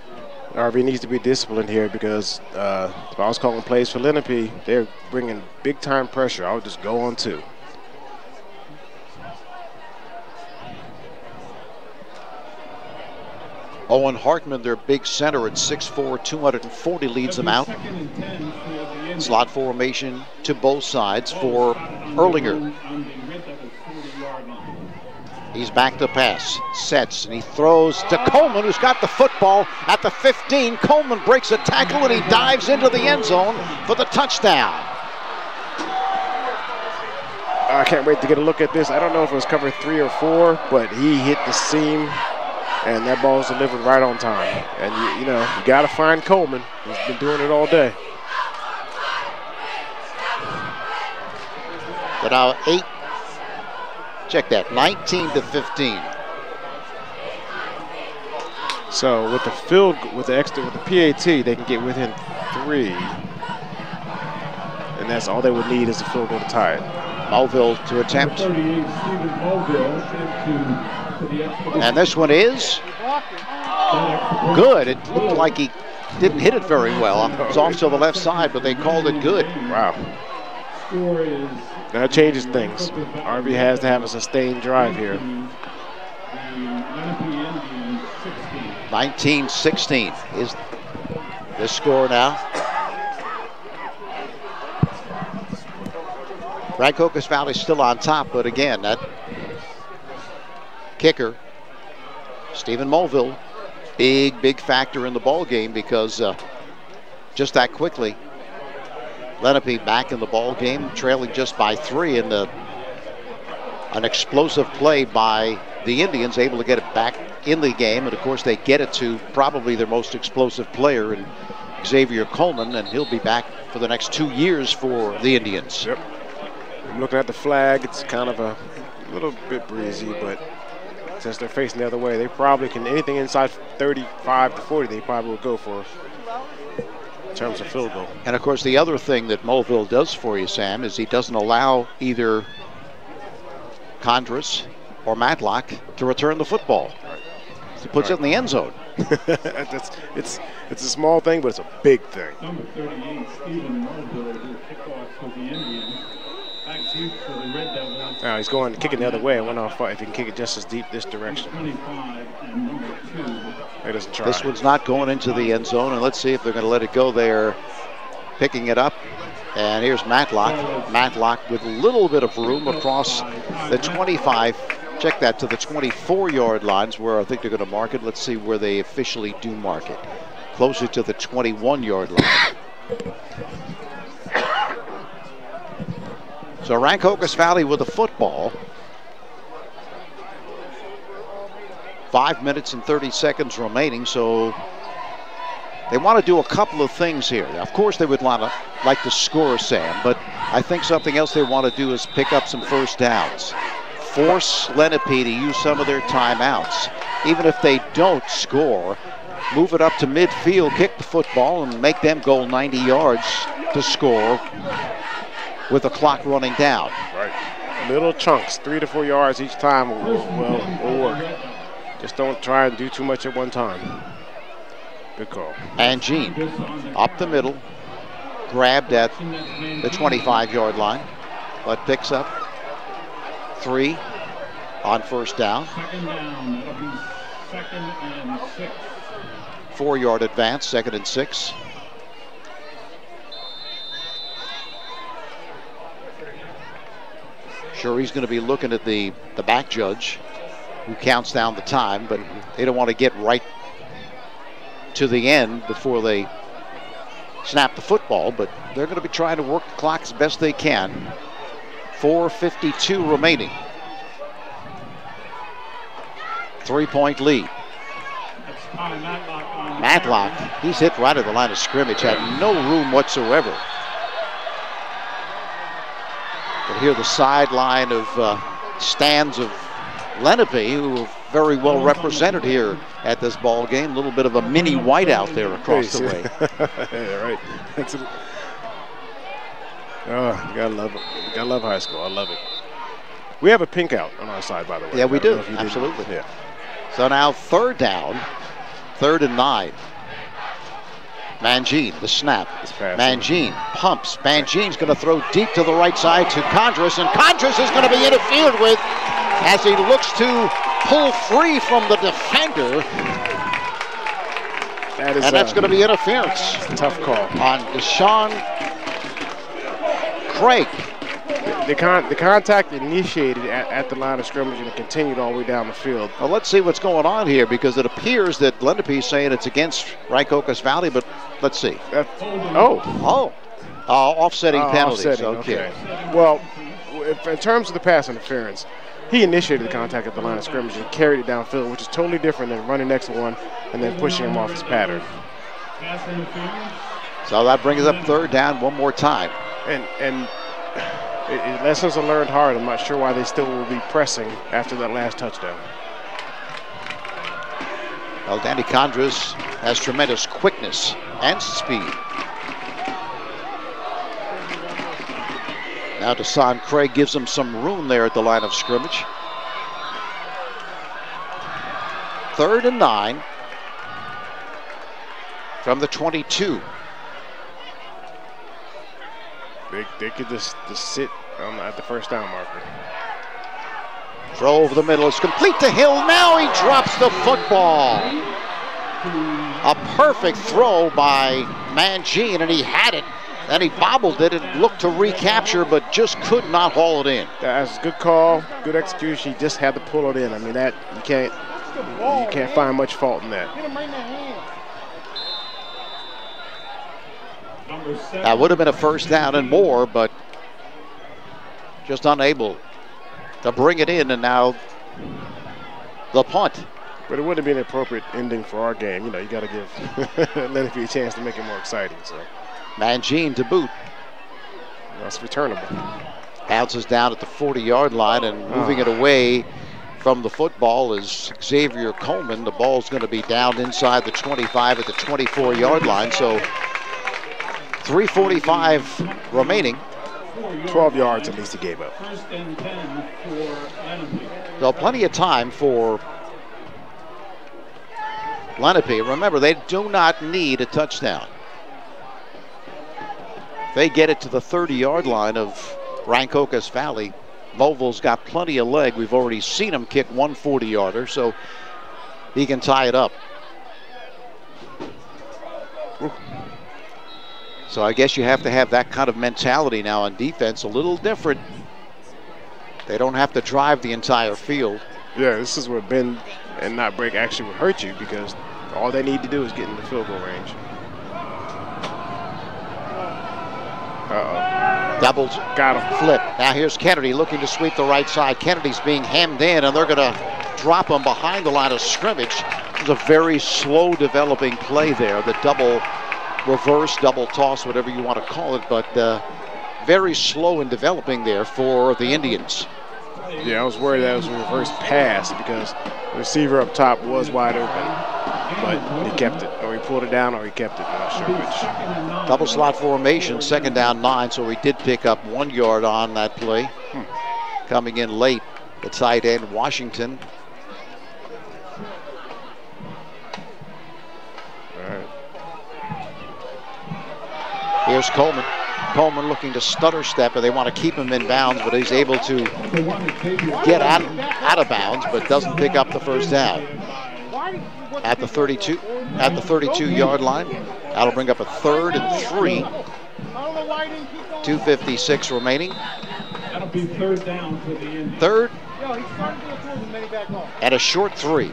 RV needs to be disciplined here because if I was calling plays for Lenape, they're bringing big-time pressure. I would just go on 2.
Owen Hartman, their big center at 6'4", 240, leads them out. Slot formation to both sides for Erlinger. He's back to pass, sets, and he throws to Coleman, who's got the football at the 15. Coleman breaks a tackle, and he dives into the end zone for the touchdown.
I can't wait to get a look at this. I don't know if it was cover 3 or 4, but he hit the seam, and that ball was delivered right on time. And, you know, you got to find Coleman. He's been doing it all day.
But now 8. Check that, 19-15.
So with the with the PAT, they can get within 3, and that's all they would need is a field goal to tie it.
Mulville to attempt, and this one is good. It looked like he didn't hit it very well. It was off to the left side, but they called it good.
Wow. That changes things. RV has to have a sustained drive here.
19-16 is this score now. Rancocas Valley still on top, but again, that kicker, Stephen Mulville, big factor in the ball game because just that quickly, Lenape back in the ball game, trailing just by 3, and an explosive play by the Indians, able to get it back in the game, and of course they get it to probably their most explosive player in Xavier Coleman, and he'll be back for the next 2 years for the Indians.
Yep. I'm looking at the flag. It's kind of a little bit breezy, but since they're facing the other way, they probably can, anything inside 35 to 40, they probably will go for in terms of field goal.
And of course, the other thing that Mulville does for you, Sam, is he doesn't allow either Condris or Matlock to return the football. He puts it in the end zone.
It's a small thing, but it's a big thing.
Number 38, Stephen Mulville, who kickoff for the Indians. Back deep for the Red Devils.
Now he's going to kick it the other way. I wonder if he can kick it just as deep this direction.
25 and number 2.
He doesn't try.
This one's not going into the end zone, and let's see if they're going to let it go there. Picking it up, and here's Matlock. Matlock with a little bit of room across the 25. Check that to the 24-yard lines where I think they're going to mark it. Let's see where they officially do mark it. Closer to the 21-yard line. So Rancocas Valley with the football. 5 minutes and 30 seconds remaining, so they want to do a couple of things here. Of course, they would like to score, Sam, but I think something else they want to do is pick up some first downs. Force Lenape to use some of their timeouts. Even if they don't score, move it up to midfield, kick the football, and make them go 90 yards to score with the clock running down.
Right. Little chunks, 3 to 4 yards each time will work. Just don't try and do too much at one time. Good call.
And Gene up the middle, grabbed at the 25-yard line, but picks up 3 on first down.
Second down, that'll be 2nd and 6.
4-yard advance, 2nd and 6. Sure, he's going to be looking at the back judge who counts down the time, but they don't want to get right to the end before they snap the football, but they're going to be trying to work the clock as best they can. 4:52 remaining. 3-point lead. Matlock, he's hit right at the line of scrimmage, had no room whatsoever. But here the sideline of stands of Lenape, who are very well represented here at this ball game. A little bit of a mini whiteout there across the way.
Yeah, right. That's it. Oh, you gotta love it. You gotta love high school. I love it. We have a pink out on our side, by the way.
Yeah, we do. Absolutely.
Yeah.
So now 3rd down, 3rd and 9. Mangine, the snap. Mangine pumps. Mangine's going to throw deep to the right side to Condris, and Condris is going to be interfered with as he looks to pull free from the defender. And that's going to be interference.
Tough call.
On Deshaun Craig.
The contact initiated at the line of scrimmage and it continued all the way down the field.
Well, let's see what's going on here, because it appears that Lenape is saying it's against Rancocas Valley, but let's see. Offsetting penalties. Okay.
Well, in terms of the pass interference, he initiated the contact at the line of scrimmage and carried it downfield, which is totally different than running next to one and then pushing him off his pattern.
So that brings up third down one more time.
And lessons are learned hard. I'm not sure why they still will be pressing after that last touchdown.
Well, Danny Condras has tremendous quickness and speed. Now Deshaun Craig gives him some room there at the line of scrimmage. 3rd and 9 from the 22.
They could just sit at the first down marker.
Throw over the middle is complete to Hill. Now he drops the football. A perfect throw by Mangine, and he had it. Then he bobbled it and looked to recapture, but just could not haul it in.
That's a good call, good execution. He just had to pull it in. I mean, that you can't find much fault in that.
That would have been a first down and more, but just unable to bring it in, and now the punt.
But it wouldn't have been an appropriate ending for our game. You know, you got to give Lenape a chance to make it more exciting. So
Mangine to boot.
That's returnable.
Bounces down at the 40-yard line, and moving it away from the football is Xavier Coleman. The ball's going to be down inside the 25 at the 24-yard line. So 3:45 remaining.
12 yards at least he gave up.
So plenty of time for Lenape. Remember, they do not need a touchdown. If they get it to the 30-yard line of Rancocas Valley, Moville's got plenty of leg. We've already seen him kick one 40-yarder, so he can tie it up. So I guess you have to have that kind of mentality now on defense, a little different. They don't have to drive the entire field.
Yeah, this is where bend and not break actually would hurt you, because all they need to do is get in the field goal range.
Doubles.
Got him.
Flip. Now here's Kennedy looking to sweep the right side. Kennedy's being hemmed in, and they're going to drop him behind the line of scrimmage. It was a very slow developing play there. The double reverse, double toss, whatever you want to call it, but very slow in developing there for the Indians.
Yeah, I was worried that it was a reverse pass because the receiver up top was wide open, but he kept it, or he pulled it down, or he kept it. I'm not sure which.
Double slot formation, 2nd down 9, so he did pick up 1 yard on that play. Coming in late, the tight end, Washington.
All right.
Here's Coleman. Coleman looking to stutter step, and they want to keep him in bounds, but he's able to get out of bounds, but doesn't pick up the first down. At the 32-yard line, that'll bring up a 3rd and 3. 2:56 remaining.
That'll be 3rd down for the Indians.
3rd and a short 3.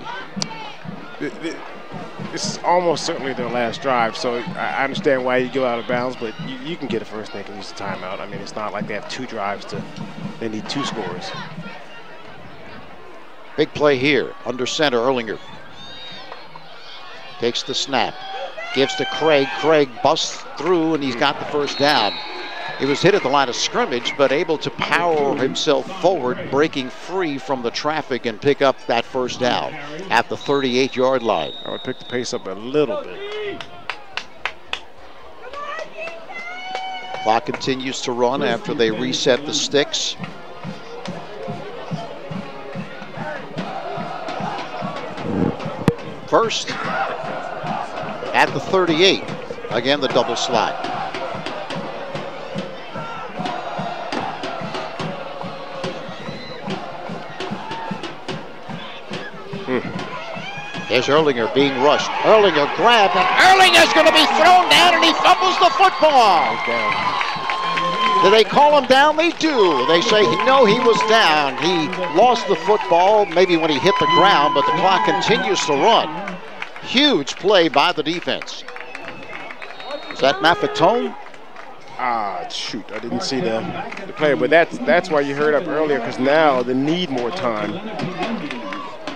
This is almost certainly their last drive, so I understand why you go out of bounds, but you can get it first. They can use the timeout. I mean, it's not like they have 2 drives they need 2 scores.
Big play here, under center, Erlinger. Takes the snap, gives to Craig. Craig busts through, and he's got the first down. He was hit at the line of scrimmage, but able to power himself forward, breaking free from the traffic and pick up that first down at the 38-yard line.
I would pick the pace up a little bit.
Clock continues to run after they reset the sticks. First at the 38. Again, the double slot. There's Erlinger being rushed. Erlinger grabbed, and Erlinger's going to be thrown down, and he fumbles the football. Do they call him down? They do. They say, no, he was down. He lost the football maybe when he hit the ground, but the clock continues to run. Huge play by the defense. Is that Maffetone?
Shoot, I didn't see the player, but that's why you heard up earlier, because now they need more time.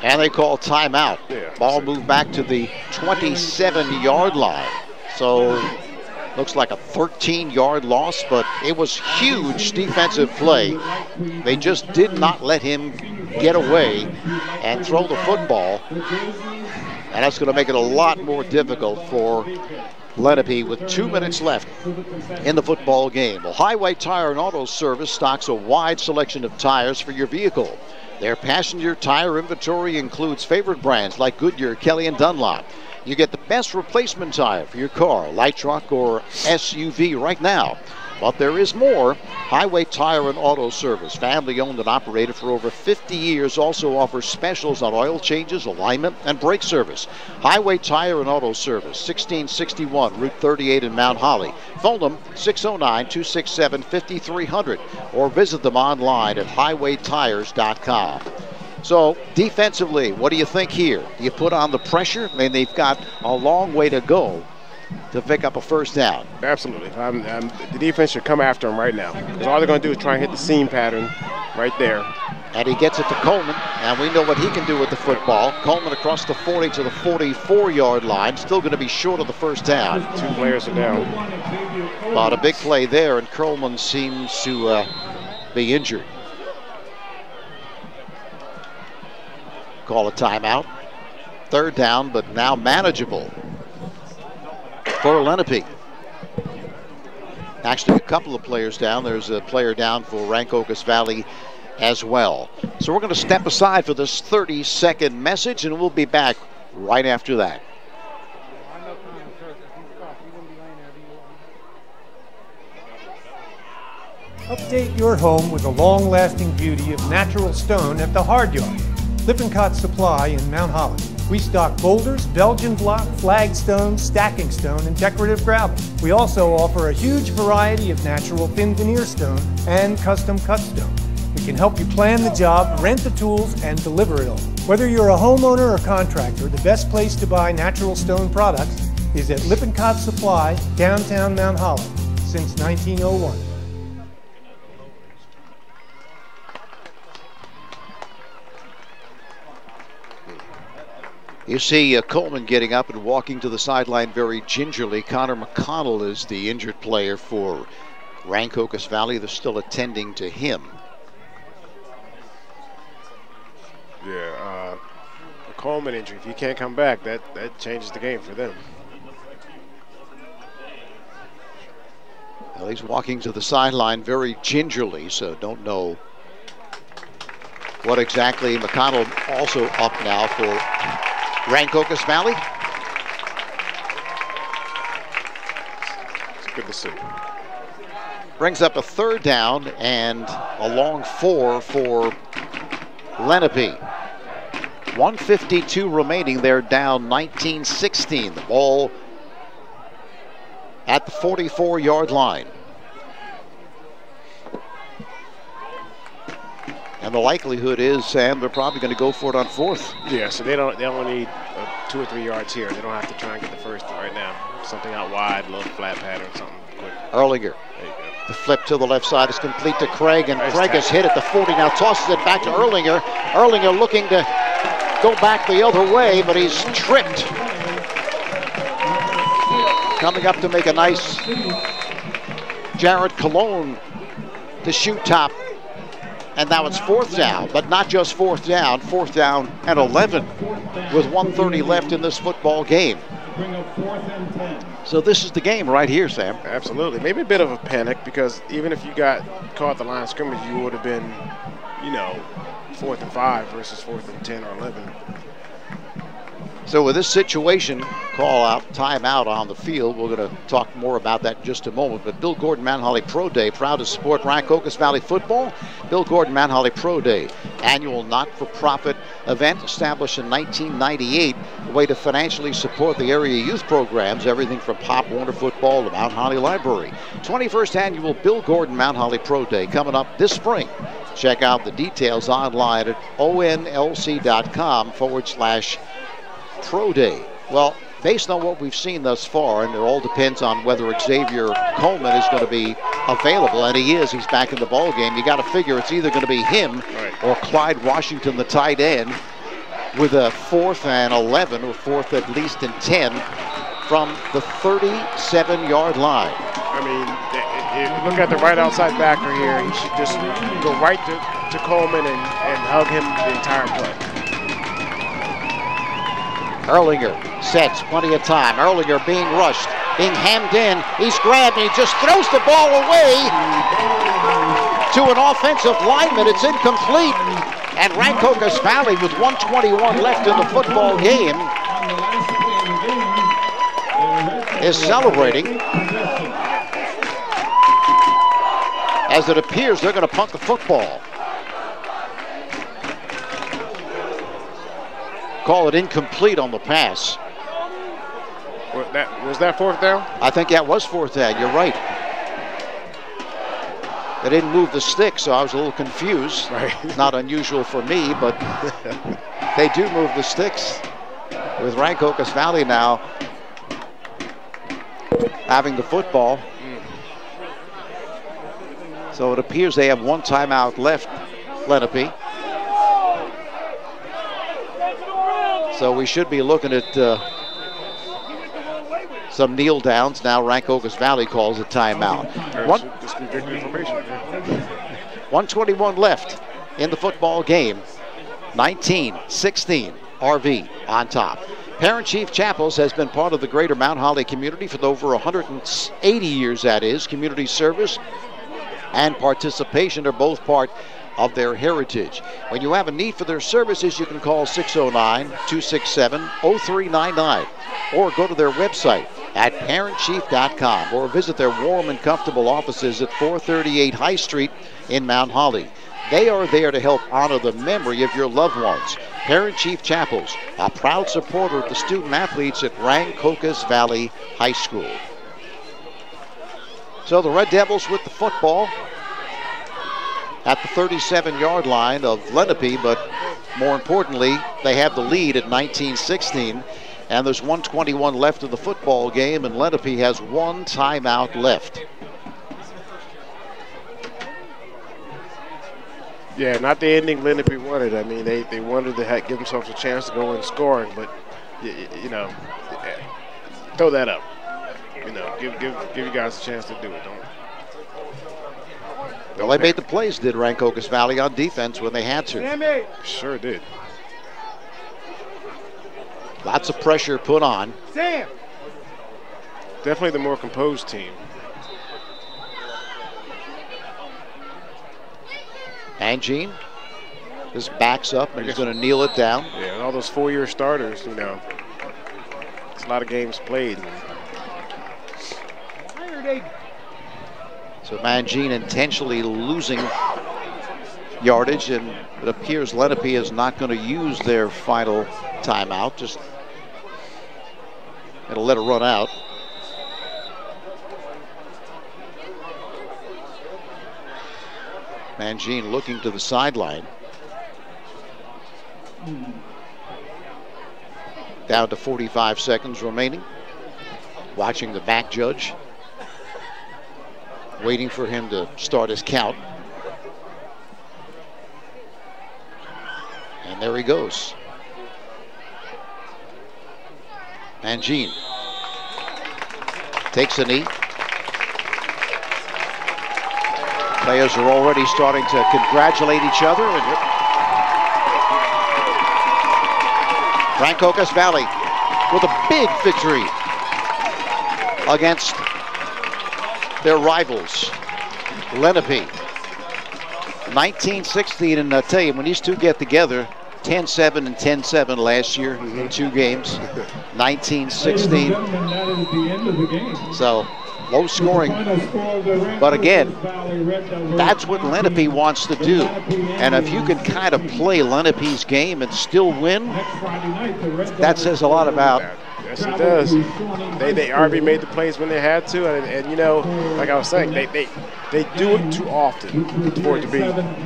And they call timeout.
Yeah,
ball moved back to the 27-yard line. So looks like a 13-yard loss, but it was huge defensive play. They just did not let him get away and throw the football. And that's going to make it a lot more difficult for Lenape with 2 minutes left in the football game. Well, Highway Tire and Auto Service stocks a wide selection of tires for your vehicle. Their passenger tire inventory includes favorite brands like Goodyear, Kelly, and Dunlop. You get the best replacement tire for your car, light truck, or SUV right now. But there is more. Highway Tire and Auto Service, family owned and operated for over 50 years, also offers specials on oil changes, alignment, and brake service. Highway Tire and Auto Service, 1661 Route 38 in Mount Holly. Phone them 609-267-5300 or visit them online at highwaytires.com. So defensively, what do you think here? Do you put on the pressure? I mean, they've got a long way to go to pick up a first down.
Absolutely. The defense should come after him right now, because all they're going to do is try and hit the seam pattern right there.
And he gets it to Coleman, and we know what he can do with the football. Coleman across the 40 to the 44-yard line, still going to be short of the first down.
2 players are down.
But a big play there, and Coleman seems to be injured. Call a timeout. 3rd down, but now manageable for Lenape. Actually, a couple of players down. There's a player down for Rancocas Valley as well. So we're going to step aside for this 30-second message, and we'll be back right after that.
Update your home with the long-lasting beauty of natural stone at the Hard Yard. Lippincott Supply in Mount Holly. We stock boulders, Belgian block, flagstone, stacking stone, and decorative gravel. We also offer a huge variety of natural thin veneer stone and custom cut stone. We can help you plan the job, rent the tools, and deliver it all. Whether you're a homeowner or contractor, the best place to buy natural stone products is at Lippincott Supply, downtown Mount Holly, since 1901.
You see Coleman getting up and walking to the sideline very gingerly. Connor McConnell is the injured player for Rancocas Valley. They're still attending to him.
Yeah, a Coleman injury, if he can't come back, that changes the game for them.
Well, he's walking to the sideline very gingerly, so don't know what exactly. McConnell also up now for Rancocas Valley.
It's good to see.
Brings up a 3rd down and a long 4 for Lenape. 1:52 remaining. They're down 19-16. The ball at the 44-yard line. And the likelihood is, Sam, they're probably going to go for it on 4th.
Yeah, so they don't need 2 or 3 yards here. They don't have to try and get the first right now. Something out wide, a little flat pattern, something quick.
Erlinger.
There you go.
The flip to the left side is complete to Craig, and nice Craig has hit at the 40. Now tosses it back to Erlinger. Erlinger looking to go back the other way, but he's tripped. Coming up to make a nice Jared Cologne to shoot top. And now it's 4th down, but not just 4th down. 4th down and 11 with 1:30 left in this football game. So this is the game right here, Sam.
Absolutely. Maybe a bit of a panic, because even if you got caught the line of scrimmage, you would have been, 4th and 5 versus 4th and 10 or 11.
So with this situation, call out, timeout on the field. We're going to talk more about that in just a moment. But Bill Gordon Mount Holly Pro Day, proud to support Rancocas Valley football. Bill Gordon Mount Holly Pro Day, annual not-for-profit event established in 1998, a way to financially support the area youth programs, everything from Pop Warner football to Mount Holly Library. 21st annual Bill Gordon Mount Holly Pro Day coming up this spring. Check out the details online at onlc.com/Pro Day. Well, based on what we've seen thus far, and it all depends on whether Xavier Coleman is going to be available, and he is. He's back in the ball game. You got to figure it's either going to be him or Clyde Washington, the tight end, with a 4th and 11 or 4th at least and 10 from the 37-yard line.
I mean, if you look at the right outside backer here, he should just go right to Coleman and hug him the entire play.
Erlinger sets, plenty of time. Erlinger being rushed, being hemmed in. He's grabbed and he just throws the ball away to an offensive lineman. It's incomplete. And Rancocas Valley with 1:21 left in the football game is celebrating, as it appears they're going to punt the football. Call it incomplete on the pass.
Was that 4th down?
I think that was 4th down. You're right. They didn't move the stick, so I was a little confused.
Right.
Not unusual for me, but they do move the sticks with Rancocas Valley now having the football. So it appears they have one timeout left, Lenape. So we should be looking at some kneel downs. Now Rancocas Valley calls a timeout. 1:21 left in the football game. 19-16, RV on top. Parent Chief Chapels has been part of the greater Mount Holly community for over 180 years, that is. Community service and participation are both part of their heritage. When you have a need for their services, you can call 609-267-0399 or go to their website at parentchief.com or visit their warm and comfortable offices at 438 High Street in Mount Holly. They are there to help honor the memory of your loved ones. Parent Chief Chapels, a proud supporter of the student athletes at Rancocas Valley High School. So the Red Devils with the football at the 37-yard line of Lenape, but more importantly, they have the lead at 19-16, and there's 1:21 left of the football game, and Lenape has one timeout left.
Yeah, not the ending Lenape wanted. I mean, they wanted to give themselves a chance to go in scoring, but you know, throw that up. You know, give you guys a chance to do it.
Well, they made the plays, did Rancocas Valley, on defense when they had to.
Sure did.
Lots of pressure put on.
Sam.
Definitely the more composed team.
Angine just backs up and he's going to kneel it down.
Yeah, and all those 4-year starters, you know, it's a lot of games played.
So Mangine intentionally losing yardage, and it appears Lenape is not going to use their final timeout. Just it'll let it run out. Mangine looking to the sideline. Down to 45 seconds remaining. Watching the back judge, waiting for him to start his count. And there he goes. Mangine takes a knee. Players are already starting to congratulate each other. Rancocas Valley with a big victory against their rivals, Lenape. 19-16, and I tell you, when these two get together, 10-7 and 10-7 last year in 2 games, 19-16. So low scoring, but again, that's what Lenape wants to do. And if you can kind of play Lenape's game and still win, that says a lot about.
Yes, it does. They already made the plays when they had to, and you know, like I was saying, they do it too often for it to be,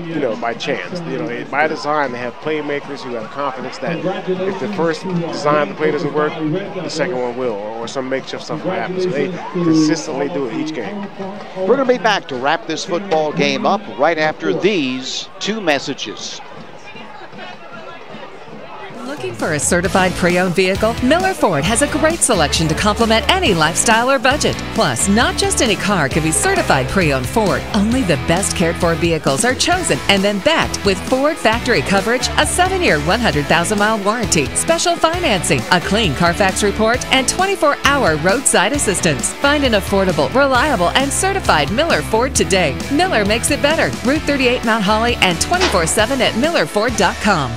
you know, by chance. You know, by design, they have playmakers who have confidence that if the first design of the play doesn't work, the second one will, or some makeshift stuff will happen. So they consistently do it each game.
We're going to be back to wrap this football game up right after these 2 messages.
Looking for a certified pre-owned vehicle? Miller Ford has a great selection to complement any lifestyle or budget. Plus, not just any car can be certified pre-owned Ford. Only the best cared for vehicles are chosen and then backed with Ford factory coverage, a 7-year, 100,000-mile warranty, special financing, a clean Carfax report, and 24-hour roadside assistance. Find an affordable, reliable, and certified Miller Ford today. Miller makes it better. Route 38 Mount Holly and 24/7 at millerford.com.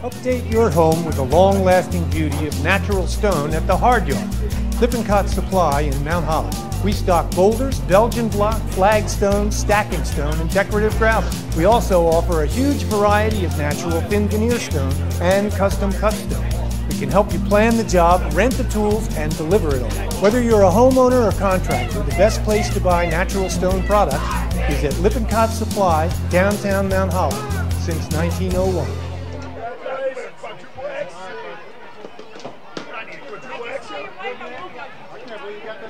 Update your home with the long-lasting beauty of natural stone at the Hard Yard. Lippincott Supply in Mount Holly. We stock boulders, Belgian block, flagstone, stacking stone, and decorative gravel. We also offer a huge variety of natural thin veneer stone and custom cut stone. We can help you plan the job, rent the tools, and deliver it all. Whether you're a homeowner or contractor, the best place to buy natural stone products is at Lippincott Supply, downtown Mount Holly, since 1901.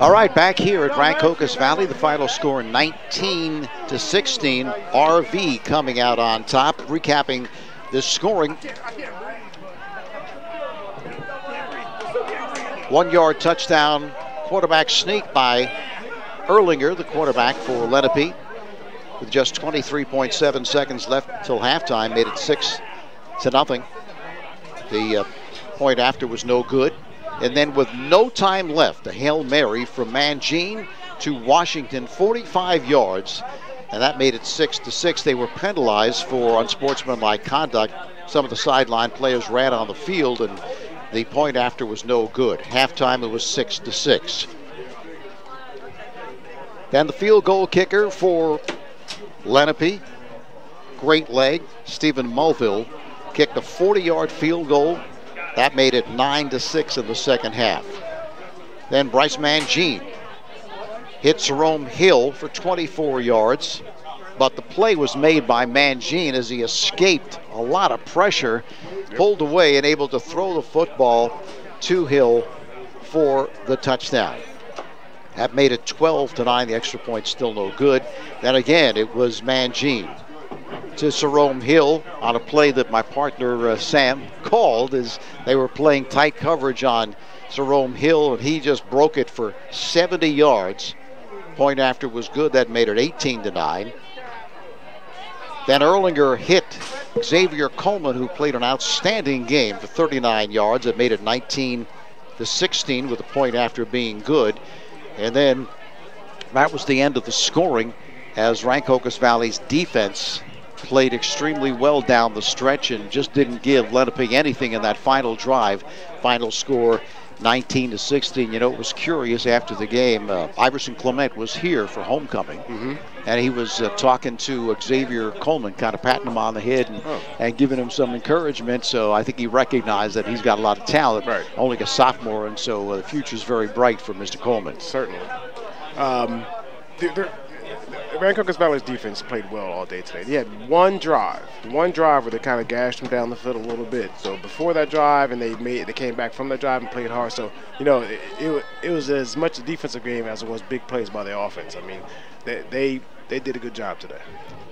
All right, back here at Rancocas Valley, the final score 19-16. RV coming out on top. Recapping this scoring. 1-yard touchdown quarterback sneak by Erlinger, the quarterback for Lenape, with just 23.7 seconds left until halftime, made it 6-0. The point after was no good. And then with no time left, a Hail Mary from Mangine to Washington, 45 yards, and that made it 6-6. They were penalized for unsportsmanlike conduct. Some of the sideline players ran on the field, and the point after was no good. Halftime, it was 6-6. Then the field goal kicker for Lenape, great leg, Stephen Mulville, kicked a 40-yard field goal. That made it 9-6 in the second half. Then Bryce Mangine hit Jerome Hill for 24 yards, but the play was made by Mangine as he escaped a lot of pressure, pulled away, and able to throw the football to Hill for the touchdown. That made it 12-9. The extra point still no good. Then again, it was Mangine to Jerome Hill on a play that my partner Sam called as they were playing tight coverage on Jerome Hill, and he just broke it for 70 yards. Point after was good. That made it 18-9. Then Erlinger hit Xavier Coleman, who played an outstanding game, for 39 yards. It made it 19-16 with the point after being good. And then that was the end of the scoring as Rancocas Valley's defense played extremely well down the stretch and just didn't give Lenape anything in that final drive. Final score 19-16. You know, it was curious after the game. Iverson Clement was here for homecoming, and he was talking to Xavier Coleman, kind of patting him on the head and giving him some encouragement. So I think he recognized that he's got a lot of talent, only a sophomore, and so the future's very bright for Mr. Coleman.
Certainly. Rancocas Valley's defense played well all day today. They had one drive where they kind of gashed them down the field a little bit. So before that drive, and they came back from that drive and played hard. So, you know, it was as much a defensive game as it was big plays by the offense. I mean, they did a good job today.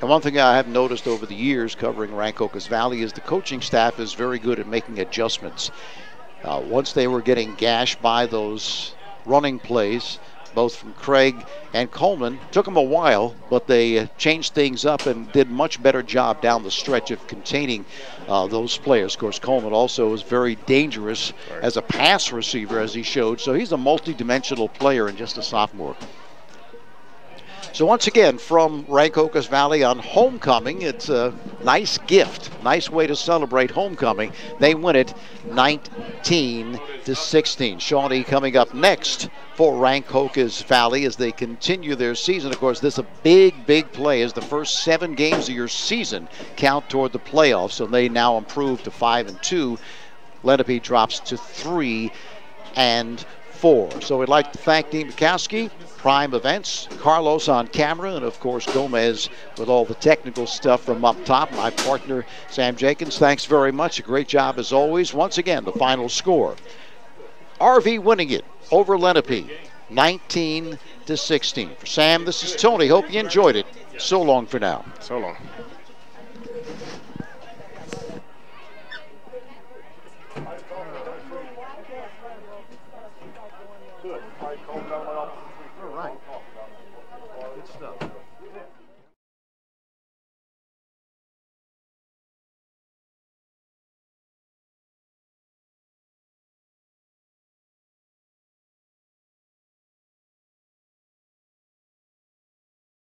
And one thing I have noticed over the years covering Rancocas Valley is the coaching staff is very good at making adjustments. Once they were getting gashed by those running plays, both from Craig and Coleman. Took them a while, but they changed things up and did much better job down the stretch of containing those players. Of course, Coleman also is very dangerous as a pass receiver, as he showed, so he's a multi-dimensional player and just a sophomore. So once again, from Rancocas Valley on homecoming, it's a nice gift, nice way to celebrate homecoming. They win it 19-16. Shawnee coming up next for Rancocas Valley as they continue their season. Of course, this is a big, big play as the first 7 games of your season count toward the playoffs. So they now improve to 5-2. Lenape drops to 3-4. So we'd like to thank Dean Bukowski, Prime Events, Carlos on camera, and of course Gomez with all the technical stuff from up top. My partner, Sam Jenkins, thanks very much. A great job as always. Once again, the final score. RV winning it over Lenape, 19-16. For Sam, this is Tony. Hope you enjoyed it. So long for now.
So long.